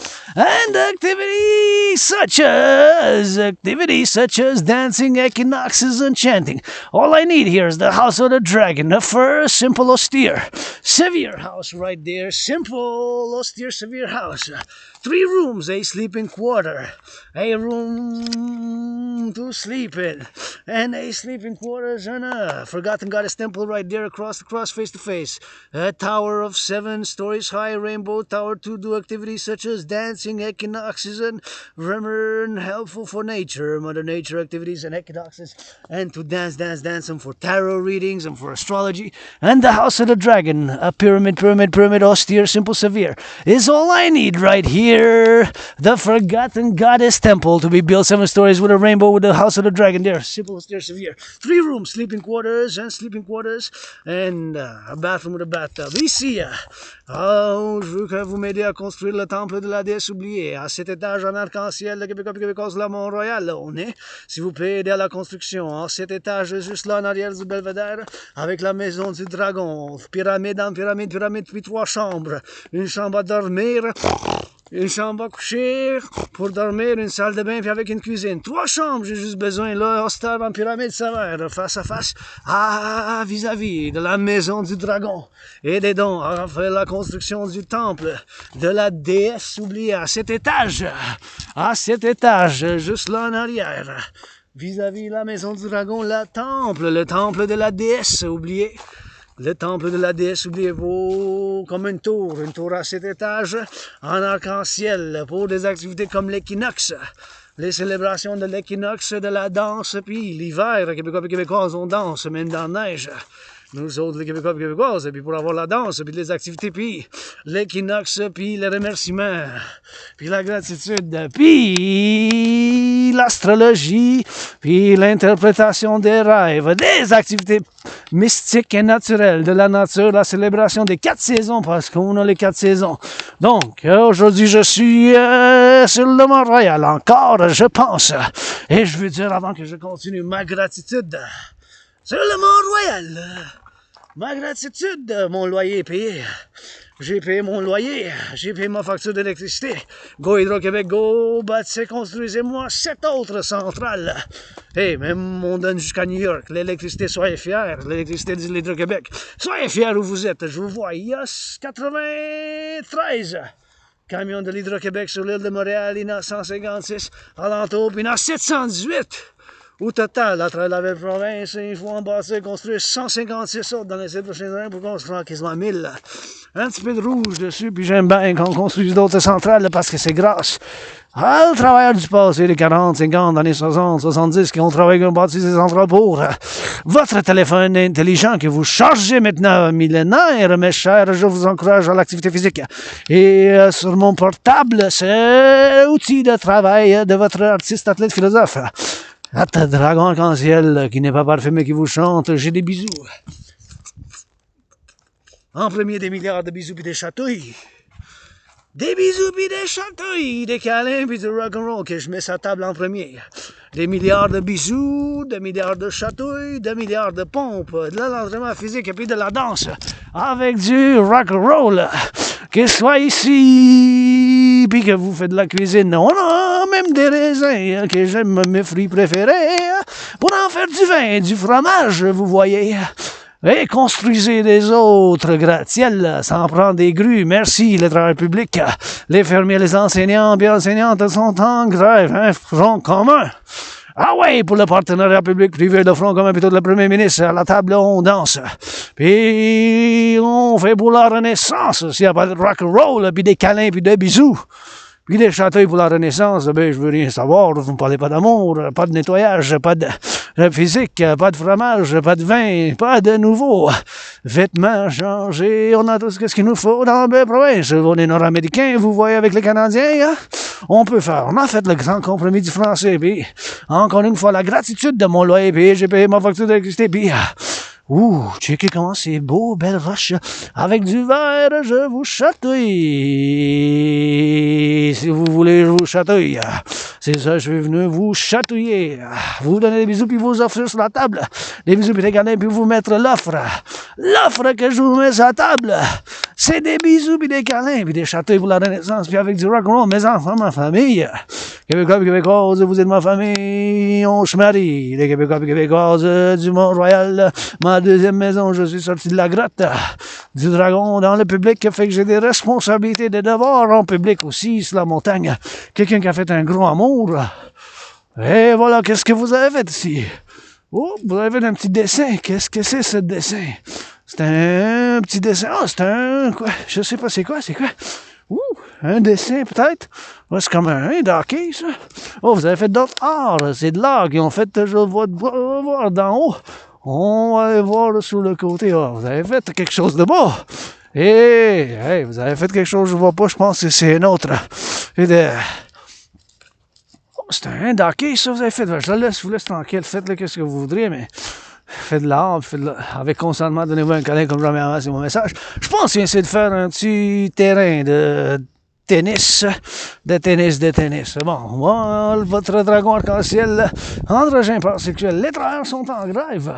dancing, equinoxes, and chanting. All I need here is the House of the Dragon. The first simple, austere, severe house right there. Simple, austere, severe house. 3 rooms, a sleeping quarter, a room to sleep in, and a sleeping quarters, and a Forgotten Goddess Temple right there across the cross, face to face. A tower of 7 stories high, rainbow tower to do activities such as dancing, equinoxes, and helpful for nature, Mother Nature activities and equinoxes, and to dance, and for tarot readings and for astrology. And the House of the Dragon, a pyramid, austere, simple, severe, is all I need right here. The Forgotten Goddess Temple to be built 7 stories with a rainbow with the House of the Dragon there. Simple, austere, severe. 3 rooms, sleeping quarters, and a bathroom with a bathtub. Ici, je veux que vous m'aidiez à construire le temple de la déesse oubliée. À cet étage en arc-en-ciel, le Québécois de la Mont-Royal, on est. S'il vous plaît, aider à la construction. À cet étage, juste là en arrière du belvédère, avec la maison du dragon. Pyramide en pyramide, puis 3 chambres. Une chambre à dormir. une chambre à coucher pour dormir, une salle de bain puis avec une cuisine. 3 chambres, j'ai juste besoin là, austère en pyramide sévère, face à face, vis-à-vis de la maison du dragon. Et des dons à faire la construction du temple de la déesse oubliée à cet étage, juste là en arrière. Vis-à-vis la maison du dragon, le temple de la déesse oubliée. Le temple de la déesse, oubliez-vous, comme une tour à 7 étages, en arc-en-ciel, pour des activités comme l'équinoxe, les célébrations de l'équinoxe, de la danse, puis l'hiver, les Québécois et Québécoises, on danse, même dans la neige. Nous autres, les Québécois et Québécoises, et puis pour avoir la danse, puis les activités, puis l'équinoxe, puis les remerciements, puis la gratitude, puis l'astrologie, puis l'interprétation des rêves, des activités mystiques et naturelles de la nature, la célébration des 4 saisons, parce qu'on a les 4 saisons. Donc, aujourd'hui, je suis sur le Mont-Royal, encore, je pense. Et je veux dire, avant que je continue, ma gratitude sur le Mont-Royal. Ma gratitude, mon loyer est payé. J'ai payé mon loyer, j'ai payé ma facture d'électricité. Go Hydro-Québec, go, bâtissez, construisez-moi 7 autres centrales. Hey, même on donne jusqu'à New York. L'électricité, soyez fiers. L'électricité de l'Hydro-Québec. Soyez fiers où vous êtes. Je vous vois. Il y a 93 camions de l'Hydro-Québec sur l'île de Montréal. Il y en a 156 alentour, puis il y en a 718. Au total, à travers la belle province, il faut en bâtir, construire 156 autres dans les 7 prochaines années pour construire quasiment 1000. Un petit peu de rouge dessus, puis j'aime bien qu'on construise d'autres centrales parce que c'est grâce aux travailleurs du passé, les 40, 50, années 60, 70 qui ont travaillé, qui ont bâti ces centrales pour votre téléphone intelligent que vous chargez maintenant millénaire, mes chers. Je vous encourage à l'activité physique. Et sur mon portable, c'est outil de travail de votre artiste, athlète, philosophe. Dragon arc-en-ciel qui n'est pas parfait mais qui vous chante, j'ai des bisous. En premier, des milliards de bisous puis des chatouilles. Des bisous puis des chatouilles, des câlins puis du rock&roll que je mets sa table en premier. Des milliards de bisous, des milliards de chatouilles, des milliards de pompes, de l'entraînement physique et puis de la danse. Avec du rock&roll. Que soit ici, puis que vous faites de la cuisine. On a même des raisins, que j'aime mes fruits préférés, pour en faire du vin, du fromage, vous voyez. Et construisez des autres gratte-ciels, ça en prend des grues. Merci, le travail public. Les fermiers, les enseignants et enseignantes sont en grève, un front commun. Ah ouais, pour le partenariat public-privé, le front commun plutôt de le premier ministre, à la table on danse. Puis on fait pour la renaissance, s'il n'y a pas de rock-and-roll, puis des câlins, puis des bisous. Puis des châteaux pour la Renaissance, ben je veux rien savoir, vous ne parlez pas d'amour, pas de nettoyage, pas de physique, pas de fromage, pas de vin, pas de nouveaux vêtements changés, on a tout ce qu'il nous faut dans la belle province. On est nord-américains, vous voyez avec les Canadiens, hein? On peut faire, on a fait le grand compromis du français, puis encore une fois, la gratitude de mon loyer, puis j'ai payé ma facture d'électricité, puis checkez comment c'est beau, belle roche. Avec du verre, je vous chatouille. Si vous voulez, je vous chatouille. C'est ça, je suis venu vous chatouiller. Vous donner des bisous, puis vous offrir sur la table. Des bisous, puis des câlins, puis vous mettre l'offre. L'offre que je vous mets sur la table, c'est des bisous, puis des câlins, puis des chatouilles pour la Renaissance, puis avec du rock'n'roll, mes enfants, ma famille. Québécois et Québécoises, vous êtes ma famille, on se marie. Les Québécois et Québécoises du Mont-Royal, ma deuxième maison, je suis sorti de la grotte du dragon dans le public, fait que j'ai des responsabilités, des devoirs en public aussi, sur la montagne. Quelqu'un qui a fait un gros amour. Et voilà, qu'est-ce que vous avez fait ici? Oh, vous avez fait un petit dessin. Qu'est-ce que c'est, ce dessin? C'est un petit dessin. C'est un... quoi? Je sais pas, c'est quoi? Un dessin, peut-être? Ouais, c'est comme un hockey, ça. Oh, vous avez fait d'autres arts. C'est de l'art qu'ils ont fait, je vois voir d'en haut. On va aller voir sous le côté. Oh, vous avez fait quelque chose de beau. Hey, vous avez fait quelque chose, je vois pas, je pense que c'est un autre. C'est un hockey, ça, vous avez fait. Je vous laisse tranquille, faites-le qu'est-ce que vous voudriez, mais faites de l'art, avec consentement, donnez-vous un câlin comme jamais avant, c'est mon message. Je pense qu'il essaie de faire un petit terrain de tennis, de tennis, de tennis. Bon, voilà, votre dragon arc-en-ciel, androgène pansexuel, les travailleurs sont en grève.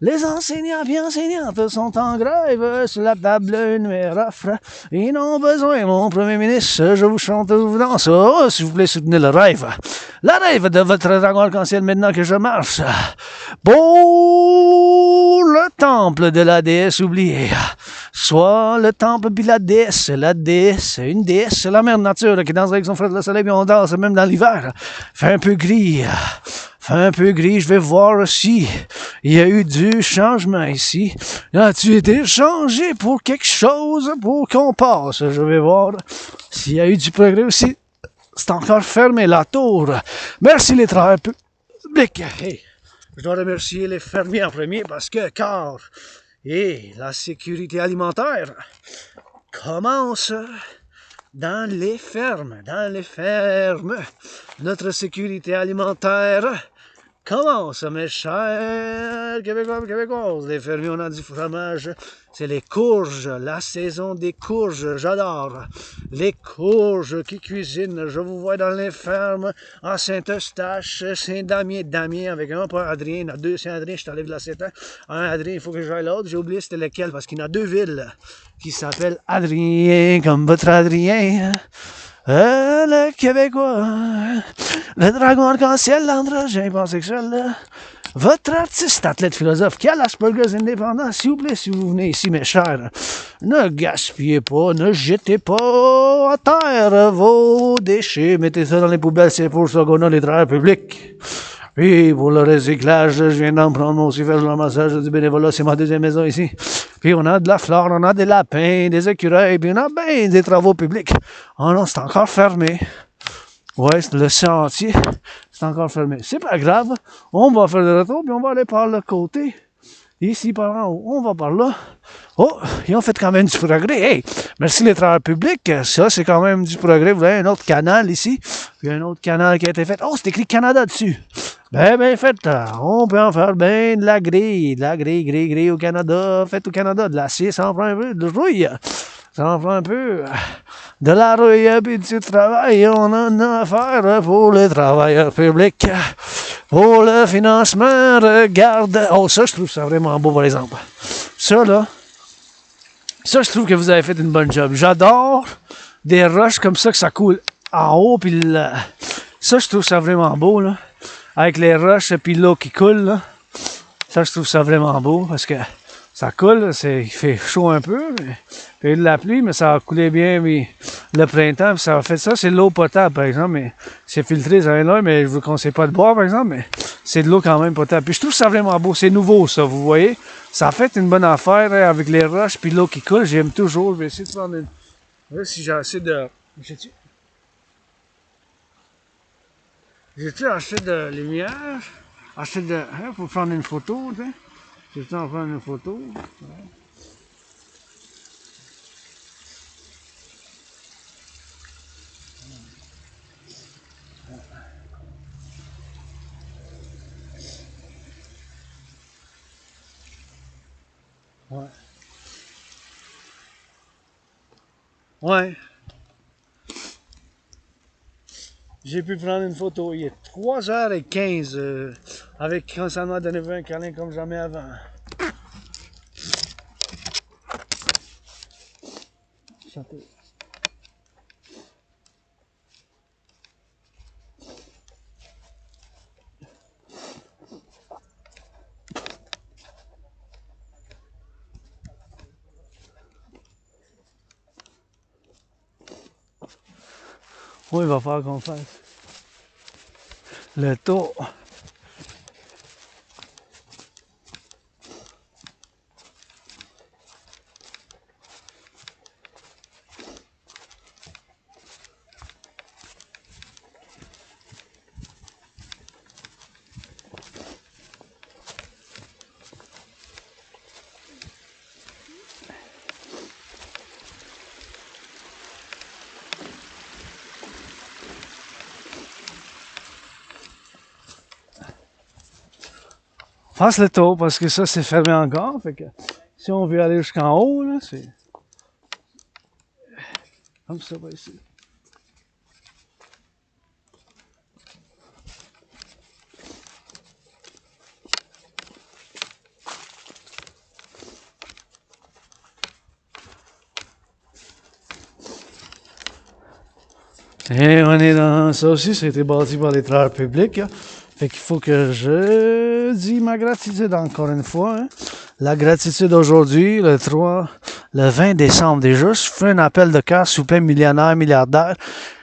Les enseignants et enseignantes sont en grève. Sur la table, une meilleure offre. Ils n'ont besoin, mon premier ministre. Je vous chante, je vous danse. Oh, s'il vous plaît, soutenez le rêve. Le rêve de votre dragon arc-en-ciel maintenant que je marche. Pour le temple de la déesse oubliée. Soit le temple puis la déesse, une déesse, la mère nature qui danse avec son frère le soleil, puis on danse même dans l'hiver. Fait un peu gris, je vais voir si il y a eu du changement ici. As-tu été changé pour quelque chose pour qu'on passe? Je vais voir s'il y a eu du progrès aussi. C'est encore fermé la tour. Merci les travailleurs publics. Hey, je dois remercier les fermiers en premier parce que car et la sécurité alimentaire commence dans les fermes. Notre sécurité alimentaire commence, mes chers Québécois et Québécoises. Les fermiers, on a du fromage. C'est les courges, la saison des courges, j'adore. Les courges qui cuisinent, je vous vois dans les fermes, à Saint-Eustache, Saint-Damien, avec un pas Adrien, il y en a deux Saint-Adrien, je t'enlève de la Cette. Un Adrien, il faut que j'aille l'autre, j'ai oublié c'était lequel, parce qu'il y en a deux villes qui s'appellent Adrien, comme votre Adrien. Le Québécois, le dragon arc-en-ciel, l'androgène pansexuel, votre artiste, athlète, philosophe, qui a l'Asperger's indépendant, s'il vous plaît, si vous venez ici, mes chers, ne gaspillez pas, ne jetez pas à terre vos déchets, mettez ça dans les poubelles, c'est pour ça qu'on a les travailleurs publics. Puis pour le recyclage, je viens d'en prendre mon aussi faire le ramassage du bénévolat, c'est ma deuxième maison ici. Puis on a de la flore, on a des lapins, des écureuils, puis on a bien des travaux publics. Oh non, c'est encore fermé. Ouais, le sentier, c'est encore fermé. C'est pas grave, on va faire le retour, puis on va aller par le côté. Ici, par en haut, on va par là. Oh, ils ont fait quand même du progrès. Hey, merci les travailleurs publics. Ça, c'est quand même du progrès. Vous voyez un autre canal ici. Il y a un autre canal qui a été fait. Oh, c'est écrit Canada dessus. Ben fait, on peut en faire ben de la grille au Canada. Fait au Canada, de l'acier, ça en prend un peu, de rouille. Ça en prend un peu. De la rouille et du travail, on en a à faire pour les travailleurs publics. Pour le financement, regarde. Oh, ça, je trouve ça vraiment beau, par exemple. Ça, là. Ça, je trouve que vous avez fait une bonne job. J'adore des roches comme ça, que ça coule en haut. Puis ça, je trouve ça vraiment beau, là. Avec les roches et puis l'eau qui coule, là. Ça, je trouve ça vraiment beau parce que ça coule. Il fait chaud un peu. Il y a eu de la pluie, mais ça a coulé bien puis, le printemps. Puis ça a fait ça. C'est de l'eau potable, par exemple. Mais c'est filtré, ça vient là. Mais je vous conseille pas de boire, par exemple. Mais c'est de l'eau quand même potable. Puis je trouve ça vraiment beau. C'est nouveau, ça, vous voyez. Ça a fait une bonne affaire hein, avec les roches puis l'eau qui coule. J'aime toujours. Je vais essayer de prendre une. Là, si j'ai assez de. J'ai-tu assez de lumière? Assez de. Hein, pour prendre une photo, tu sais. J'ai-tu en prendre une photo? Ouais. Ouais. J'ai pu prendre une photo. Il est 3h15 avec quand ça m'a donné un câlin comme jamais avant. Chanter. Oui, il va falloir qu'on fasse le tour. Fasse le tour parce que ça c'est fermé encore. Fait que si on veut aller jusqu'en haut, là, c'est comme ça va ici. Et on est dans ça aussi, ça a été bâti par les travailleurs publics. Hein. Fait qu'il faut que je dise ma gratitude encore une fois. Hein. La gratitude aujourd'hui, le 20 décembre déjà, je fais un appel de cœur, s'il vous plaît, millionnaire, milliardaire.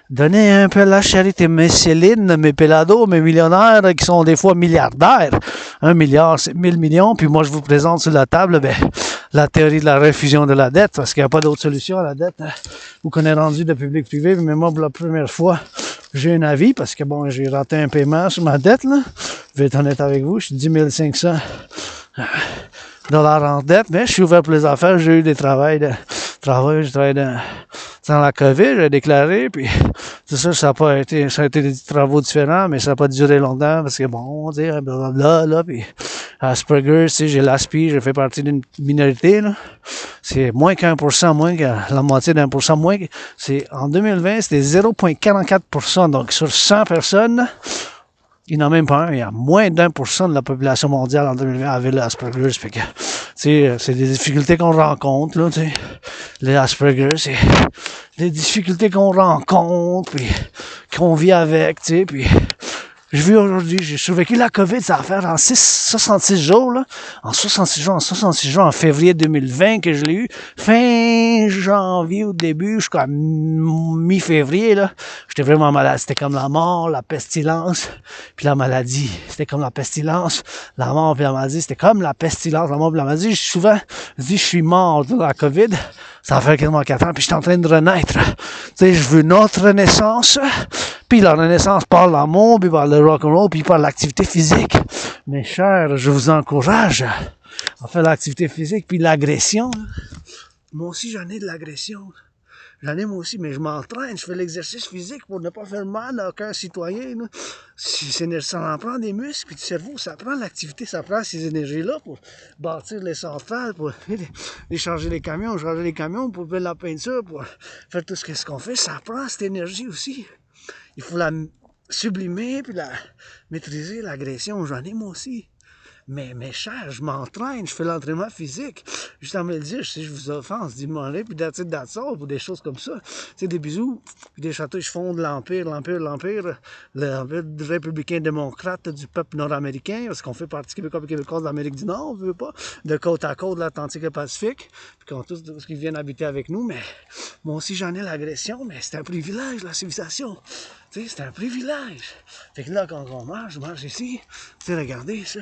Donnez un peu la charité, mes Céline, mes Pelado, mes millionnaires qui sont des fois milliardaires. 1 milliard, c'est 1000 millions. Puis moi, je vous présente sur la table la théorie de la refusion de la dette, parce qu'il n'y a pas d'autre solution à la dette. Vous qu'on est rendu de public-privé, mais moi, pour la première fois, j'ai un avis, parce que bon, j'ai raté un paiement sur ma dette. Là. Je vais être honnête avec vous, je suis 10 500 dollars en dette, mais je suis ouvert pour les affaires. J'ai eu des travails, je travaille dans la COVID, j'ai déclaré, puis tout ça, ça a été des travaux différents, mais ça n'a pas duré longtemps, parce que bon, tu sais, blablabla, là, puis Asperger, tu sais, j'ai l'aspi, je fais partie d'une minorité, là. C'est moins qu'1%, moins que la moitié d'1%, moins que, en 2020, c'était 0,44%, donc sur 100 personnes, il n'y en a même pas un. Il y a moins d'1% de la population mondiale en 2020 avait l'Asperger. C'est des difficultés qu'on rencontre, là, tu sais. Les Asperger, c'est des difficultés qu'on rencontre, puis qu'on vit avec, tu sais, puis je vis aujourd'hui, j'ai survécu la COVID, ça va faire en 66 jours, là. En 66 jours, en février 2020 que je l'ai eu. Fin janvier au début, jusqu'à mi-février, là. J'étais vraiment malade. C'était comme la mort, la pestilence, puis la maladie. C'était comme la pestilence, la mort, puis la maladie. C'était comme la pestilence, la mort, puis la maladie. Souvent, je dis, je suis mort de la COVID. Ça fait quasiment 4 ans, puis je suis en train de renaître. Tu sais, je veux notre renaissance. Puis la renaissance par l'amour, puis par le rock&roll, puis par l'activité physique. Mes chers, je vous encourage à faire l'activité physique, puis l'agression. Moi aussi, j'en ai de l'agression. J'en ai moi aussi, mais je m'entraîne, je fais l'exercice physique pour ne pas faire mal à aucun citoyen. Là. Ça en prend des muscles, puis du cerveau, ça prend l'activité, ça prend ces énergies-là pour bâtir les centrales, pour décharger les camions, charger les camions, pour faire la peinture, pour faire tout ce qu'on fait. Ça prend cette énergie aussi. Il faut la sublimer puis la maîtriser, l'agression. J'en ai moi aussi. Mais mes chers, je m'entraîne, je fais l'entraînement physique. Juste à me le dire, si je vous offense, dis-moi, puis d'attitude, ou des choses comme ça. Tu sais, des bisous, puis des châteaux, je fonde l'Empire républicain démocrate du peuple nord-américain, parce qu'on fait partie québécois de l'Amérique du Nord, on veut pas, de côte à côte de l'Atlantique et le Pacifique, puis qu'on tous qui viennent habiter avec nous, mais moi aussi j'en ai l'agression, mais c'est un privilège, la civilisation. Tu sais, c'est un privilège. Fait que là, quand on marche, je marche ici, tu sais, regardez ça.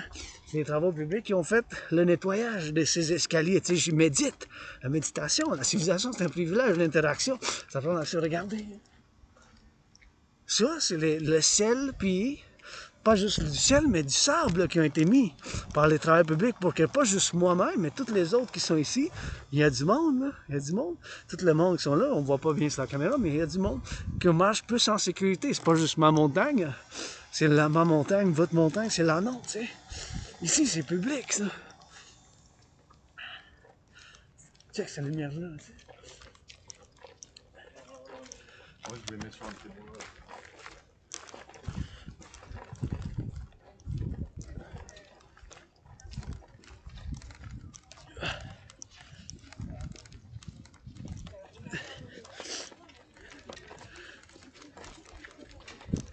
C'est les travaux publics qui ont fait le nettoyage de ces escaliers. Tu sais, je médite. La méditation, la civilisation, c'est un privilège, l'interaction. Ça prend à se regarder. Ça, c'est le sel, puis pas juste du sel, mais du sable là, qui ont été mis par les travailleurs publics pour que pas juste moi-même, mais tous les autres qui sont ici, il y a du monde, là, il y a du monde. Tout le monde qui sont là, on voit pas bien sur la caméra, mais il y a du monde qui marche plus en sécurité. C'est pas juste ma montagne, c'est ma montagne, votre montagne, c'est la nôtre, tu sais. Ici, c'est public, ça. Check cette lumière-là, tu sais. Ouais, je vais mettre sur un petit bois.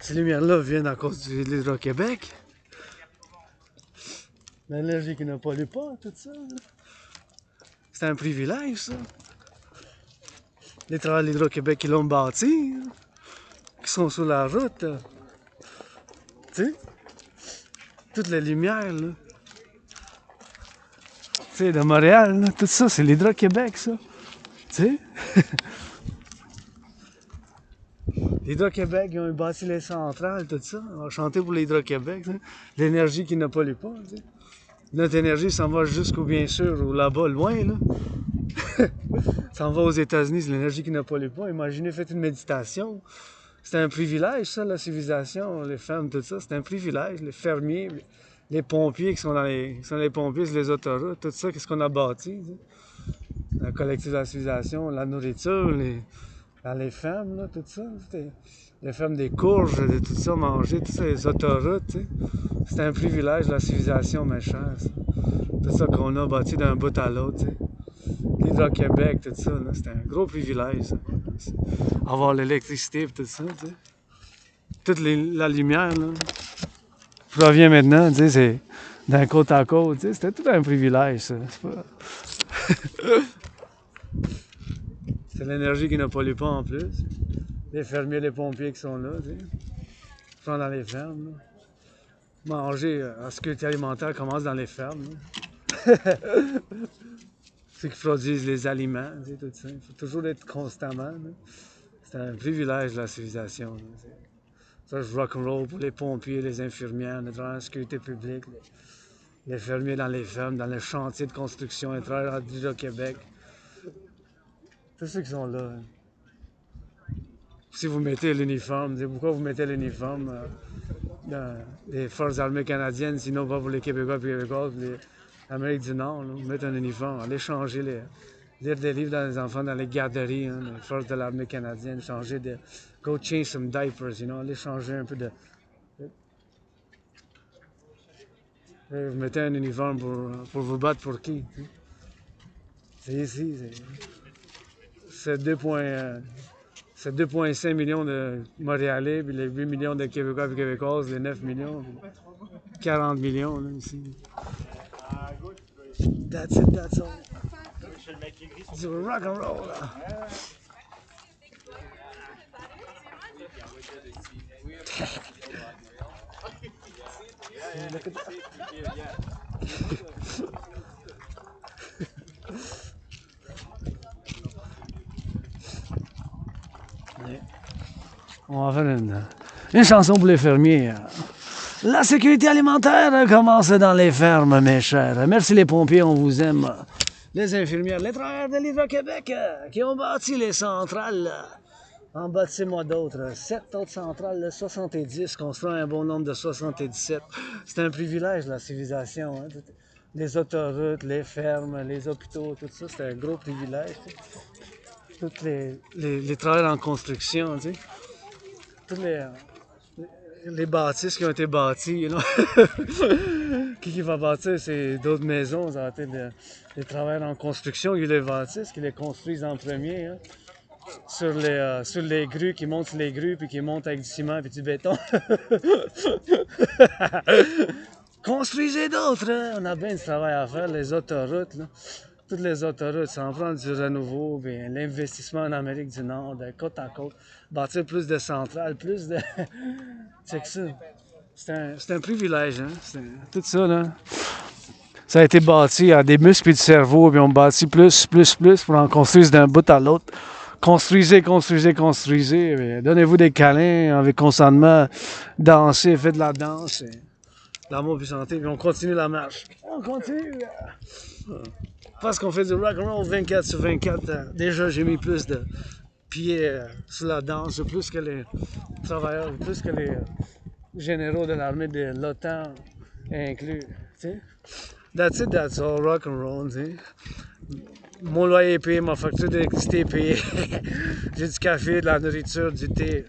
Ces lumières-là viennent à cause de l'Hydro-Québec. L'énergie qui ne pollue pas, tout ça. C'est un privilège, ça. Les travailleurs de l'Hydro-Québec qui l'ont bâti, qui sont sur la route. Tu sais, toutes les lumières, là. Tu sais, de Montréal, là, tout ça, c'est l'Hydro-Québec, ça. Tu sais? L'Hydro-Québec, ils ont bâti les centrales, tout ça. On va chanter pour l'Hydro-Québec. L'énergie qui ne pollue pas. T'sais. Notre énergie s'en va jusqu'au, bien sûr, là-bas, loin. Là. Ça en va aux États-Unis, c'est l'énergie qui ne pollue pas. Imaginez, faites une méditation. C'est un privilège, ça, la civilisation, les femmes, tout ça. C'est un privilège. Les fermiers, les pompiers qui sont les pompiers sur les autoroutes, tout ça, qu'est-ce qu'on a bâti. T'sais. Le collectif de la civilisation, la nourriture, les fermes, là, tout ça, les fermes des courges, de tout ça, manger, tout ça, les autoroutes, tu sais. C'est un privilège de la civilisation, mes chers. Tout ça qu'on a bâti d'un bout à l'autre, tu sais. l'Hydro-Québec, tout ça, c'était un gros privilège. Ça. Avoir l'électricité et tout ça, tu sais. Toute la lumière, là, provient maintenant, tu sais, c'est d'un côte à côte, tu sais, c'était tout un privilège, ça. C'est l'énergie qui ne pollue pas en plus. Les fermiers, les pompiers qui sont là, tu sais. Ils sont dans les fermes, là. Manger en sécurité alimentaire commence dans les fermes. Ceux qui produisent les aliments, tu sais, tout ça. Il faut toujours être constamment. C'est un privilège, la civilisation. Là, ça, je rock-and-roll pour les pompiers, les infirmières, les travailleurs en sécurité publique, les fermiers dans les fermes, dans les chantiers de construction, les travailleurs du Québec. Tous ceux qui sont là. Si vous mettez l'uniforme, pourquoi vous mettez l'uniforme des Forces armées canadiennes, sinon pas pour les Québécois et Québécoises, l'Amérique du Nord, là, vous mettez un uniforme, allez changer lire des livres dans les enfants dans les garderies, hein, les forces de l'armée canadienne, changer de go change some diapers, allez changer un peu de. Vous mettez un uniforme pour vous battre pour qui? C'est ici, c'est 2,5 millions de Montréalais, puis les 8 millions de Québécois et Québécoises, les 9 millions, puis 40 millions là, ici. That's it, that's all. Du rock-and-roll là. On va faire une chanson pour les fermiers. La sécurité alimentaire commence dans les fermes, mes chers. Merci les pompiers, on vous aime. Les infirmières, les travailleurs de l'Hydro-Québec qui ont bâti les centrales. En bâtissez-moi d'autres. 7 autres centrales, 70, construit un bon nombre de 77. C'est un privilège, la civilisation. Hein? Les autoroutes, les fermes, les hôpitaux, tout ça, c'est un gros privilège. Tous les travailleurs en construction, tu sais. Tous les bâtisses qui ont été bâties, qui va bâtir, c'est d'autres maisons, ça va être les travailleurs en construction qui les bâtissent, qui les construisent en premier, hein, sur les grues, qui montent sur les grues, puis qui montent avec du ciment et du béton. Construisez d'autres, hein? On a bien du travail à faire, les autoroutes, là. Toutes les autoroutes, ça en prend du renouveau, bien, l'investissement en Amérique du Nord, de côte à côte, bâtir plus de centrales, plus de. Check ça. C'est un privilège, hein? Tout ça, là. Ça a été bâti à des muscles et du cerveau, puis on bâtit plus pour en construire d'un bout à l'autre. Construisez. Donnez-vous des câlins avec consentement, dansez, faites de la danse. L'amour puis santé, puis on continue la marche. On continue! Parce qu'on fait du rock-and-roll 24 sur 24, déjà j'ai mis plus de pieds sur la danse, plus que les travailleurs, plus que les généraux de l'armée de l'OTAN inclus. T'sais? That's it, that's all, rock-and-roll. Mon loyer est payé, ma facture d'électricité est payée. J'ai du café, de la nourriture, du thé.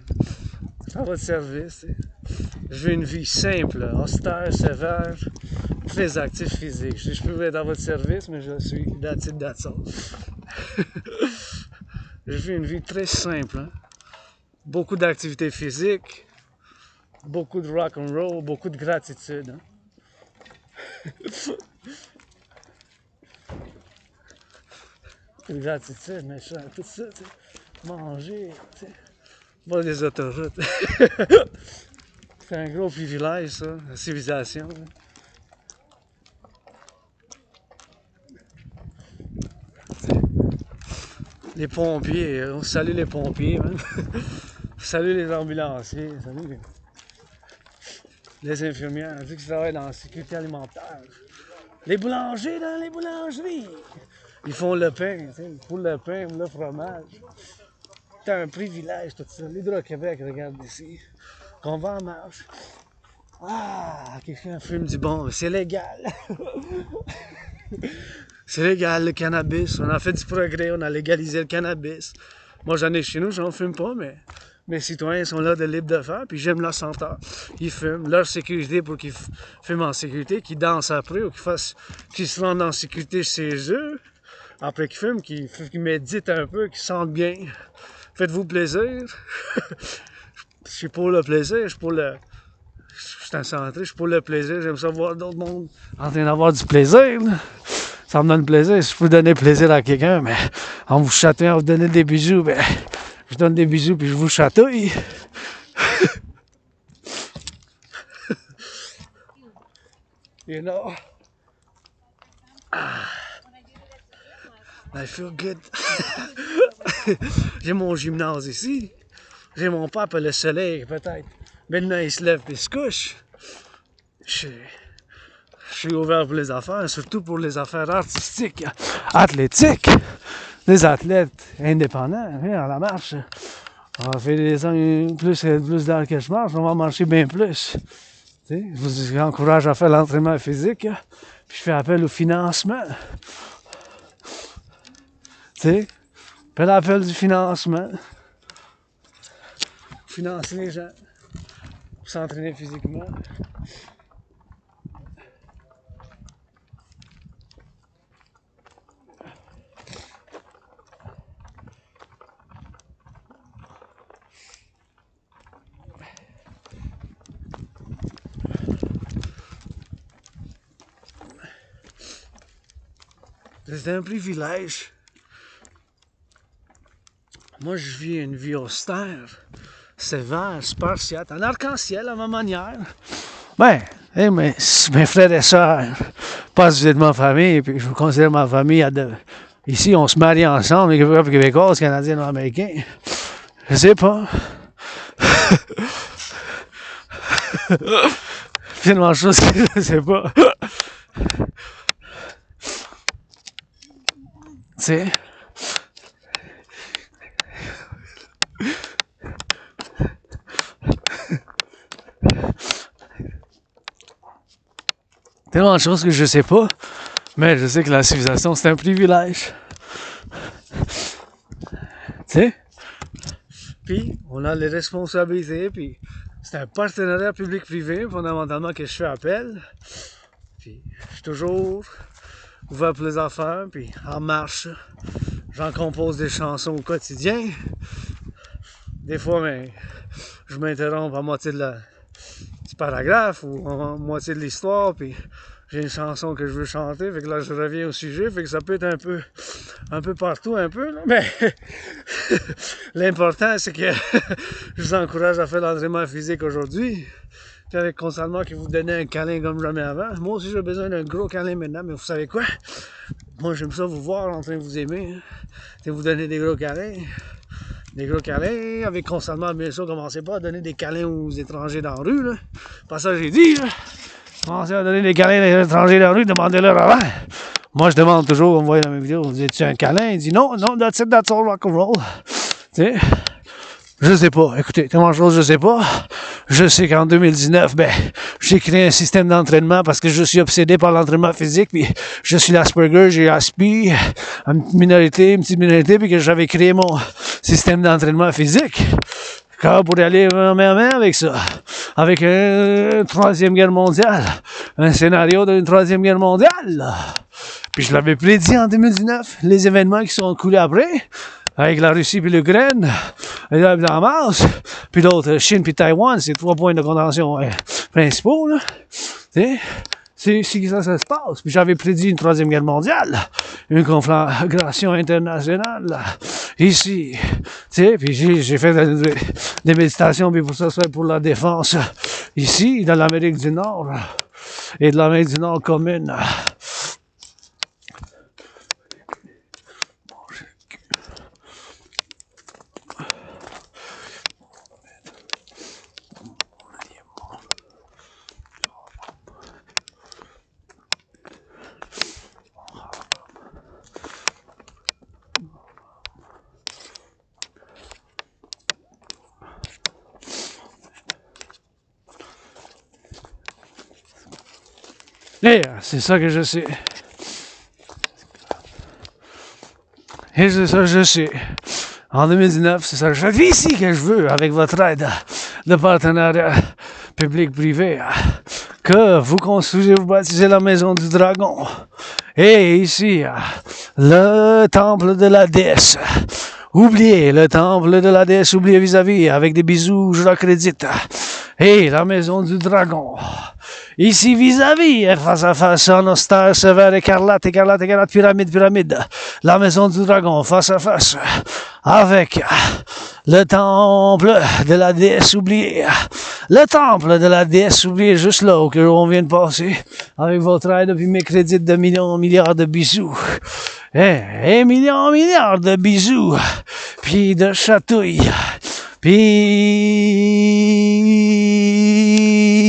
À votre service. T'sais. Je veux une vie simple, austère, sévère, très actif physique. Je peux être à votre service, mais je suis that's it, that's all. Je veux une vie très simple. Hein? Beaucoup d'activités physiques, beaucoup de rock and roll, beaucoup de gratitude. Hein? De gratitude, mais ça, tout ça, manger, voir des autoroutes. C'est un gros privilège, ça, la civilisation. Les pompiers, on salue les pompiers, hein? Salut les ambulanciers, salut les infirmières, ceux qui travaillent dans la sécurité alimentaire. Les boulangers dans les boulangeries, ils font le pain, pour le pain, le fromage. C'est un privilège tout ça. L'Hydro-Québec, regarde ici. Qu'on va en marche. Ah, quelqu'un fume du bon, c'est légal. C'est légal le cannabis, on a fait du progrès, on a légalisé le cannabis. Moi j'en ai chez nous, j'en fume pas, mais mes citoyens sont là de libre de faire, puis j'aime leur senteur. Ils fument, leur sécurité pour qu'ils fument en sécurité, qu'ils dansent après ou qu'ils se rendent en sécurité chez eux. après qu'ils fument, qui méditent un peu, qui sentent bien. Faites-vous plaisir. Je suis pour le plaisir, je suis pour le... Je suis centré, je suis pour le plaisir. J'aime ça voir d'autres mondes en train d'avoir du plaisir. Là. Ça me donne plaisir. Si je peux donner plaisir à quelqu'un, mais en vous chatouillant, en vous donnant des bisous, ben, je donne des bisous puis je vous chatouille. You know? I feel good. J'ai mon gymnase ici. J'ai mon papa, le soleil, peut-être. Maintenant, il se lève et il se couche. Je suis ouvert pour les affaires, surtout pour les affaires artistiques, athlétiques. Des athlètes indépendants, à la marche. On va faire des ans plus d'heures que je marche, on va marcher bien plus. Je vous encourage à faire l'entraînement physique, puis je fais appel au financement. Fais l'appel du financement. Financer les gens pour s'entraîner physiquement. C'est un privilège. Moi, je vis une vie austère, sévère, spartiate, en arc-en-ciel à ma manière. Ben, mes frères et sœurs, parce que vous êtes ma famille, puis je vous considère ma famille. Ici, on se marie ensemble, les Québécois, Canadiens ou Américains. Je sais pas. Tellement de choses que je sais pas. Tu sais. Tellement de choses que je sais pas, mais je sais que la civilisation, c'est un privilège. Tu sais? Puis, on a les responsabilités, puis c'est un partenariat public-privé, fondamentalement, que je fais appel. Puis, je suis toujours ouvert pour les affaires, puis en marche. J'en compose des chansons au quotidien. Des fois, mais, je m'interromps à moitié du paragraphe ou à moitié de l'histoire, puis j'ai une chanson que je veux chanter, fait que là je reviens au sujet, fait que ça peut être un peu partout, un peu, là, mais l'important c'est que je vous encourage à faire l'entraînement physique aujourd'hui, puis avec constamment que vous donnez un câlin comme jamais avant. Moi aussi j'ai besoin d'un gros câlin maintenant, mais vous savez quoi? Moi j'aime ça vous voir en train de vous aimer, hein. Et vous donner des gros câlins. Des gros câlins, avec constamment, bien sûr, commencez pas à donner des câlins aux étrangers dans la rue, là. Pas ça que j'ai dit, là. Commencez à donner des câlins aux étrangers dans la rue, demandez-leur avant. Moi, je demande toujours, on me voit dans mes vidéos, vous dites, tu un câlin? Il dit, non, that's it, that's all, rock&roll. Tu sais, je sais pas. Écoutez, tellement de choses, je sais pas. Je sais qu'en 2019, j'ai créé un système d'entraînement parce que je suis obsédé par l'entraînement physique, puis je suis l'Asperger, j'ai Aspi, une petite minorité, puis que j'avais créé mon système d'entraînement physique. Pour aller main avec ça. Avec une troisième guerre mondiale. Un scénario d'une troisième guerre mondiale. Puis je l'avais prédit en 2019, les événements qui sont coulés après. Avec la Russie puis l'Ukraine, et la Hamas, puis l'autre, Chine puis Taïwan, c'est 3 points de contention principaux, là. C'est ça se passe. Puis j'avais prédit une troisième guerre mondiale, une conflagration internationale, là, ici. Puis j'ai fait des méditations, puis pour ça, c'est pour la défense, ici, dans l'Amérique du Nord, et de l'Amérique du Nord commune. Et c'est ça que je sais. Et c'est ça que je sais. En 2019, c'est ça. Je vis ici que je veux, avec votre aide de partenariat public-privé, que vous construisez, vous bâtissez la maison du dragon. Et ici, le temple de la déesse. Oubliez le temple de la déesse, oubliez vis-à-vis, avec des bisous, je l'accrédite. Et la maison du dragon. Ici, vis-à-vis, face à face, en austère, sévère, écarlate, écarlate, écarlate, pyramide, pyramide. La maison du dragon, face à face, avec le temple de la déesse oubliée. Le temple de la déesse oubliée, juste là, où on vient de passer, avec votre aide, puis mes crédits de millions, milliards de bisous. Et millions, milliards de bisous, puis de chatouilles, puis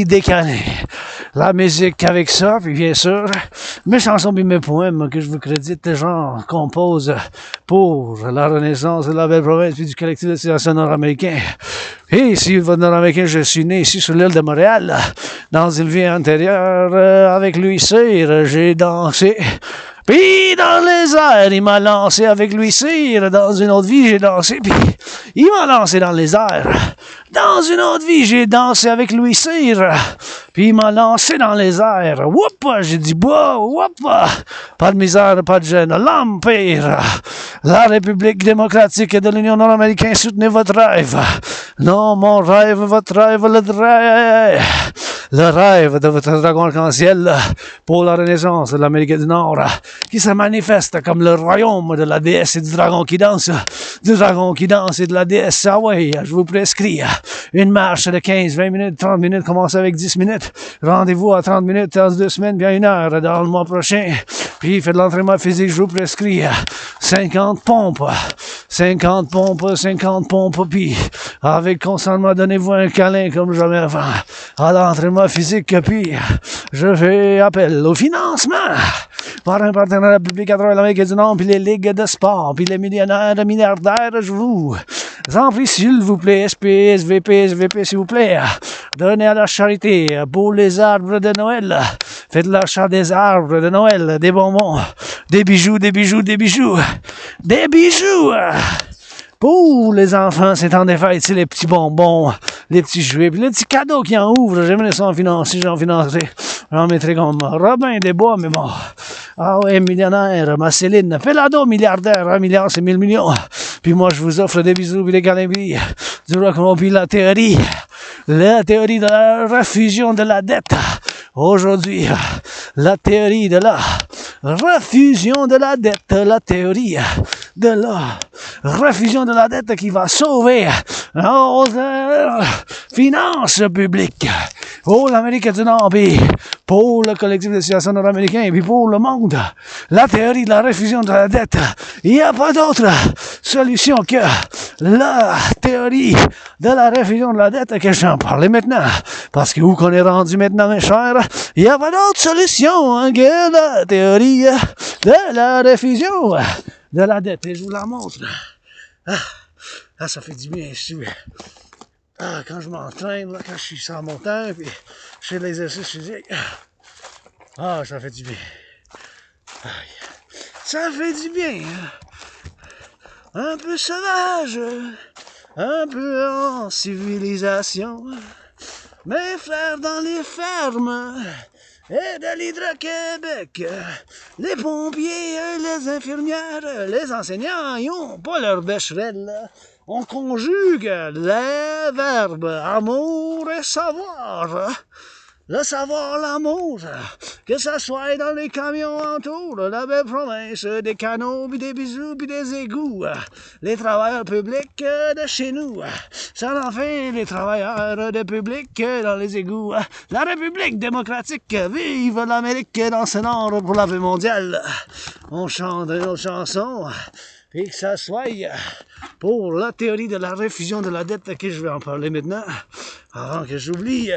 des câlins. La musique avec ça, puis bien sûr, mes chansons puis mes poèmes que je vous crédite, les gens composent pour la renaissance de la belle province puis du collectif de Civilisation nord-américain. Et ici, votre nord-américain, je suis né ici sur l'île de Montréal, dans une vie antérieure, avec Louis Cyr, j'ai dansé. Puis dans les airs, il m'a lancé avec Louis Cyr. Dans une autre vie, j'ai dansé, puis il m'a lancé dans les airs. Dans une autre vie, j'ai dansé avec Louis Cyr. Puis il m'a lancé dans les airs. Woupa, j'ai dit, bois, woupa. Pas de misère, pas de gêne. L'Empire, la République démocratique de l'Union nord-américaine, soutenez votre rêve. Non, mon rêve, votre rêve, le rêve de votre dragon arc-en-ciel pour la renaissance de l'Amérique du Nord, qui se manifeste comme le royaume de la déesse et du dragon qui danse et de la déesse. Ah ouais, je vous prescris une marche de 15, 20 minutes, 30 minutes, commencez avec 10 minutes, rendez-vous à 30 minutes dans 2 semaines, bien 1 heure dans le mois prochain, puis faites de l'entraînement physique, je vous prescris 50 pompes, puis avec constamment, donnez-vous un câlin comme jamais avant, à l'entraînement physique, puis je fais appel au financement par un partenariat public à travers l'Amérique du Nord, puis les ligues de sport, puis les millionnaires, les milliardaires, je vous en prie, s'il vous plaît, SP, SVP, s'il vous plaît, donnez à la charité pour les arbres de Noël, faites l'achat des arbres de Noël, des bonbons, des bijoux, pour les enfants, c'est temps des fêtes, c'est les petits bonbons, les petits jouets, puis les petits cadeaux qui en ouvrent, j'aimerais ça en financer, j'en financerai. J'en mettrai comme Robin des Bois, mais bon. Ah ouais, millionnaire, ma Céline, Pelado, milliardaire, 1 milliard, c'est 1000 millions. Puis moi, je vous offre des bisous, puis des câlins, puis du rock-and-roll, puis la théorie de la refusion de la dette. Aujourd'hui, la théorie de la refusion de la dette, la théorie de la refusion de la dette qui va sauver nos finances publiques pour l'Amérique du Nord, puis pour le collectif de Civilisation nord-américain, puis pour le monde. La théorie de la refusion de la dette, il n'y a pas d'autre solution que la théorie de la refusion de la dette que j'en parlais maintenant. Parce que où qu'on est rendu maintenant, mes chers, il n'y a pas d'autre solution que la théorie de la refusion de la dette. Et je vous la montre. Ah, ça fait du bien ici. Quand je m'entraîne, quand je suis sur la montagne, puis je fais de l'exercice physique. Ça fait du bien. Ça fait du bien. Un peu sauvage, un peu en civilisation. Mes frères dans les fermes et de l'Hydro-Québec, les pompiers, les infirmières, les enseignants, ils ont pas leur bécherelle. On conjugue les verbes amour et savoir. Le savoir, l'amour, que ça soit dans les camions autour de la belle province, des canaux, puis des bisous, puis des égouts, les travailleurs publics de chez nous, ça en fait les travailleurs de public dans les égouts, la République démocratique, vive l'Amérique dans ce nord pour la paix mondiale. On chante nos chansons, et que ça soit pour la théorie de la refusion de la dette, que je vais en parler maintenant, avant que j'oublie,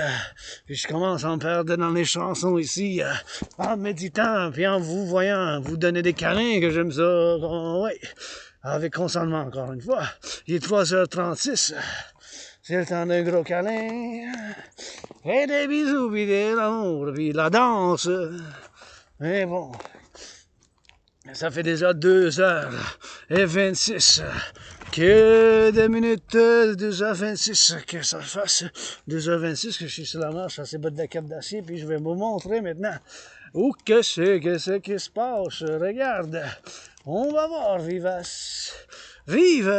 puis je commence à me perdre dans les chansons ici, en méditant, puis en vous voyant, vous donner des câlins, que j'aime ça, ouais, avec consentement encore une fois. Il est 3h36, c'est le temps d'un gros câlin, et des bisous, puis de l'amour, puis de la danse, mais bon... Ça fait déjà 2h26 que des minutes, 2h26, que ça fasse 2h26 que je suis sur la marche à ces bottes de cap d'acier, puis je vais vous montrer maintenant où que c'est qui se passe. Regarde, on va voir, vivace. Vive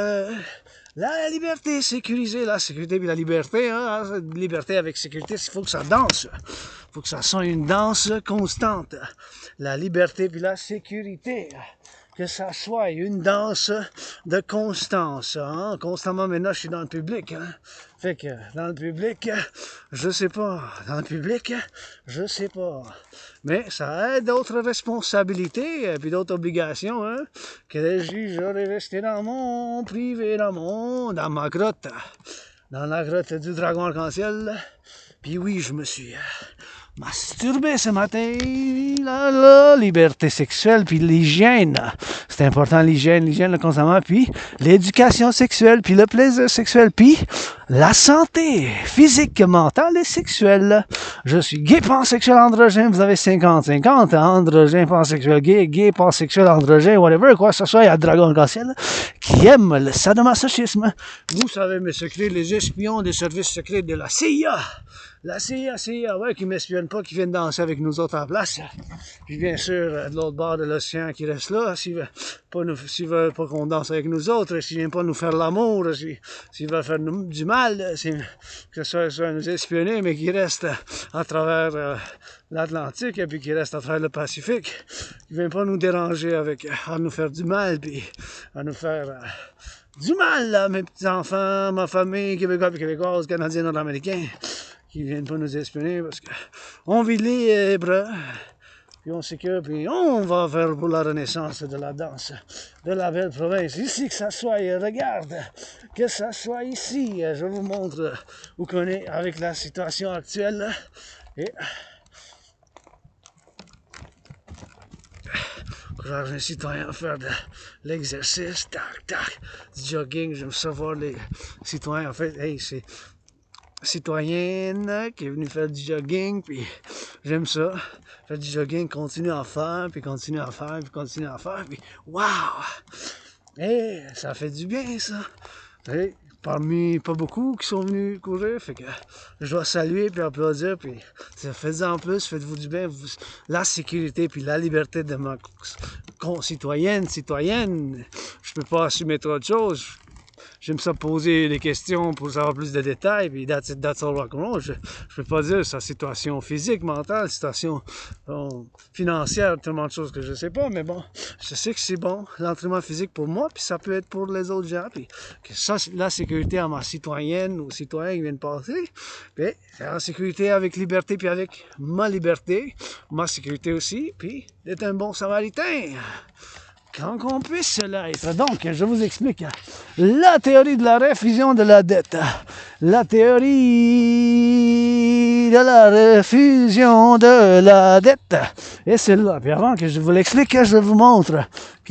la liberté sécurisée, la sécurité puis la liberté, hein, liberté avec sécurité, il faut que ça danse. Il faut que ça soit une danse constante. La liberté puis la sécurité. Que ça soit une danse de constance. Hein? Constamment, maintenant, je suis dans le public. Hein? Fait que, dans le public, je sais pas. Dans le public, je sais pas. Mais ça a d'autres responsabilités, puis d'autres obligations, hein? Que j'aurais resté dans mon privé, dans ma grotte. Dans la grotte du dragon arc-en-ciel. Puis oui, je me suis masturbé ce matin, la liberté sexuelle, puis l'hygiène. C'est important, l'hygiène, le constamment, puis l'éducation sexuelle, puis le plaisir sexuel, puis la santé physique, mentale et sexuelle. Je suis gay, pansexuel, androgyne, vous avez 50-50, androgyne, pansexuel, gay, pansexuel, androgyne, whatever, quoi que ce soit, il y a Dragon Arc-en-Ciel qui aime le sadomasochisme. Vous savez mes secrets, les espions des services secrets de la CIA. La CIA, ouais, qui m'espionne pas, qui viennent danser avec nous autres en place. Puis bien sûr, de l'autre bord de l'océan qui reste là, s'ils veulent pas qu'on danse avec nous autres, s'ils viennent pas nous faire l'amour, s'ils veulent faire du mal, que ce soit nous espionner, mais qui restent à travers l'Atlantique et puis qui restent à travers le Pacifique, qui viennent pas nous déranger à nous faire du mal, puis à nous faire du mal, là, mes petits-enfants, ma famille, Québécois et Québécoises, Canadiens, Nord-Américains, qui viennent pas nous espionner parce qu'on vit libre, puis on sécure, puis on va faire pour la renaissance de la danse de la belle province. Ici, que ça soit, regarde, que ça soit ici, je vous montre où qu'on est avec la situation actuelle. Et encourage un citoyen à faire de l'exercice, tac, du jogging, j'aime savoir les citoyens, en fait, hey, c'est citoyenne qui est venue faire du jogging, puis j'aime ça. Faire du jogging, continue à faire, puis wow! Et ça fait du bien, ça. Et parmi pas beaucoup qui sont venus courir, fait que je dois saluer puis applaudir, puis faites-en plus, faites-vous du bien, la sécurité puis la liberté de ma concitoyenne, je peux pas assumer trop de choses. J'aime ça poser des questions pour savoir plus de détails, puis that's all rock&roll. Je peux pas dire sa situation physique, mentale, situation financière, tellement de choses que je sais pas, mais bon, je sais que c'est bon, l'entraînement physique pour moi, puis ça peut être pour les autres gens, puis que ça, la sécurité à ma citoyenne ou citoyen qui vient de passer, puis c'est en sécurité avec liberté, puis avec ma liberté, ma sécurité aussi, puis d'être un bon samaritain. Quand qu'on puisse l'être. Donc, je vous explique la théorie de la réfusion de la dette. La théorie de la réfusion de la dette. Et celle-là. Puis avant que je vous l'explique, je vous montre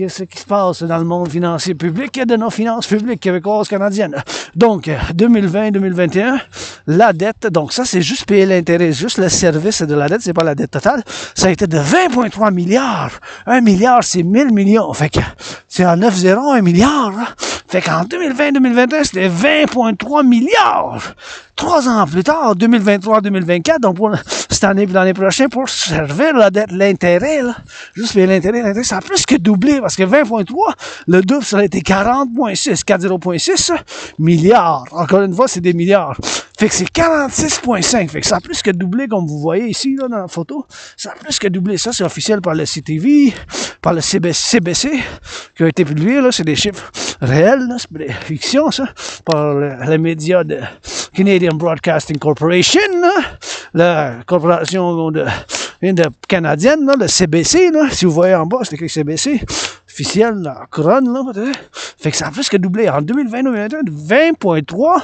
ce qui se passe dans le monde financier public et de nos finances publiques québécoises, canadiennes. Donc, 2020-2021, la dette, donc ça, c'est juste payer l'intérêt, juste le service de la dette, c'est pas la dette totale. Ça a été de 20,3 milliards. 1 milliard, c'est 1000 millions. Fait que c'est en 9,0, 1 milliard. Là. Fait qu'en 2020-2021, c'était 20,3 milliards. 3 ans plus tard, 2023-2024, donc pour cette année et l'année prochaine, pour servir la dette, l'intérêt, là, juste payer l'intérêt, ça a plus que doublé, parce que 20,3, le double, ça a été 40,6 milliards. Encore une fois, c'est des milliards. Fait que c'est 46,5. Fait que ça a plus que doublé, comme vous voyez ici, là, dans la photo. Ça a plus que doublé. Ça, c'est officiel par le CTV, par le CBC, qui a été publié, là. C'est des chiffres réels, là. C'est des fictions, ça. Par les médias de Canadian Broadcasting Corporation, là. La corporation canadienne, là, le CBC, là. Si vous voyez en bas, c'est écrit CBC. Officiel, la couronne, là, peut-être. Fait que ça a plus que doublé. En 2020-2021, de 20,3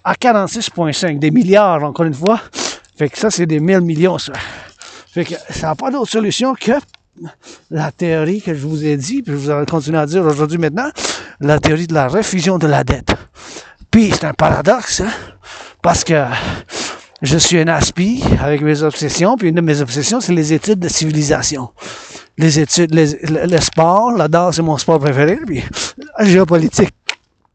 à 46,5, des milliards, encore une fois. Fait que ça, c'est des 1000 millions, ça. Fait que ça n'a pas d'autre solution que la théorie que je vous ai dit, puis je vous continue à dire aujourd'hui maintenant, la théorie de la réfusion de la dette. Puis, c'est un paradoxe, hein, parce que je suis un aspi avec mes obsessions, puis une de mes obsessions, c'est les études de civilisation. Les études, le sport, la danse, c'est mon sport préféré, puis la géopolitique.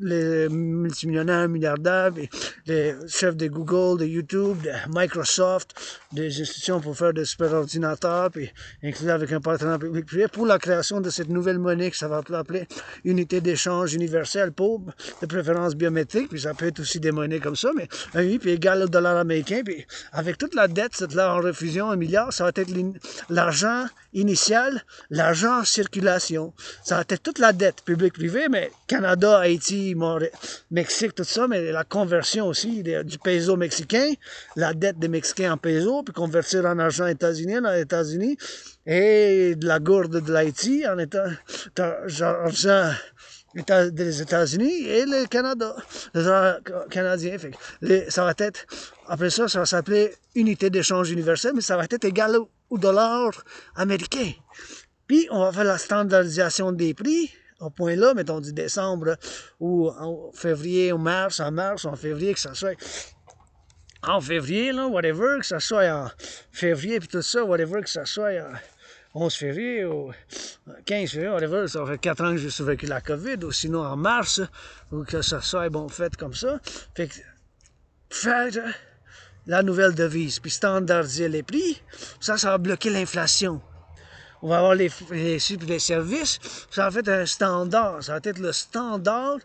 les multimillionnaires, milliardaires, puis les chefs de Google, de YouTube, de Microsoft, des institutions pour faire des super ordinateurs, puis inclus avec un partenaire public-privé pour la création de cette nouvelle monnaie que ça va appeler unité d'échange universelle pour de préférence biométrique, puis ça peut être aussi des monnaies comme ça, mais oui, puis égal au dollar américain, puis avec toute la dette, cette là en refusion, 1 milliard, ça va être l'argent initial, l'argent en circulation. Ça va être toute la dette publique-privée, mais Canada, Haïti, Mexique, tout ça, mais la conversion aussi du peso mexicain, la dette des Mexicains en peso, puis convertir en argent états-unien dans les États-Unis, et de la gourde de l'Haïti en argent des États-Unis et le Canada, les Canadiens. Ça va être, après ça va s'appeler unité d'échange universelle, mais ça va être égal au dollar américain. Puis, on va faire la standardisation des prix, au point là, mettons du décembre ou en février ou mars, en février, que ça soit en février, là, whatever, que ça soit en février, puis tout ça, whatever, que ça soit en 11 février ou 15 février, whatever, ça fait 4 ans que j'ai survécu la COVID, ou sinon en mars, ou que ça soit bon fait comme ça. Fait que faire la nouvelle devise, puis standardiser les prix, ça va bloquer l'inflation. On va avoir les prix et les services. Ça va être un standard. Ça va être le standard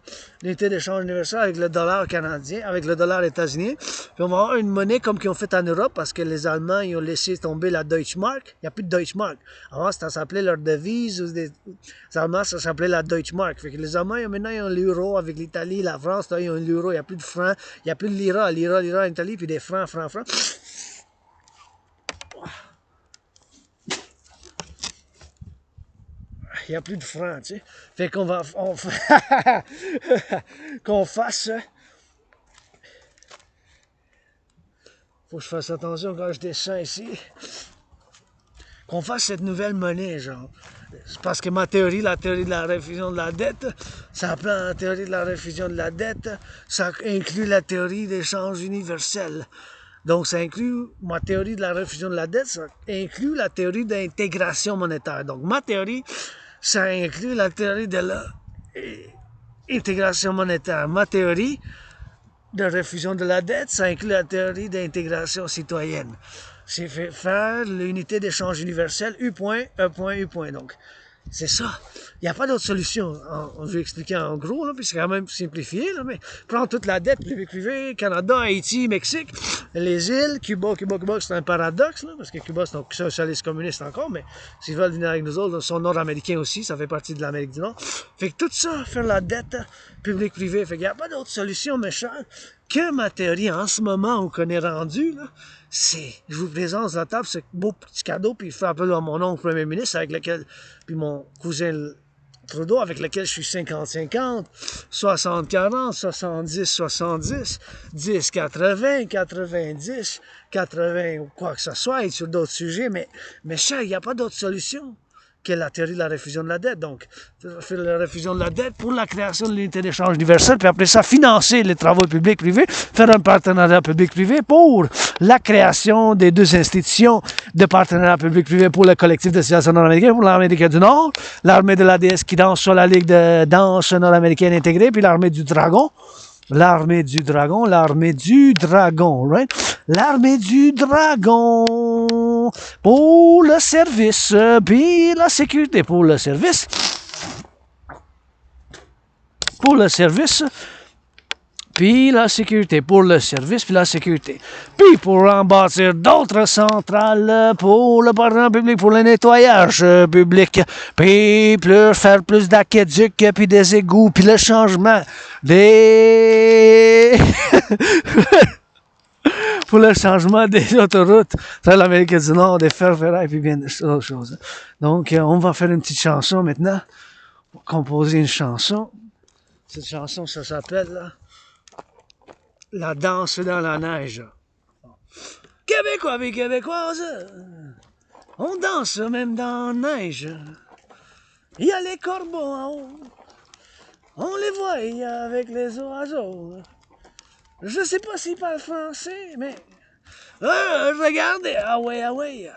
d'unité d'échange universel avec le dollar canadien, avec le dollar états-unien. Puis on va avoir une monnaie comme qu'ils ont fait en Europe parce que les Allemands ils ont laissé tomber la Deutschmark. Il n'y a plus de Deutschmark. Avant, ça s'appelait leur devise. Les Allemands, ça s'appelait la Deutschmark. Fait que les Allemands, maintenant, ils ont l'euro avec l'Italie, la France. Là, ils ont l'euro. Il n'y a plus de francs. Il n'y a plus de lira. Lira en Italie, puis des francs. Il n'y a plus de francs, tu sais. Fait qu'on va... qu'on fasse... Faut que je fasse attention quand je descends ici. Qu'on fasse cette nouvelle monnaie, genre. C'est parce que ma théorie, la théorie de la réfusion de la dette, ça prend la théorie de la réfusion de la dette, ça inclut la théorie d'échange universel. Donc, ça inclut ma théorie de la réfusion de la dette, ça inclut la théorie d'intégration monétaire. Donc, ma théorie... ça inclut la théorie de l'intégration monétaire. Ma théorie de réfusion de la dette, ça inclut la théorie d'intégration citoyenne. C'est faire l'unité d'échange universel U point, E point, U point. Donc, c'est ça. Il n'y a pas d'autre solution. Je vais expliquer en gros, là, puis c'est quand même simplifié, là, mais prendre toute la dette privée, Canada, Haïti, Mexique, les îles, Cuba, c'est un paradoxe, là, parce que Cuba, c'est un socialiste communiste encore, mais s'ils veulent venir avec nous autres, ils sont nord-américains aussi, ça fait partie de l'Amérique du Nord. Fait que tout ça, faire la dette publique-privée, fait qu'il n'y a pas d'autre solution, méchant, que ma théorie en ce moment où qu'on est rendu, là, c'est, je vous présente la table, ce beau petit cadeau, puis il fait appel à mon oncle premier ministre, avec lequel, puis mon cousin Trudeau, avec lequel je suis 50-50, 60-40, 70-70, 10-80, 90, 80 ou quoi que ce soit, et sur d'autres sujets, mais cher, il n'y a pas d'autre solution que la théorie de la réfusion de la dette. Donc, faire la réfusion de la dette pour la création de l'unité d'échange universelle, puis après ça, financer les travaux publics-privés, faire un partenariat public-privé pour la création des 2 institutions de partenariat public-privé pour le collectif de civilisation nord-américaine, pour l'Amérique du Nord, l'armée de la Deesse qui danse sur la Ligue de danse nord-américaine intégrée, puis l'armée du dragon, right? L'armée du dragon pour le service, puis la sécurité pour le service, puis la sécurité pour le service, puis la sécurité. Puis pour en bâtir d'autres centrales pour le partenariat public, pour le nettoyage public, puis faire plus d'aqueducs, puis des égouts, puis le changement des... pour le changement des autoroutes dans l'Amérique du Nord, des ferroviaires, puis bien d'autres choses. Donc, on va faire une petite chanson maintenant. On va composer une chanson. Cette chanson, ça s'appelle La danse dans la neige. Québécois et Québécoises, on danse même dans la neige. Il y a les corbeaux en haut. On les voit avec les oiseaux. Je sais pas s'ils parlent français, mais... regardez, ah ouais.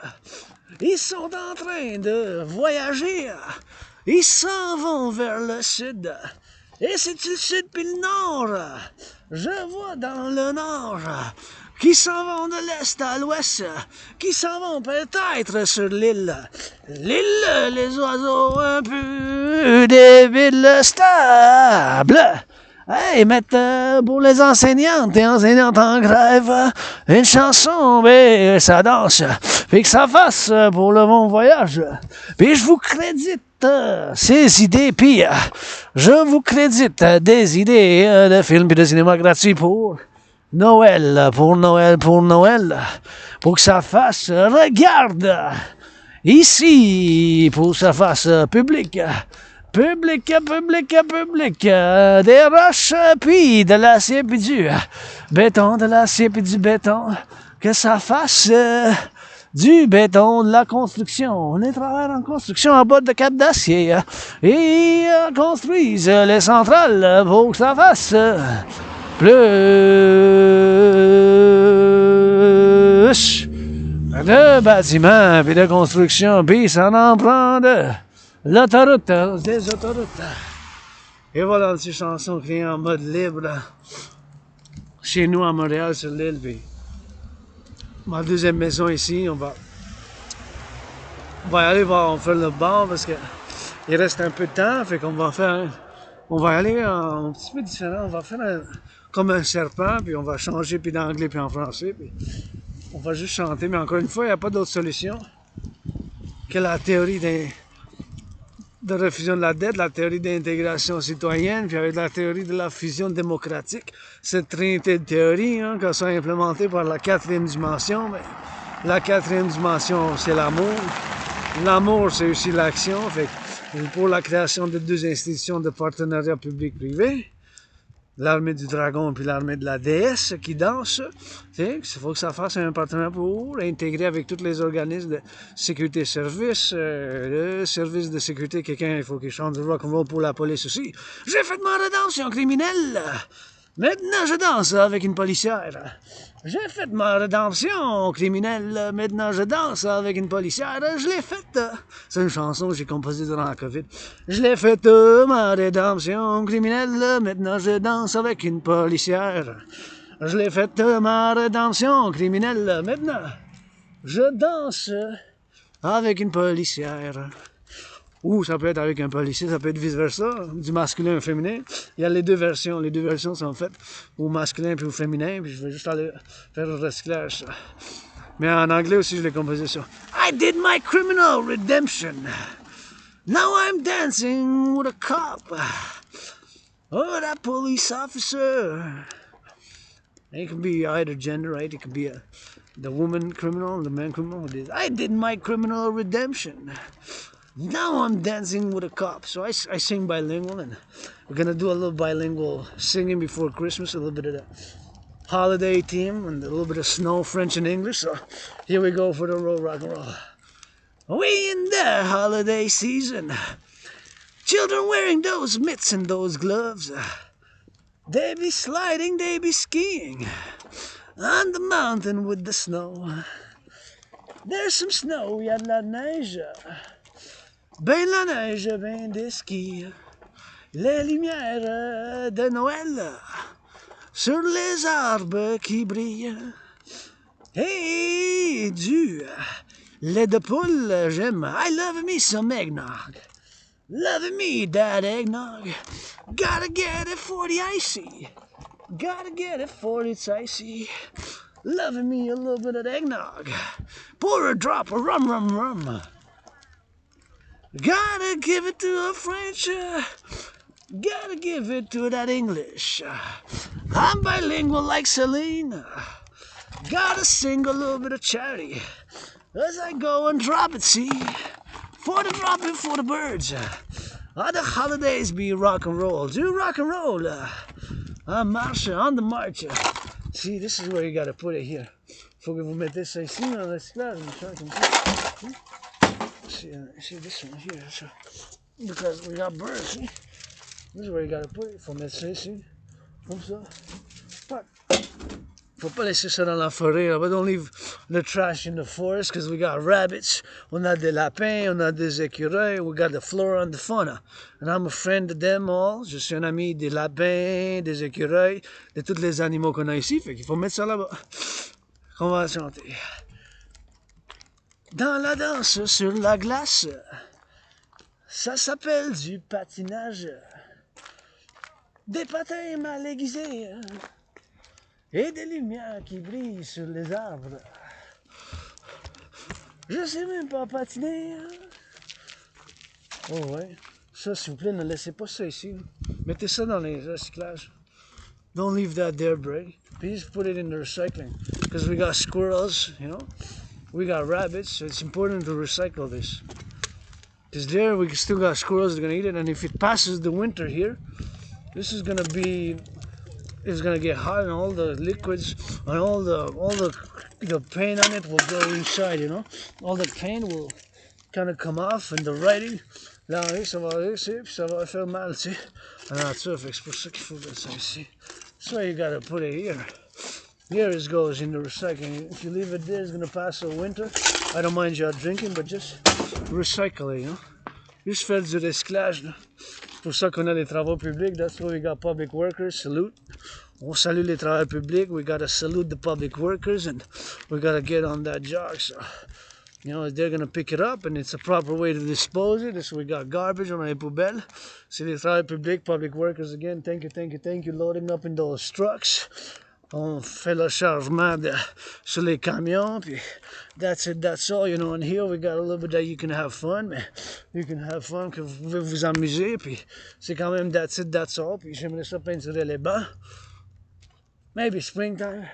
Ils sont en train de voyager. Ils s'en vont vers le sud. Et c'est le sud puis le nord. Je vois dans le nord qui s'en vont de l'est à l'ouest, qui s'en vont peut-être sur l'île. L'île, les oiseaux un peu débiles, stables. Hey, mettre pour les enseignantes et enseignantes en grève, une chanson, mais ça danse, puis que ça fasse pour le bon voyage. Puis je vous crédite ces idées, puis je vous crédite des idées de films et de cinéma gratuits pour Noël, pour que ça fasse, regarde, ici, pour que ça fasse public, des roches, puis de l'acier, puis du béton, de l'acier, puis du béton, que ça fasse du béton, de la construction. On est travailleurs en construction en bas de cap d'acier et construisent les centrales pour que ça fasse plus de bâtiments puis de construction, puis ça en prend de l'autoroute, des autoroutes. Et voilà une petite chanson créée en mode libre chez nous à Montréal sur l'île. Puis ma deuxième maison ici, on va aller voir, on fait le bar parce que il reste un peu de temps, fait qu'on va faire, on va aller un petit peu différent, on va faire comme un serpent, puis on va changer puis d'anglais puis en français, puis on va juste chanter, mais encore une fois, il n'y a pas d'autre solution que la théorie de refusion de la dette, la théorie d'intégration citoyenne, puis avec la théorie de la fusion démocratique. Cette trinité de théories, qu'elle soit implémentée par la quatrième dimension, mais la quatrième dimension, c'est l'amour. L'amour, c'est aussi l'action. Fait pour la création de deux institutions de partenariat public-privé, l'armée du dragon puis l'armée de la déesse qui dansent. Il faut que ça fasse un partenariat pour intégrer avec tous les organismes de sécurité service. Le service de sécurité, quelqu'un, il faut qu'il chante du rock&roll pour la police aussi. J'ai fait ma rédemption criminelle. Maintenant, je danse avec une policière. J'ai fait ma rédemption criminelle. Maintenant, je danse avec une policière. Je l'ai faite. C'est une chanson que j'ai composée durant la COVID. Je l'ai faite, ma rédemption criminelle. Maintenant, je danse avec une policière. Je l'ai faite, ma rédemption criminelle. Maintenant, je danse avec une policière. Ou ça peut être avec un policier, ça peut être vice-versa, du masculin au féminin. Il y a les deux versions. Les deux versions sont faites au masculin puis au féminin. Puis je vais juste aller faire le recyclage. Mais en anglais aussi, je l'ai composé ça. I did my criminal redemption. Now I'm dancing with a cop. Oh, that police officer. It can be either gender, right? It could be the woman criminal, the man criminal. I did my criminal redemption. Now I'm dancing with a cop. So I sing bilingual, and we're gonna do a little bilingual singing before Christmas, a little bit of the holiday theme, and a little bit of snow, French and English. So here we go for the rock and roll. We in the holiday season. Children wearing those mitts and those gloves. They be sliding, they be skiing on the mountain with the snow. There's some snow, y'a de la neige. Ben la neige, ben des skis, les lumières de Noël sur les arbres qui brillent. Et du lait de poule, j'aime. I love me some eggnog. Love me that eggnog. Gotta get it for the icy. Gotta get it for it's icy. Love me a little bit of eggnog. Pour a drop of rum, rum, rum. Gotta give it to a French, gotta give it to that English. I'm bilingual like Celine. Gotta sing a little bit of charity as I go and drop it, see? For the dropping for the birds. On the holidays be rock and roll. Do rock and roll. Marche, on the march. See, this is where you gotta put it here. Faut que vous mettez ça ici dans l'esclave. See this one here, so, because we got birds, see? This is where you gotta put it, faut mettre ça ici, comme ça. Faut pas laisser ça dans la forêt. But don't leave the trash in the forest because we got rabbits, on a des lapins, on a des écureuils, we got the flora and the fauna. And I'm a friend of them all. Je suis un ami des lapins, des écureuils, de tous les animaux qu'on a ici. Fait qu'il faut mettre ça là-bas. On va chanter. Dans la danse sur la glace, ça s'appelle du patinage. Des patins mal aiguisés et des lumières qui brillent sur les arbres. Je sais même pas patiner. Oh ouais. Ça, s'il vous plaît, ne laissez pas ça ici. Mettez ça dans les recyclages. Don't leave that there, Bray. Please put it in the recycling. Because we got squirrels, you know. We got rabbits, so it's important to recycle this. Because there we still got squirrels that are gonna eat it, and if it passes the winter here, this is gonna be, it's gonna get hot, and all the liquids and all the paint on it will go inside, you know. All the paint will kind of come off, and the writing, là, ça va aller ici, puis ça va faire mal, tu sais. Alors ça, fait que c'est pour ça qu'il faut mettre ça ici. That's why you gotta put it here. Here it goes in the recycling. If you leave it there, it's gonna pass the winter. I don't mind y'all drinking, but just recycle it, you know. Juste faire du recyclage, là. C'est pour ça qu'on a les travaux publics. That's why we got public workers. Salute. On salue les travailleurs publics. We gotta salute the public workers, and we gotta get on that job. So, you know, they're gonna pick it up, and it's a proper way to dispose it. So we got garbage on les poubelles. C'est les travailleurs publics, public workers again. Thank you. Loading up in those trucks. On fait le chargement sur les camions, puis that's it, that's all, you know. And here we got a little bit that you can have fun, mais you can have fun, que vous pouvez vous amuser, puis c'est quand même that's it, that's all. Puis j'aimerais ça peinturer les bancs. Maybe springtime.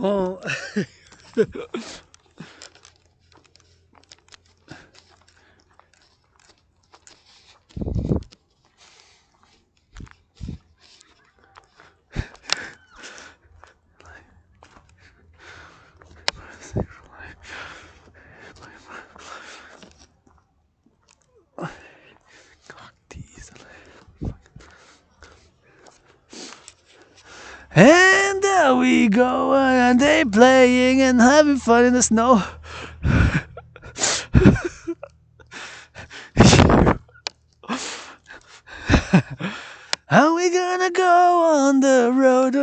Oh. And there we go, and they playing and having fun in the snow. And we gonna go on the road,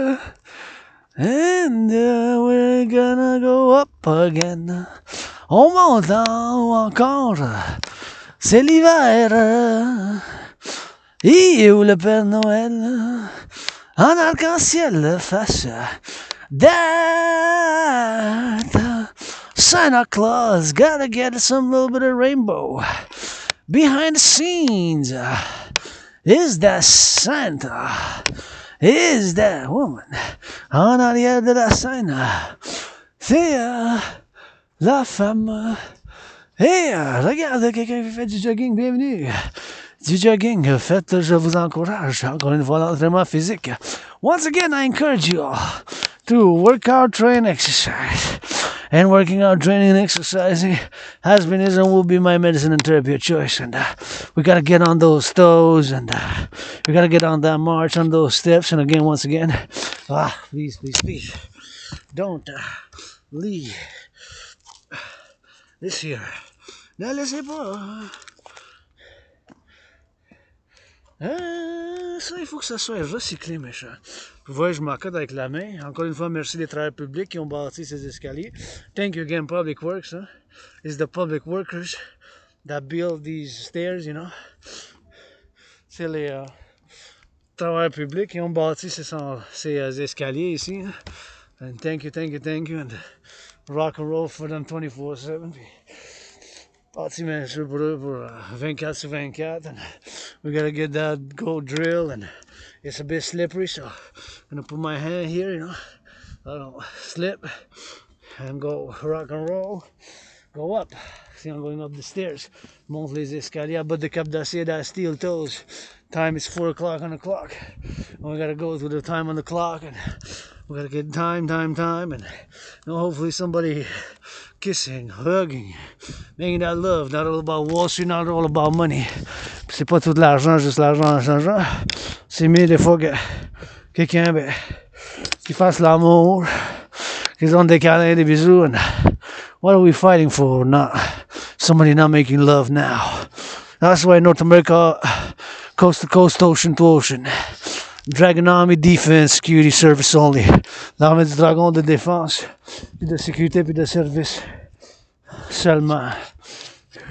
and we're gonna go up again. On monte encore, c'est l'hiver. Et où le Père Noël en arc-en-ciel face that Santa Claus gotta get some little bit of rainbow behind the scenes. Is that Santa? Is that woman en arrière de la scène? C'est la femme. Et regarde quelqu'un qui fait du jogging, bienvenue. Du jogging, faites, je vous encourage, encore une fois, l'entraînement physique. Once again, I encourage you all to work out, train, exercise. And working out, training, and exercising has been, is, and will be my medicine and therapy of choice. And we gotta get on those toes, and we gotta get on that march, on those steps. And again, once again, please, don't leave this here. Ne laissez pas. Ça, il faut que ça soit recyclé, méchant. Vous voyez, je m'accote avec la main. Encore une fois, merci les travailleurs publics qui ont bâti ces escaliers. Thank you again, Public Works. Huh? It's the public workers that build these stairs, you know. C'est les travailleurs publics, ils ont bâti ces escaliers ici. Hein. And thank you. And Rock&Roll for them 24/7. Bâti bien sûr pour eux pour 24/24. And we gotta get that gold drill. And it's a bit slippery, so I'm gonna put my hand here, you know. I don't slip. And go Rock&Roll. Go up. See, I'm going up the stairs. Monte les escaliers. But the cap d'acier, that steel toes. Time is 4 o'clock on the clock. And we gotta go through the time on the clock. And we gotta get time. And you know, hopefully somebody kissing, hugging, making that love. Not all about Wall Street, not all about money. C'est pas tout de l'argent, juste l'argent. C'est mieux des fois que quelqu'un qui fasse l'amour, qu'ils ont des câlins, des bisous. And what are we fighting for? Not somebody not making love now. That's why North America, coast to coast, ocean to ocean. Dragon Army Defense Security Service only. L'armée du dragon de défense, puis de sécurité, puis de service. Seulement.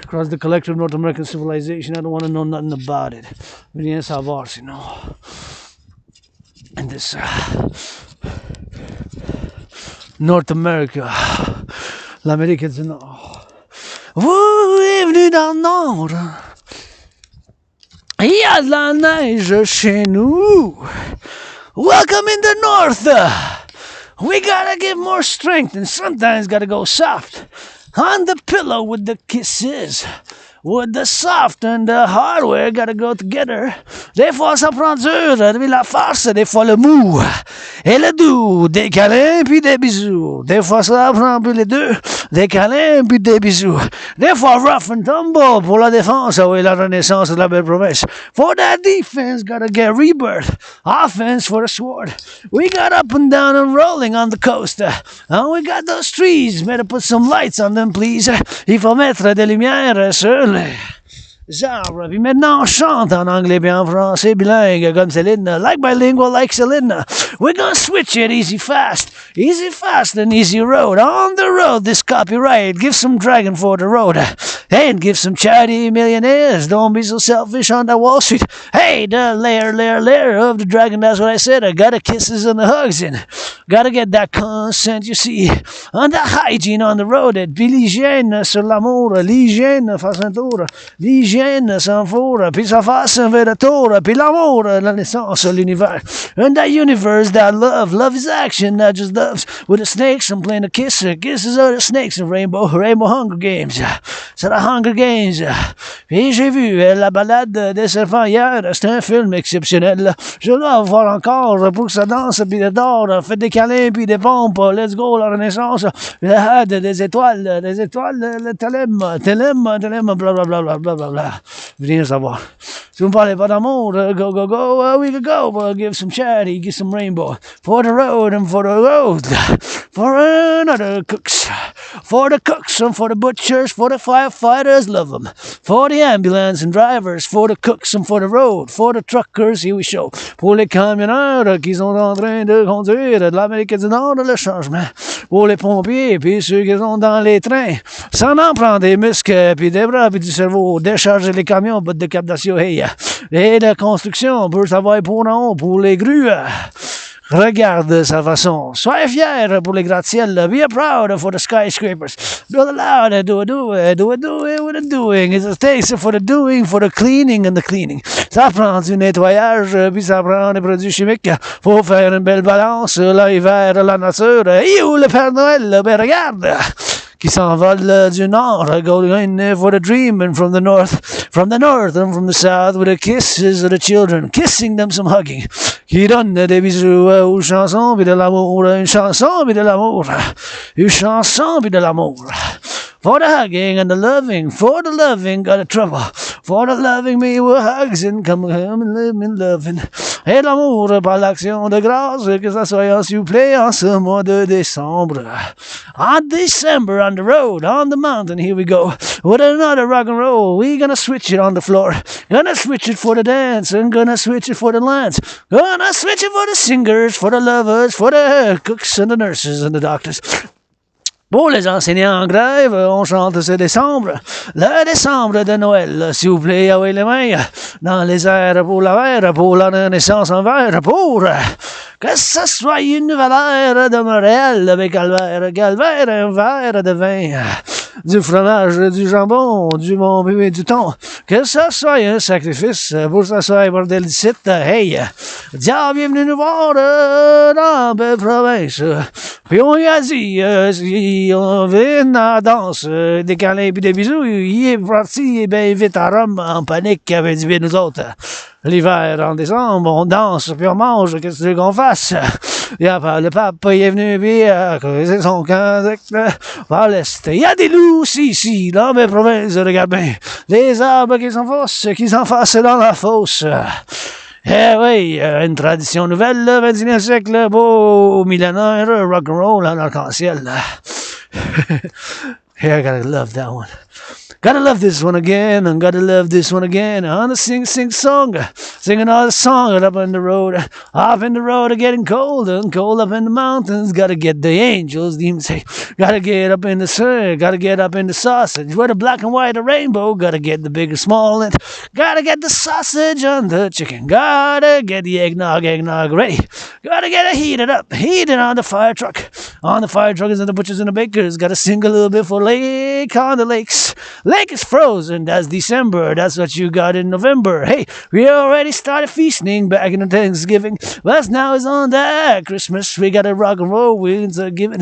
Across the collective North American civilization, I don't want to know nothing about it. Rien savoir, sinon. And this North America, l'Amérique du Nord. Vous bienvenue dans le Nord. Il y a de la neige chez nous. Welcome in the North. We gotta give more strength and sometimes gotta go soft. On the pillow with the kisses. With the soft and the hardware gotta go together. Des fois ça prend dur, mais la force, des fois le mou. Et le doux, des câlins puis des bisous. Des fois ça prend plus les deux, des câlins puis des bisous. Des fois rough and tumble pour la défense, oui, la renaissance de la belle promesse. For that defense, gotta get rebirth. Offense for the sword. We got up and down and rolling on the coast. And we got those trees, better put some lights on them, please. Il faut mettre des lumières sur les arbres. Puis maintenant, on chante en anglais et en français, bilingue comme Céline. Like bilingual, like Céline. We're gonna switch it easy fast and easy road. On the road, this copyright. Give some dragon for the road. And give some charity millionaires. Don't be so selfish on that Wall Street. Hey, the layer of the dragon, that's what I said. I got the kisses and the hugs in. Gotta get that consent, you see. And the hygiene on the road. Puis l'hygiène sur l'amour. L'hygiène fasse un tour. L'hygiène s'en fout. Puis ça fasse un vrai tour. Puis l'amour, la naissance, l'univers. And that universe, that love. Love is action, not just doves. With the snakes, I'm playing the kisser. Kisses are the snakes in Rainbow Hunger Games. C'est la Hunger Games. Puis j'ai vu la balade des serpents hier. C'est un film exceptionnel. Je dois voir encore pour que ça danse puis de dort. Faites des câlins puis des pompes. Let's go, la renaissance. Des étoiles, le télème, blablabla. Rien savoir. Si vous ne parlez pas d'amour, go, we could go. Give some charity, give some rainbow. For the road and for the road. For another cooks. For the cooks and for the butchers, for the firefighters, love them. For the ambulance and drivers, for the cooks and for the road. For the truckers, here we show. Pour les camionneurs qui sont en train de conduire de l'Amérique du Nord, le changement. Pour les pompiers, puis ceux qui sont dans les trains. Ça en prend des muscles, puis des bras, puis du cerveau. Décharger les camions, but de captation, hey. Et de construction, pour savoir pour en haut, pour les grues. Regarde sa façon. Soyez fiers pour les gratte-ciel. Be proud for the skyscrapers. Build loud. Do it with the doing. It takes for the doing, for the cleaning and the cleaning. Ça prend du nettoyage, puis ça prend des produits chimiques. Faut faire une belle balance. L'hiver, la nature. Et où le Père Noël? Ben regarde. Qui s'envole du nord, going for the dream, and from the north and from the south, with the kisses of the children, kissing them, some hugging. Qui donne des bisous aux chansons, puis de l'amour, une chanson, puis de l'amour, une chanson, puis de l'amour. For the hugging and the loving, got a trouble. For the loving me with hugs and come and live in loving. Et l'amour par l'action de grâce, que ça soit s'il vous plaît en ce mois de décembre. On December, on the road, on the mountain, here we go. With another rock and roll, we gonna switch it on the floor. Gonna switch it for the dance, and gonna switch it for the lance. Gonna switch it for the singers, for the lovers, for the cooks and the nurses and the doctors. Pour les enseignants en grève, on chante ce décembre, le décembre de Noël. S'il vous plaît, avec les mains dans les airs pour la renaissance en verre, pour que ce soit une nouvelle ère de Montréal avec calvaire, un verre de vin, du fromage, du jambon, du bon bébé, du thon. Que ce soit un sacrifice pour que ce soit un bordel d'ici. Hey, diable, bienvenue nous voir dans la belle province. Puis on lui a dit, si on veut une danse, des câlins puis des bisous, il est parti bien vite à Rome en panique avec du bien nous autres. L'hiver, en décembre, on danse puis on mange, qu'est-ce que tu veux qu'on fasse? Le pape il est venu puis creuser son camp par l'est. Il y a des loups ici, dans mes provinces, regarde bien. Les arbres qui s'enfoncent dans la fosse. Eh oui, une tradition nouvelle, le 21e siècle, beau millénaire, rock-and-roll en arc-en-ciel. Yeah, I gotta love that one. Gotta love this one again, and gotta love this one again. On the sing song, singing another song up on the road, getting cold and cold up in the mountains. Gotta get the angels, demons say. Gotta get up in the sun, gotta get up in the sausage. Where the black and white, the rainbow. Gotta get the big and small, and gotta get the sausage on the chicken. Gotta get the eggnog ready. Gotta get it heated on the fire truck. On the fire truckers and the butchers and the bakers. Gotta sing a little bit for Lake on the lakes. Lake is frozen, that's December, that's what you got in November. Hey, we already started feasting back in the Thanksgiving, but now it's on that Christmas, we got a rock and roll, it's a given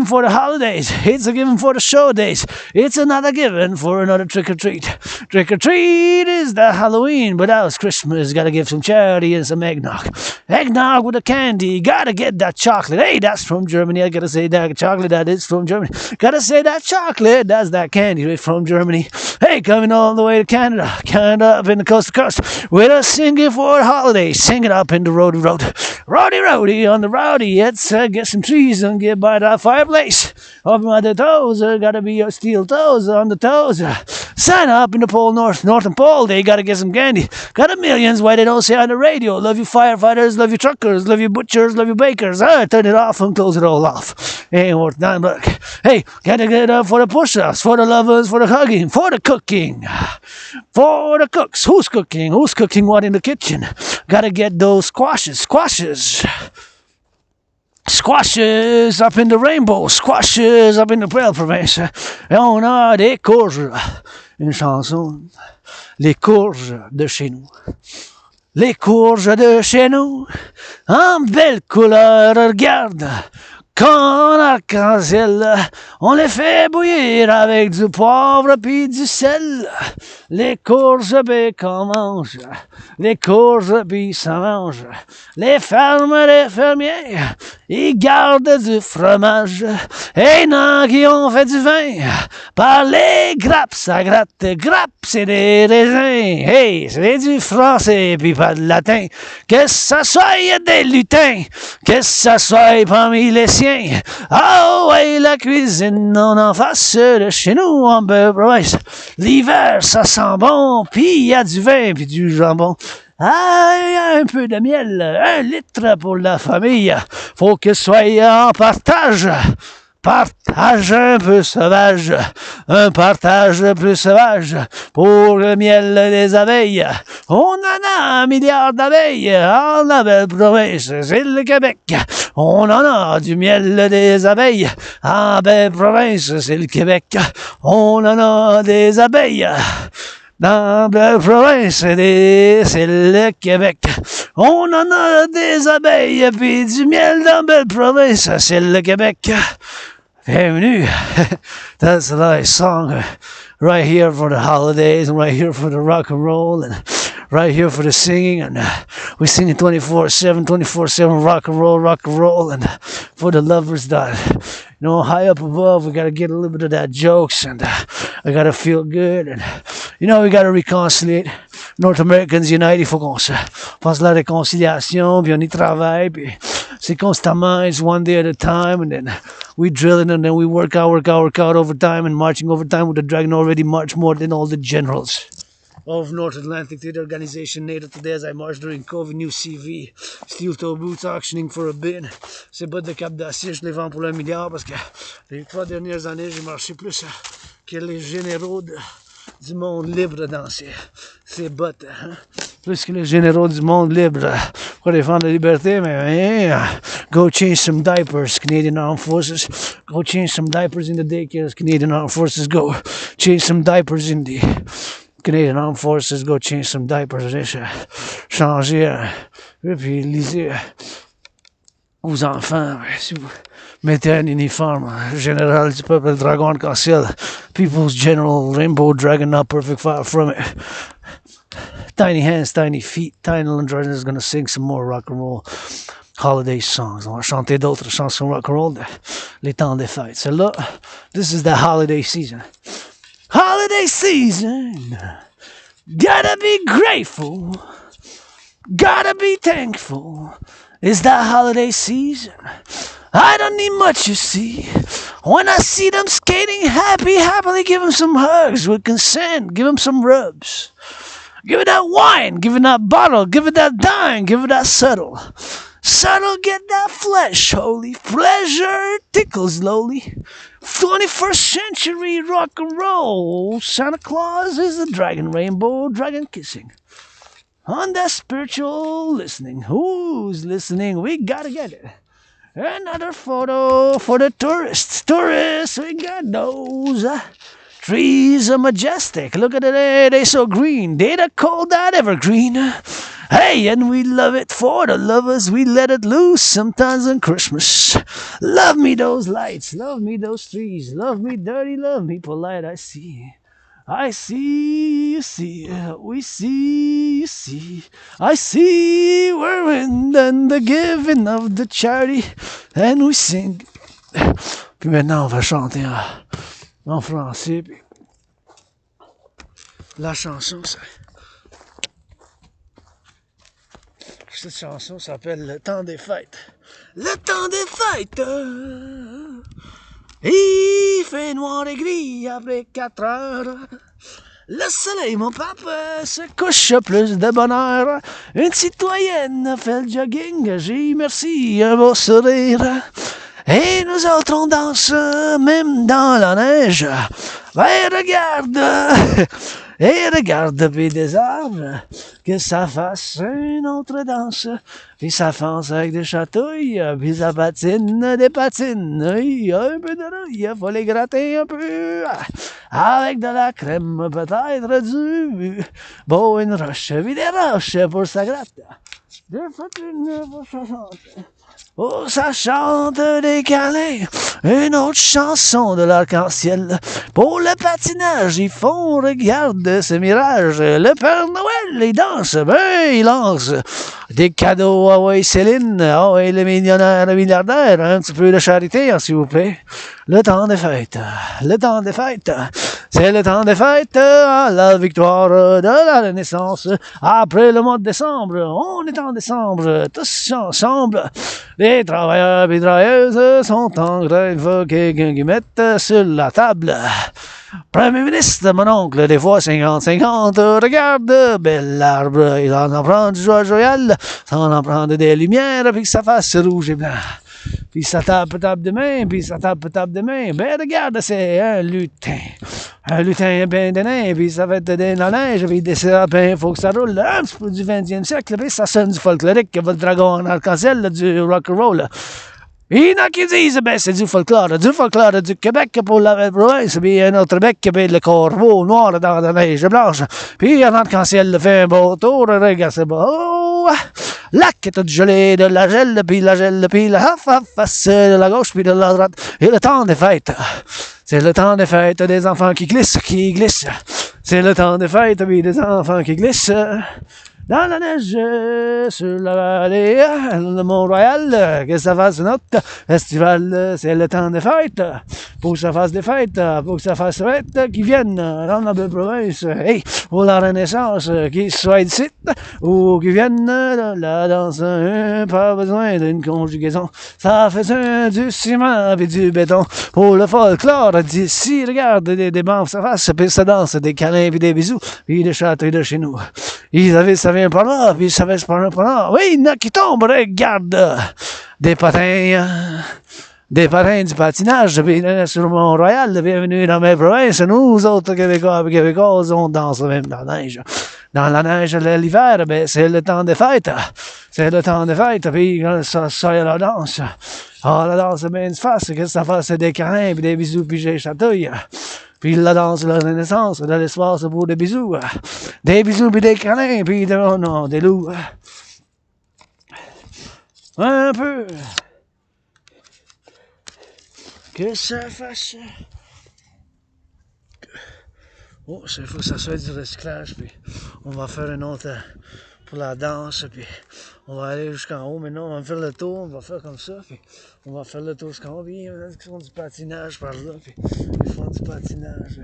for the holidays, it's a given for the show days, it's another given for another trick-or-treat. Trick-or-treat is the Halloween, but that was Christmas, gotta give some charity and some eggnog. Eggnog with the candy, gotta get that chocolate, hey, that's from Germany, I gotta say that chocolate, that is from Germany. Gotta say that chocolate, that's that candy from Germany. Hey, coming all the way to Canada up in the coast to coast. With us singing for a holiday, singing up in the road. Roady on the rowdy. Let's get some trees and get by that fireplace. Up by the toes, gotta be your steel toes on the toes. Santa up in the pole northern pole, they gotta get some candy. Got the millions, why they don't say on the radio. Love you firefighters, love you truckers, love you butchers, love you bakers. Turn it off and close it all off. Ain't worth $9. Hey, gotta get up for the push-ups, for the lovers, for the hugging, for the cooking, for the cooks. Who's cooking? Who's cooking what in the kitchen? Gotta get those squashes up in the rainbow, squashes up in the Belle Province. Et on a des courges. Une chanson. Les courges de chez nous. Les courges de chez nous, en belle couleur, regarde. Quand arc-en-ciel, on les fait bouillir avec du poivre puis du sel. Les courges, ben qu'on mange, les courges puis ça mange. Les fermes, les fermiers, ils gardent du fromage. Et non, qui ont fait du vin, par les grappes, ça gratte. Grappes, c'est des raisins. Hey, c'est du français puis pas de latin. Que ça soit des lutins, que ça soit parmi les siens. Ah ouais, la cuisine en face de chez nous en belle province. L'hiver, ça sent bon, puis il y a du vin puis du jambon. Ah, il y a un peu de miel, 1 litre pour la famille. Faut que ce soit en partage. Partage un peu sauvage, un partage plus sauvage pour le miel des abeilles. On en a 1 milliard d'abeilles en la belle province, c'est le Québec. On en a du miel des abeilles en belle province, c'est le Québec. On en a des abeilles. Dans la province, c'est le Québec. On en a des abeilles puis du miel dans la province, c'est le Québec. Bienvenue. That's a nice song. Right here for the holidays, and right here for the rock and roll, and right here for the singing. And we sing it 24/7 rock and roll, and for the lovers that, you know, high up above, we gotta get a little bit of that jokes, and I gotta feel good, and you know, we gotta reconciliate. North Americans Unite, il faut qu'on se fasse la réconciliation, puis on y travaille, puis c'est constamment, it's one day at a time, and then we drill it, and then we work out overtime, and marching overtime with the dragon already march more than all the generals. of North Atlantic Trade Organization NATO today as I march during COVID, new CV, steel toe boots auctioning for a bin. Ces bottes de cap d'acier, je les vends pour $1 milliard parce que les 3 dernières années, j'ai marché plus que les généraux du monde libre dans ces bottes. Hein? Plus que les généraux du monde libre pour défendre la liberté, mais go change some diapers, Canadian Armed Forces. Go change some diapers in the daycares, Canadian Armed Forces. Go change some diapers in the Canadian Armed Forces. Go change some diapers. Changer. Et puis lisez aux enfants, si vous mettez un uniforme, général du peuple dragon arc-en-ciel, People's General Rainbow Dragon, not perfect, far from it. Tiny hands, tiny feet. Tiny Little Dragon is going to sing some more rock and roll holiday songs. On va chanter d'autres chansons rock and roll, les temps des fêtes. Celle-là, this is the holiday season. Holiday season. Gotta be grateful. Gotta be thankful. It's that holiday season. I don't need much, you see. When I see them skating happily give them some hugs with consent. Give them some rubs. Give it that wine. Give it that bottle. Give it that dime. Give it that subtle. Subtle, get that flesh, holy. Pleasure tickles lowly. 21st century rock and roll. Santa Claus is a dragon, rainbow dragon kissing. On that spiritual listening. Who's listening? We gotta get it. Another photo for the tourists. Tourists, we got those. Trees are majestic. Look at it, they're so green. They're the cold that evergreen. Hey, and we love it for the lovers. We let it loose sometimes on Christmas. Love me those lights. Love me those trees. Love me dirty. Love me polite. I see. I see, you see, we see, you see. I see we're in the giving of the charity, and we sing. Puis maintenant, on va chanter en français. Puis la chanson, cette chanson s'appelle Le temps des fêtes. Le temps des fêtes. Il fait noir et gris après 4 heures. Le soleil, mon papa, se couche plus de bonheur. Une citoyenne fait le jogging, j'ai merci, un beau sourire. Et nous autres on danse, même dans la neige. Ben regarde, et regarde depuis des arbres, que ça fasse une autre danse. Puis ça fonce avec des chatouilles, puis ça patine des patines. Un peu de rouille, faut les gratter un peu. Avec de la crème, peut-être du beau une roche, puis des roches pour sa gratte. Des fatines pour sa chante. Oh, ça chante des câlins, une autre chanson de l'arc-en-ciel. Pour le patinage, ils font, regarde ce mirage. Le Père Noël, il danse, ben, il lance des cadeaux. Ah ouais, Céline, ah ouais, le millionnaire, le milliardaire, un petit peu de charité, s'il vous plaît. Le temps des fêtes, le temps des fêtes, c'est le temps des fêtes, à la victoire de la Renaissance. Après le mois de décembre, on est en décembre, tous ensemble. Les travailleurs et travailleuses sont en grève, quelqu'un qui mettent sur la table. Premier ministre, mon oncle, des fois 50-50, regarde, bel arbre, il en prend du joie joyal, ça en prend des lumières, puis que ça fasse rouge et blanc. Puis ça tape de main, puis ça tape de main. Ben regarde, c'est un lutin. Un lutin bien de nain, puis ça fait de la neige, puis des sapins, faut que ça roule. Un petit peu du 20e siècle, puis ça sonne du folklorique, votre dragon en arc-en-ciel, du rock-and-roll. Il y en a qui disent, ben c'est du folklore du Québec pour la province, puis un autre bec, puis le corbeau noir dans la neige blanche, puis en arc-en-ciel fait un beau tour, regarde, c'est beau. Lac est tout gelé, de la gel, puis la face de la gauche, puis de la droite, et le temps des fêtes. C'est le temps des fêtes des enfants qui glissent. C'est le temps des fêtes, puis des enfants qui glissent. Dans la neige, sur la vallée de Mont-Royal, que ça fasse notre festival, c'est le temps des fêtes. Faut que ça fasse des fêtes, faut que ça fasse fête, qui viennent dans la belle province, hey, pour la Renaissance, qui soit ici, ou qui viennent de la danse, pas besoin d'une conjugaison. Ça fait du ciment et du béton. Pour le folklore d'ici, regarde, des bancs, ça fasse, puis ça danse, des câlins puis des bisous, puis des châteaux de chez nous. Ils avaient, ça vient par là, puis ça vient par là. Oui, il y en a qui tombent, regarde. Des patins du patinage, puis sur Mont-Royal, bienvenue dans mes provinces. Nous autres Québécois et Québécoises, on danse même dans la neige. Dans la neige, l'hiver, ben, c'est le temps des fêtes. C'est le temps des fêtes, puis ça y a la danse. Ah, la danse, bien se fasse, que ça fasse des câlins, puis des bisous, puis j'ai chatouille. Puis la danse, la renaissance, de l'espace pour des bisous. Des bisous, puis des câlins, puis oh non, des loups. Un peu. Que ça fasse. Oh, il faut que ça soit du recyclage, puis on va faire une autre pour la danse, puis on va aller jusqu'en haut. Maintenant, on va faire le tour, on va faire comme ça, puis on va faire le tour jusqu'en haut. Puis il y en a qui font du patinage par là, puis ils font du patinage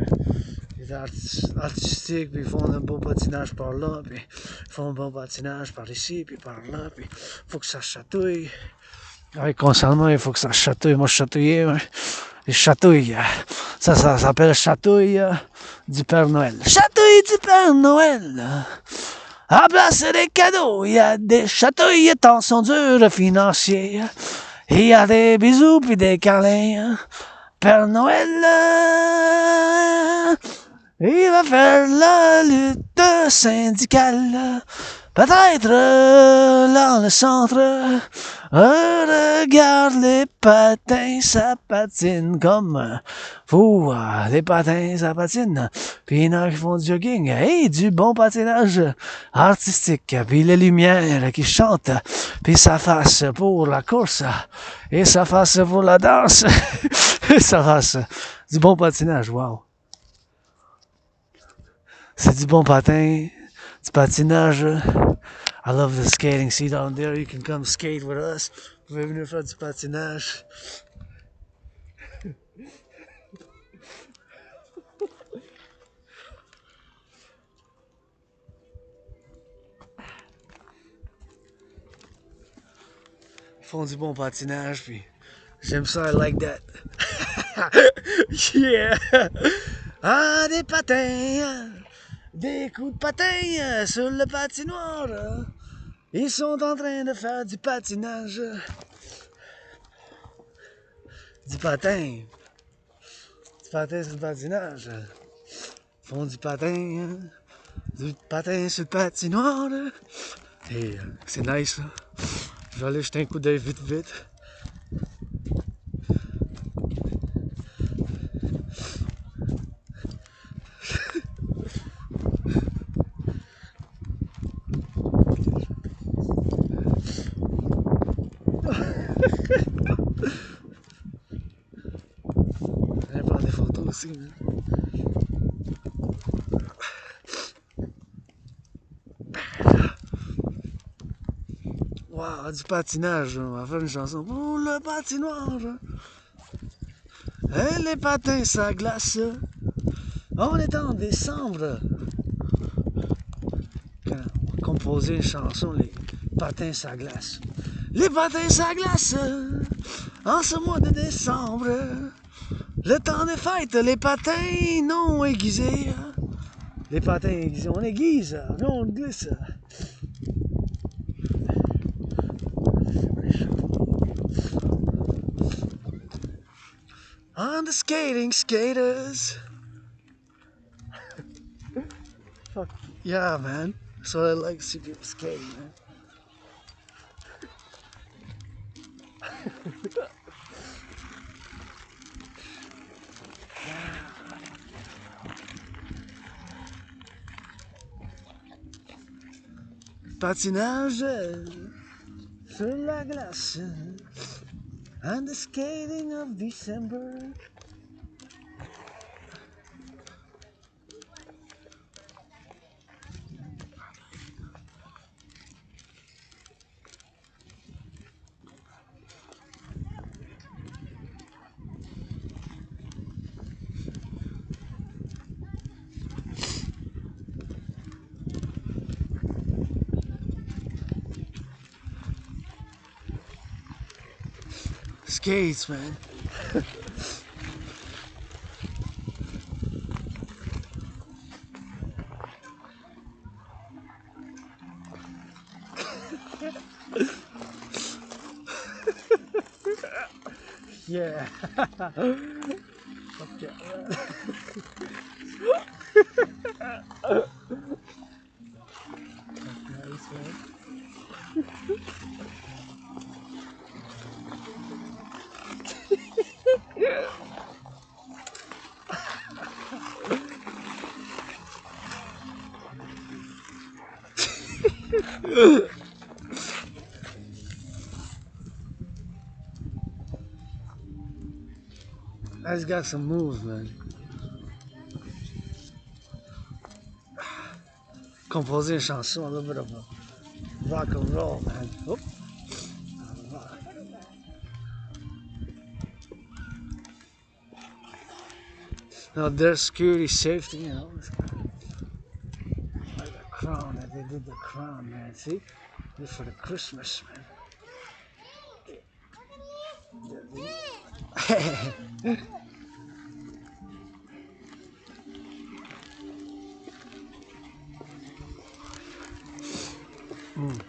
artistique, puis ils font un beau patinage par là, puis ils font un beau patinage par ici, puis par là, puis il faut que ça chatouille. Ouais, constamment, il faut que ça chatouille. Moi, je chatouillais, ouais. Les chatouilles. Ça s'appelle chatouille du Père Noël. Chatouille du Père Noël. À place des cadeaux, il y a des chatouilles, temps sont durs financiers. Il y a des bisous puis des câlins. Père Noël, il va faire la lutte syndicale. Peut-être dans le centre, regarde les patins, ça patine comme fou. Les patins, ça patine. Puis il y en a qui font du jogging. Et du bon patinage artistique. Puis les lumières qui chantent. Puis ça fasse pour la course. Et ça fasse pour la danse. Et ça fasse du bon patinage. Wow. C'est du bon patin, du patinage. I love the skating. See down there, you can come skate with us. Vous pouvez venir faire du patinage. Ils font du bon patinage, puis j'aime ça, I like that. Yeah! Ah, des patins! Des coups de patin sur le patinoire. Ils sont en train de faire du patinage. Du patin. Du patin sur le patinage. Ils font du patin. Du patin sur le patinoire. Et c'est nice, là. Je vais aller jeter un coup d'œil vite, vite. Je vais prendre des photos aussi, hein. Wow, du patinage, on va faire une chanson pour le patinoire. Et les patins, ça glace. On est en décembre. Quand on va composer une chanson, les patins, ça glace. Les patins, ça glace. En ce mois de décembre. Le temps des fêtes, les patins non aiguisés. Les patins aiguisés, on aiguise, non on glisse. On the skating skaters. Fuck yeah, man. That's what I like to see people skating, man. Patinage sur la glace. And the skating of December. skates, man. Yeah. Okay. Nice, man. That's got some moves, man. Composing a chanson, a little bit of a rock and roll, man. Oop. Now there's security, safety, you know. Like the crown, that they did the crown, man. See? This for the Christmas, man. Mm.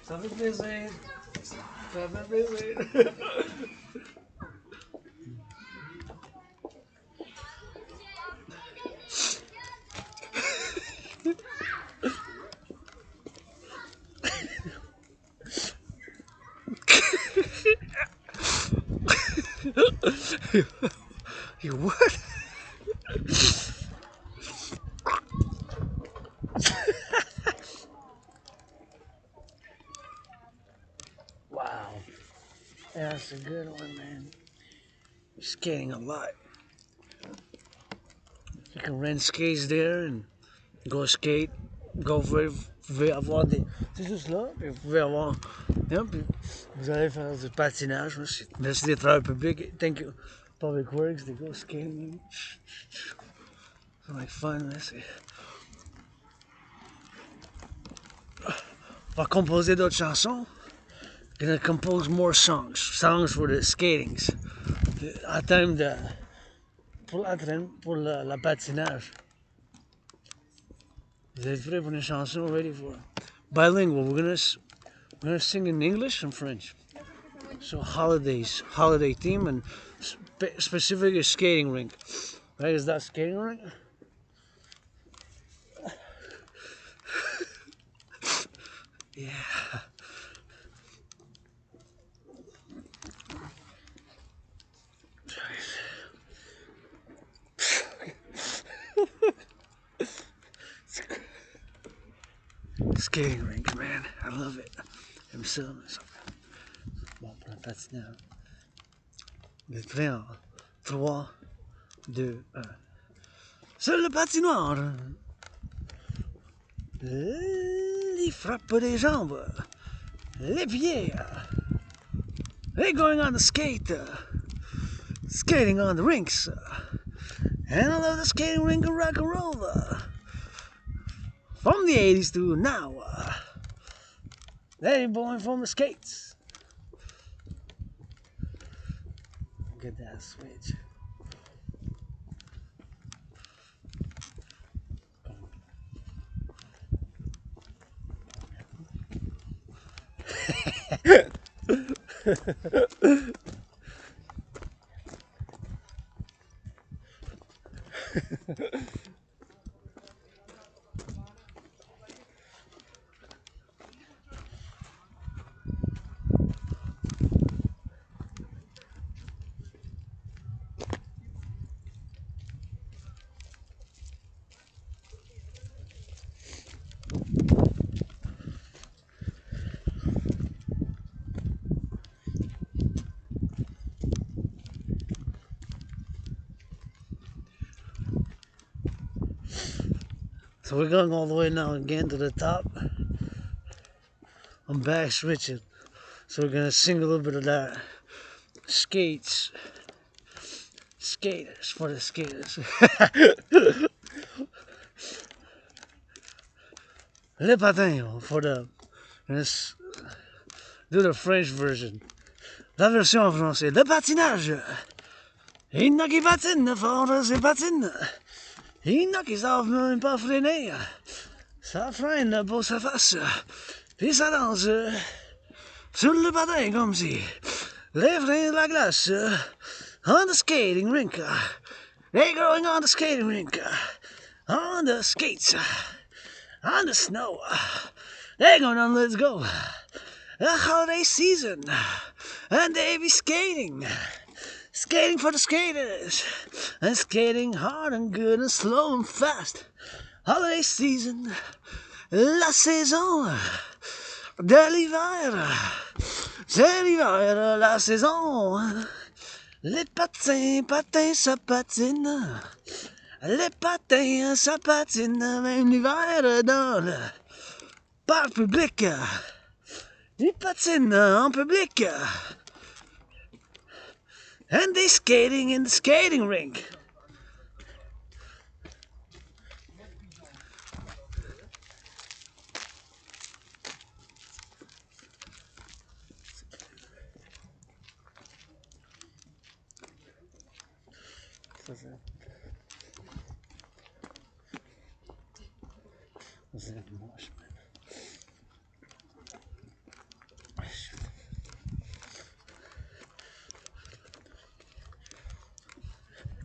Ça fait plaisir. Ça fait plaisir. You what? Wow. That's a good one, man. You're skating a lot. You can rent skates there and go skate. Go vous pouvez avoir des. C'est juste là, puis vous pouvez avoir. Hein, puis vous allez faire du patinage. Merci des travailleurs publics. Thank you, Public Works. They go skating. It's like fun. Let's see. On va composer d'autres chansons. Gonna compose more songs. Songs for the skatings. À terme de. Pour la patinage. Vous êtes prêts pour une chanson? Ready for bilingual. We're gonna sing in English and French. So holiday theme, and specific is skating rink. Right? Is that skating rink? Yeah. skating rink, man. I love it. J'aime ça. Bon, pour un patinage. Vous êtes prêts en 3, 2, 1. Sur le patinoire. Les frappes des jambes. Les pieds. They're going on the skate. Skating on the rinks. And I love the skating rink of rock and roll. From the 80s to now. They're born from the skates. Get that switch. So we're going all the way now again to the top. I'm back switching. So we're gonna sing a little bit of that. Skates. Skaters for the skaters. Le patin for the... Let's do the French version. La version en français. Le patinage. Il y en a qui patinent fort ces patines. Il y en a qui savent même pas freiner. Ça freine pour sa face. Puis ça danse sur le patin comme si les freins de la glace. On the skating rink. They're going on the skating rink. On the skates. On the snow. They're going on Let's Go. The holiday season. And they be skating. Skating for the skaters. And skating hard and good and slow and fast. Holiday season. La saison de l'hiver. C'est l'hiver, la saison. Les patins, patins, ça patine. Les patins, ça patine. Même l'hiver dans le parc public. Ils patinent en public. And they skating in the skating rink. C'est moche, man.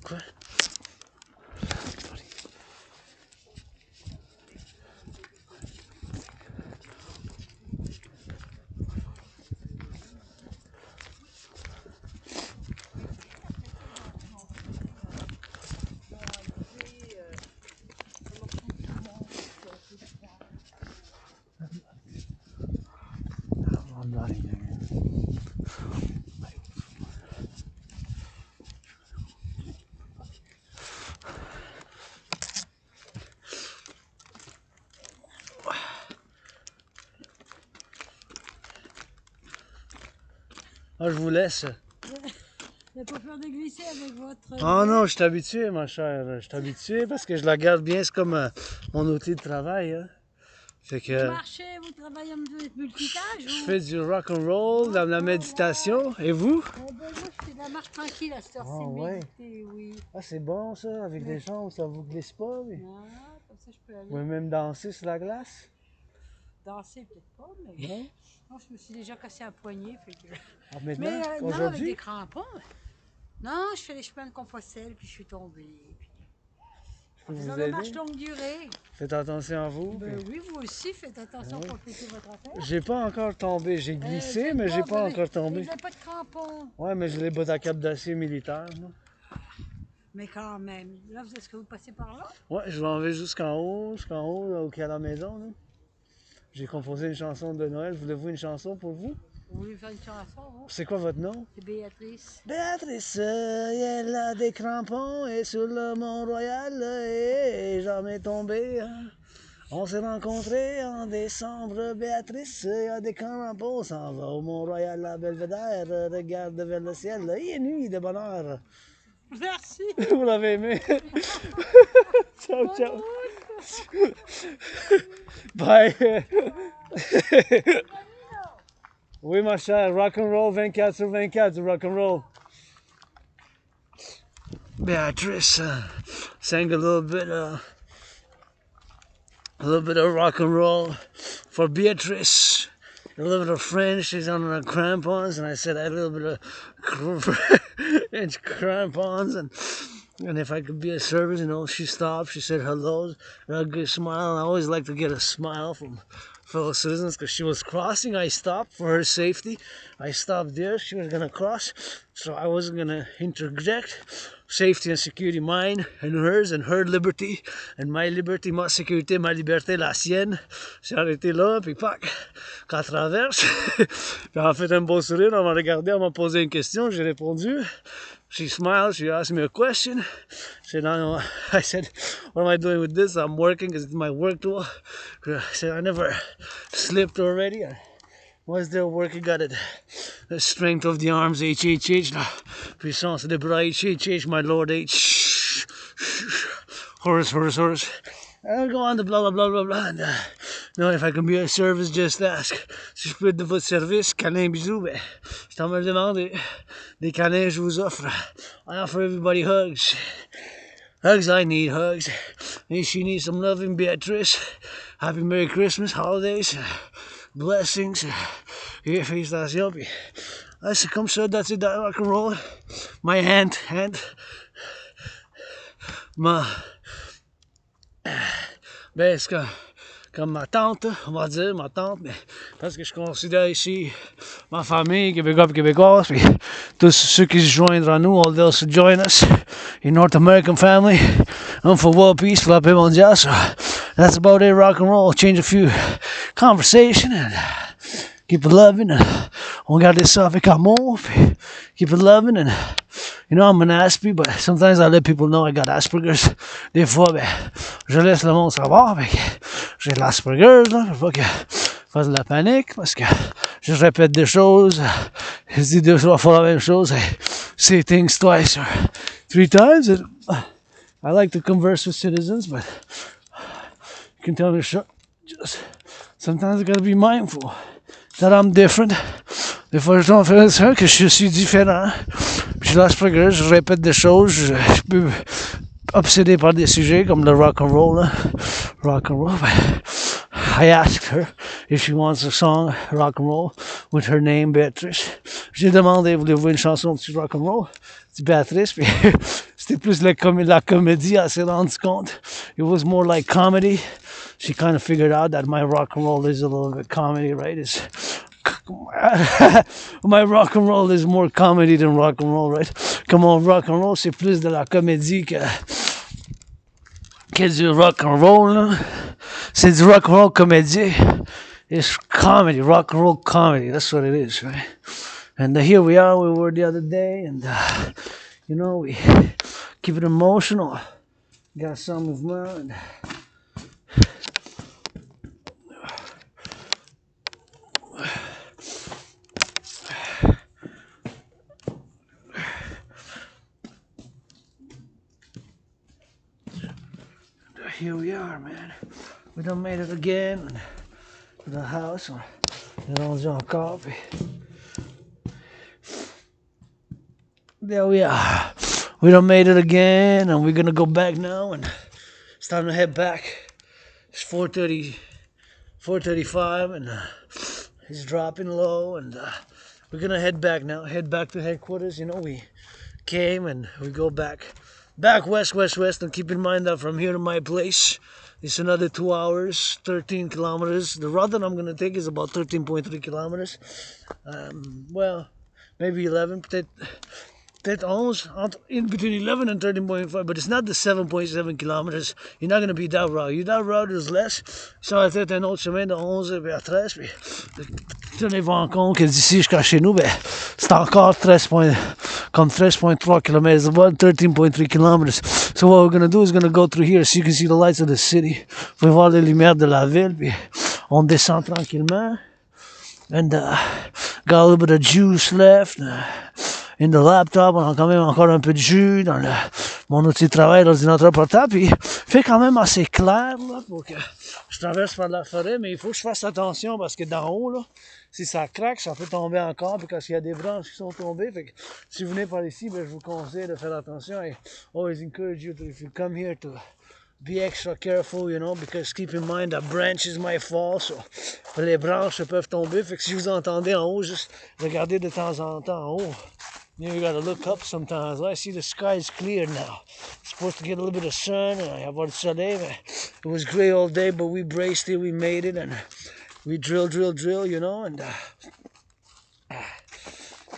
Quoi? I'm not in there. Ah, je vous laisse. Vous n'avez pas peur de glisser avec votre... Oh non, je suis habitué, ma chère. Je suis habitué parce que je la garde bien. C'est comme mon outil de travail. Hein. Fait que, Vous marchez, vous travaillez en multitâche? je fais du rock and roll, dans la méditation. Et vous? Moi, je fais de la marche tranquille à cette heure-ci. Ah, ouais. Méditer, oui. Ah, c'est bon ça, avec des gens où ça vous glisse pas. Mais... Ah, comme ça, je peux aller Vous pouvez même danser sur la glace. danser, peut-être pas, mais... Non? Non, je me suis déjà cassé un poignet. Fait que... Ah, maintenant? Mais non, avec Aujourd'hui? des crampons. Non, je fais les chemins de Compostelle, puis je suis tombée. Puis... Je peux vous Dans la marche aider? longue durée. Faites attention à vous. Ben puis- oui, vous aussi, faites attention pour péter votre affaire. J'ai pas encore tombé. J'ai glissé, mais j'ai vous pas avez- encore tombé. Vous n'avez pas de crampons. Ouais, mais j'ai les bottes à cap d'acier militaire. Moi. Mais quand même, là, est-ce que vous passez par là? Ouais, je m'en vais jusqu'en haut, là, au quai à la maison. Là. J'ai composé une chanson de Noël. Voulez-vous une chanson pour vous? Vous voulez faire une chanson, vous? C'est quoi votre nom? C'est Béatrice. Béatrice, elle a des crampons et sur le Mont-Royal et jamais tombé. On s'est rencontrés en décembre, Béatrice, il y a des crampons, on s'en va au Mont-Royal à Belvédère, regarde vers le ciel, il est nuit de bonheur. Merci. Vous l'avez aimé? Ciao, ciao. Bye. Oui, ma chère, rock-and-roll 24 sur 24 du rock-and-roll. Beatrice sang a little bit of rock-and-roll for Beatrice. A little bit of French, she's on her crampons, and I said a little bit of French crampons, and if I could be of service, you know, she stopped, she said hello, and a good smile, and I always like to get a smile from fellow citizens, because she was crossing, I stopped for her safety, I stopped there, she was going to cross, so I wasn't going to interject, safety and security, mine and hers, and her liberty, and my liberty, ma sécurité, ma liberté, la sienne, j'ai arrêté là, puis pac, qu'elle traverse, puis elle a fait un beau sourire, elle m'a regardé, elle m'a posé une question, j'ai répondu, she smiled, she asked me a question, I said, what am I doing with this? I'm working, because it's my work tool, I said, I never slipped already, I was there working, got it, the strength of the arms, H, la puissance des bras, H, my lord, H, horse, I'll go on to blah, and no, if I can be of service, just ask. Si je peux être de votre service, câlin, bisous, ben, je t'en me demande des câlins, je vous offre. I offer everybody hugs. Hugs, I need hugs. And she needs some loving, Beatrice. Happy Merry Christmas, holidays, blessings, et félicitations, puis c'est comme ça, that's it, that rock and roll. My hand, ben, c'est comme ma tante, on va dire, ma tante, mais parce que je considère ici ma famille, Québécois et Québécoise, puis tous ceux qui se joindront à nous, all those who join us in North American family, for world peace, for la paix mondiale, so that's about it, rock and roll, change a few conversation, and keep it loving, and on garde ça avec amour, puis keep it loving, and you know, I'm an Aspie, but sometimes I let people know I got Asperger's. Des fois, ben, je laisse le monde savoir, ben, j'ai l'Asperger's, là, pour pas que fasse de la panique, parce que je répète des choses, je dis 2-3 fois la même chose, I say things twice or 3 times, and I like to converse with citizens, but you can tell me, just sometimes I gotta be mindful that I'm different. Des fois, je dois faire ça, que je suis différent. Puis je l'Asperger, je répète des choses, je peux obsédé par des sujets comme le rock-and-roll. Rock-and-roll. I asked her if she wants a song, rock-and-roll, with her name, Béatrice. J'ai demandé, voulez-vous une chanson de rock-and-roll? C'est Béatrice, puis c'était plus la comédie, elle s'est rendue compte. It was more like comedy. She kind of figured out that my rock-and-roll is a little bit comedy, right? My rock and roll is more comedy than rock and roll, right? Comme on rock and roll, c'est plus de la comédie que du rock and roll, là. C'est du rock and roll comédie. It's comedy, rock and roll comedy. That's what it is, right? And here we are. We were the other day, and you know, we keep it emotional. Got some movement. Here we are, man. We done made it again to the house. Rendu encore. There we are. We done made it again, and we're gonna go back now, and it's time to head back. It's 4:35, and it's dropping low, and we're gonna head back now. Head back to headquarters. You know, we came and we go back west, and keep in mind that from here to my place, it's another 2 hours, 13 kilometers. The route that I'm going to take is about 13.3 kilometers. Well, maybe 11, peut-être peut-être 11, in between 11 and 13.5, but it's not the 7.7 kilometers. You're not going to be that route. That route is less. Ça va être un autre chemin de 11 à 13. Puis, tenez-vous en compte que d'ici jusqu'à chez nous, ben, c'est encore 13.3 kilometers, about 13.3 kilometers. So what we're going to do is going to go through here so you can see the lights of the city. Vous pouvez voir les lumières de la ville, puis on descend tranquillement. And got a little bit of juice left in the laptop. On a quand même encore un peu de jus dans mon outil de travail, l'ordinateur portable. Puis il fait quand même assez clair là, pour que je traverse par la forêt. Mais il faut que je fasse attention parce que d'en haut, là, si ça craque, ça peut tomber encore. Puis quand il y a des branches qui sont tombées. Fait que si vous venez par ici, ben, je vous conseille de faire attention. I always encourage you to, if you come here, to be extra careful, you know, because keep in mind that branches might fall, so les branches peuvent tomber. Fait que si vous entendez en haut, juste regardez de temps en temps en haut. You know, you gotta look up sometimes. I see the sky is clear now. It's supposed to get a little bit of sun, and I have one soleil. It was gray all day, but we braced it, we made it, and we drill, you know, and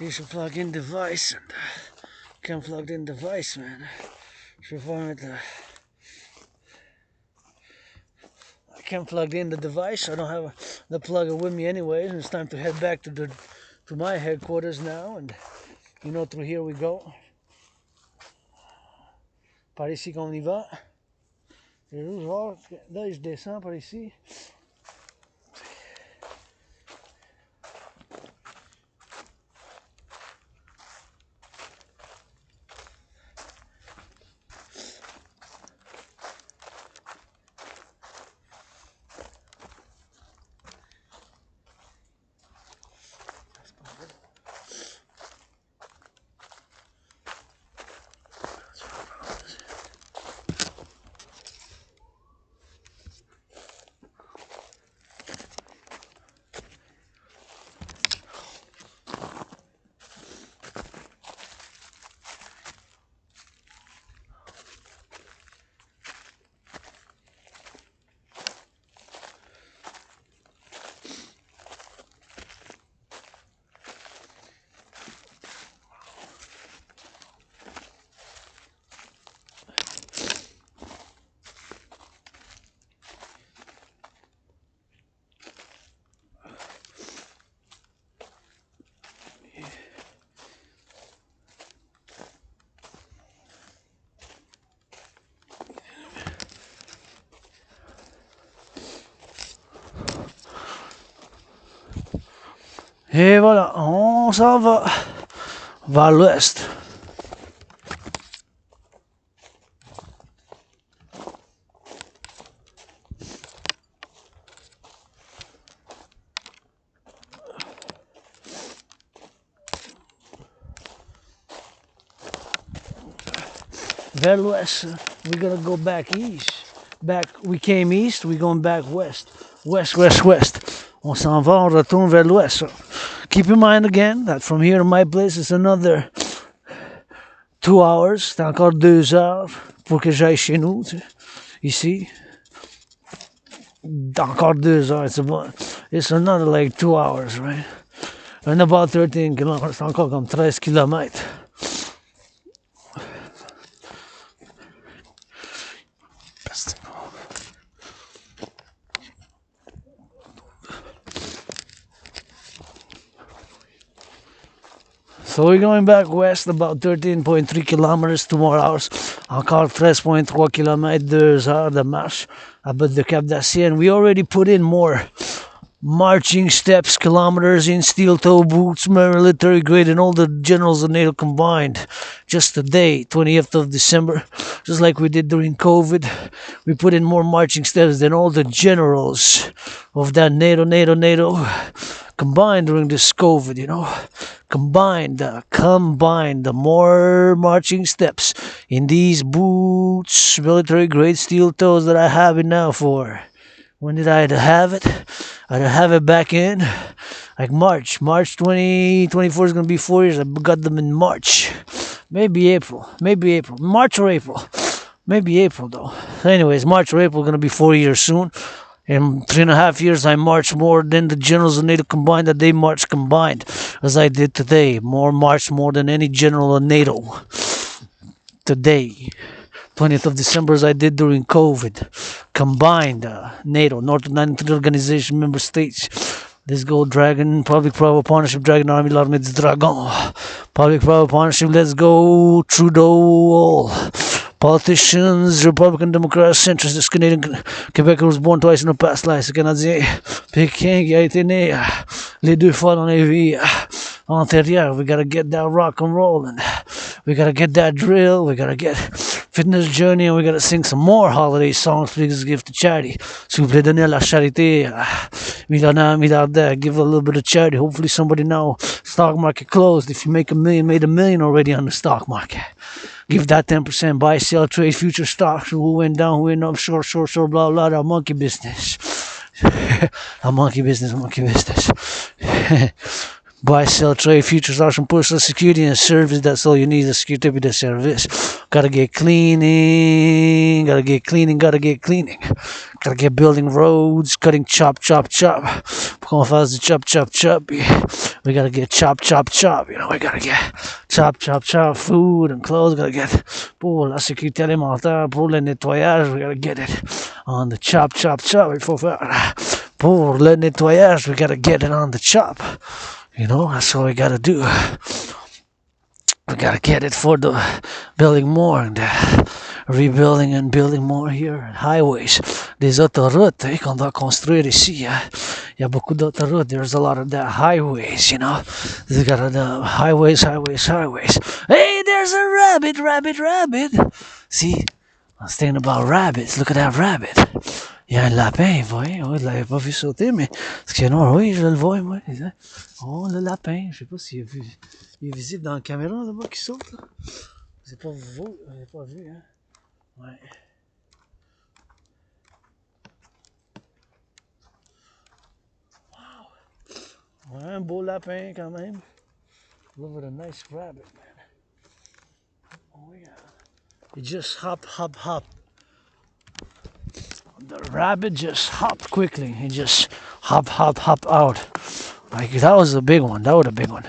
here's a plug-in device, and can't plug in device, man. Je vais voir mettre I can't plug in the device. I don't have the plugger with me anyways. And it's time to head back to my headquarters now. And you know, through here we go. Par ici qu'on y va. Là, je descends par ici. Et voilà, on s'en va vers l'ouest. Vers l'ouest, we're gonna go back east. We came east, we're going back west. West. On s'en va, on retourne vers l'ouest. So keep in mind again that from here to my place it's another 2 hours. C'est encore 2 heures pour que j'aille chez nous, tu sais, ici. Encore 2 heures. It's another like 2 hours, right? And about 13 kilometers. C'est encore comme 13 kilomètres. So we're going back west about 13.3 kilometers, 2 more hours. Encore 13.3 kilomètres, 2 heures de marche à bas de Cap d'Acier. And we already put in more marching steps, kilometers in steel toe boots, military grade, and all the generals of NATO combined. Just today, 20th of December, just like we did during COVID, we put in more marching steps than all the generals of that NATO combined during this COVID, you know. Combined the more marching steps in these boots, military grade steel toes that I have it now for. When did I have it? I'd have it back in like March 2024 is going to be 4 years. I got them in March, maybe April, March or April, maybe April though. Anyways, March or April going to be 4 years soon. In 3.5 years, I marched more than the generals of NATO combined that they marched combined, as I did today. Marched more than any general of NATO today. 20th of December, as I did during COVID. Combined, NATO, North Atlantic Organization member states. Let's go, Dragon, Public-Private Partnership, Dragon Army, l'Armée du Dragon. Public-Private Partnership, let's go, Trudeau. Politicians, Republican, Democrats, centrists, this Canadian Quebec was born twice in the past life. Ce Canadien Pékin qui a été né les deux fois dans les vies antérieures. We gotta get that rock and roll, and we gotta get that drill. We gotta get fitness journey, and we gotta sing some more holiday songs. Please give to charity. S'il vous plaît, donnez à la charité. Millionnaire, milliardaire, give a little bit of charity. Hopefully somebody now, stock market closed. If you make $1 million, made $1 million already on the stock market. Give that 10%, buy, sell, trade, future stocks, who went down, who went up, short, blah, blah, that monkey business. A monkey business. Buy, sell, trade, futures, option, personal security, and service. That's all you need, a security de service. Gotta get cleaning. Gotta get building roads, cutting chop. Pour qu'on fasse du chop. We gotta get chop. You know, we gotta get chop, food and clothes. Gotta get, pour la sécurité alimentaire, pour le nettoyage, we gotta get it on the chop. Il faut faire, pour le nettoyage, we gotta get it on the chop. You know, that's what we gotta do. We gotta get it for the building more and rebuilding and building more here. Highways, des autoroutes qu'on doit construire ici. Il y a beaucoup d'autoroutes. There's a lot of that highways, you know. They got the highways. Hey, there's a rabbit. See, I was thinking about rabbits. Look at that rabbit. Il y a un lapin, vous voyez. Oh, je l'avais pas vu sauter, mais ce qui est noir, oui, je le vois, moi. Oh, le lapin. Je sais pas s'il est visible dans la caméra là-bas qui saute. Là. C'est pas vous, vous n'avez pas vu, hein. Ouais. Wow. Ouais, un beau lapin quand même. Look at a nice rabbit, man. Oh, yeah. He just hop. The rabbit just hopped quickly. He just hop out. Like, that was a big one. That was a big one.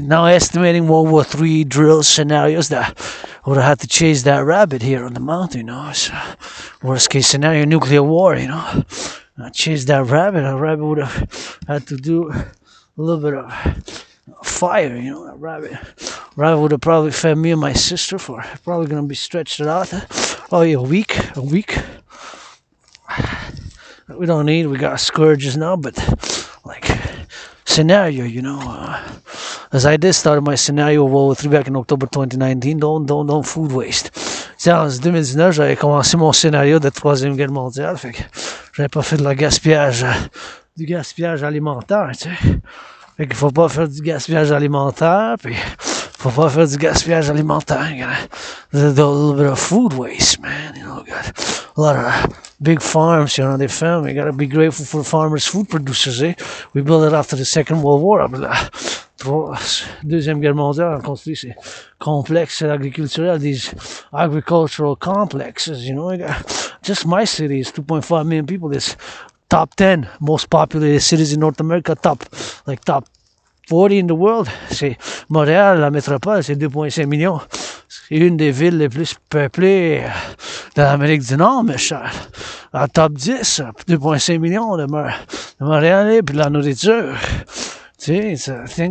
Now estimating World War III drill scenarios that would have had to chase that rabbit here on the mountain, you know. It's worst case scenario, nuclear war, you know. Chase that rabbit. A rabbit would have had to do a little bit of fire, you know. That rabbit would have probably fed me and my sister for probably gonna be stretched out. Probably a week. We don't need. We got scourges now, but like scenario, you know. As I did start my scenario World War III back in October 2019. Don't food waste. En 2019, j'avais commencé mon scénario de Troisième Guerre mondiale, fait que j'avais pas fait du gaspillage alimentaire, tu sais. Fait qu'il faut pas faire du gaspillage alimentaire, puis faut pas faire du gaspillage alimentaire. You gotta do a little bit of food waste, man. You know, got a lot of big farms, you know, they found. We gotta be grateful for farmers, food producers, eh? We built it after the Second World War. Deuxième Guerre mondiale, on construit ces complexes agriculturels, these agricultural complexes, you know. Just my city is 2.5 million people. It's top 10 most populated cities in North America, top 40 in the world. C'est Montréal, la métropole, c'est 2,5 millions. C'est une des villes les plus peuplées de l'Amérique du Nord, mes chers. La top 10, 2,5 millions de Montréal, et puis la nourriture. Tu sais,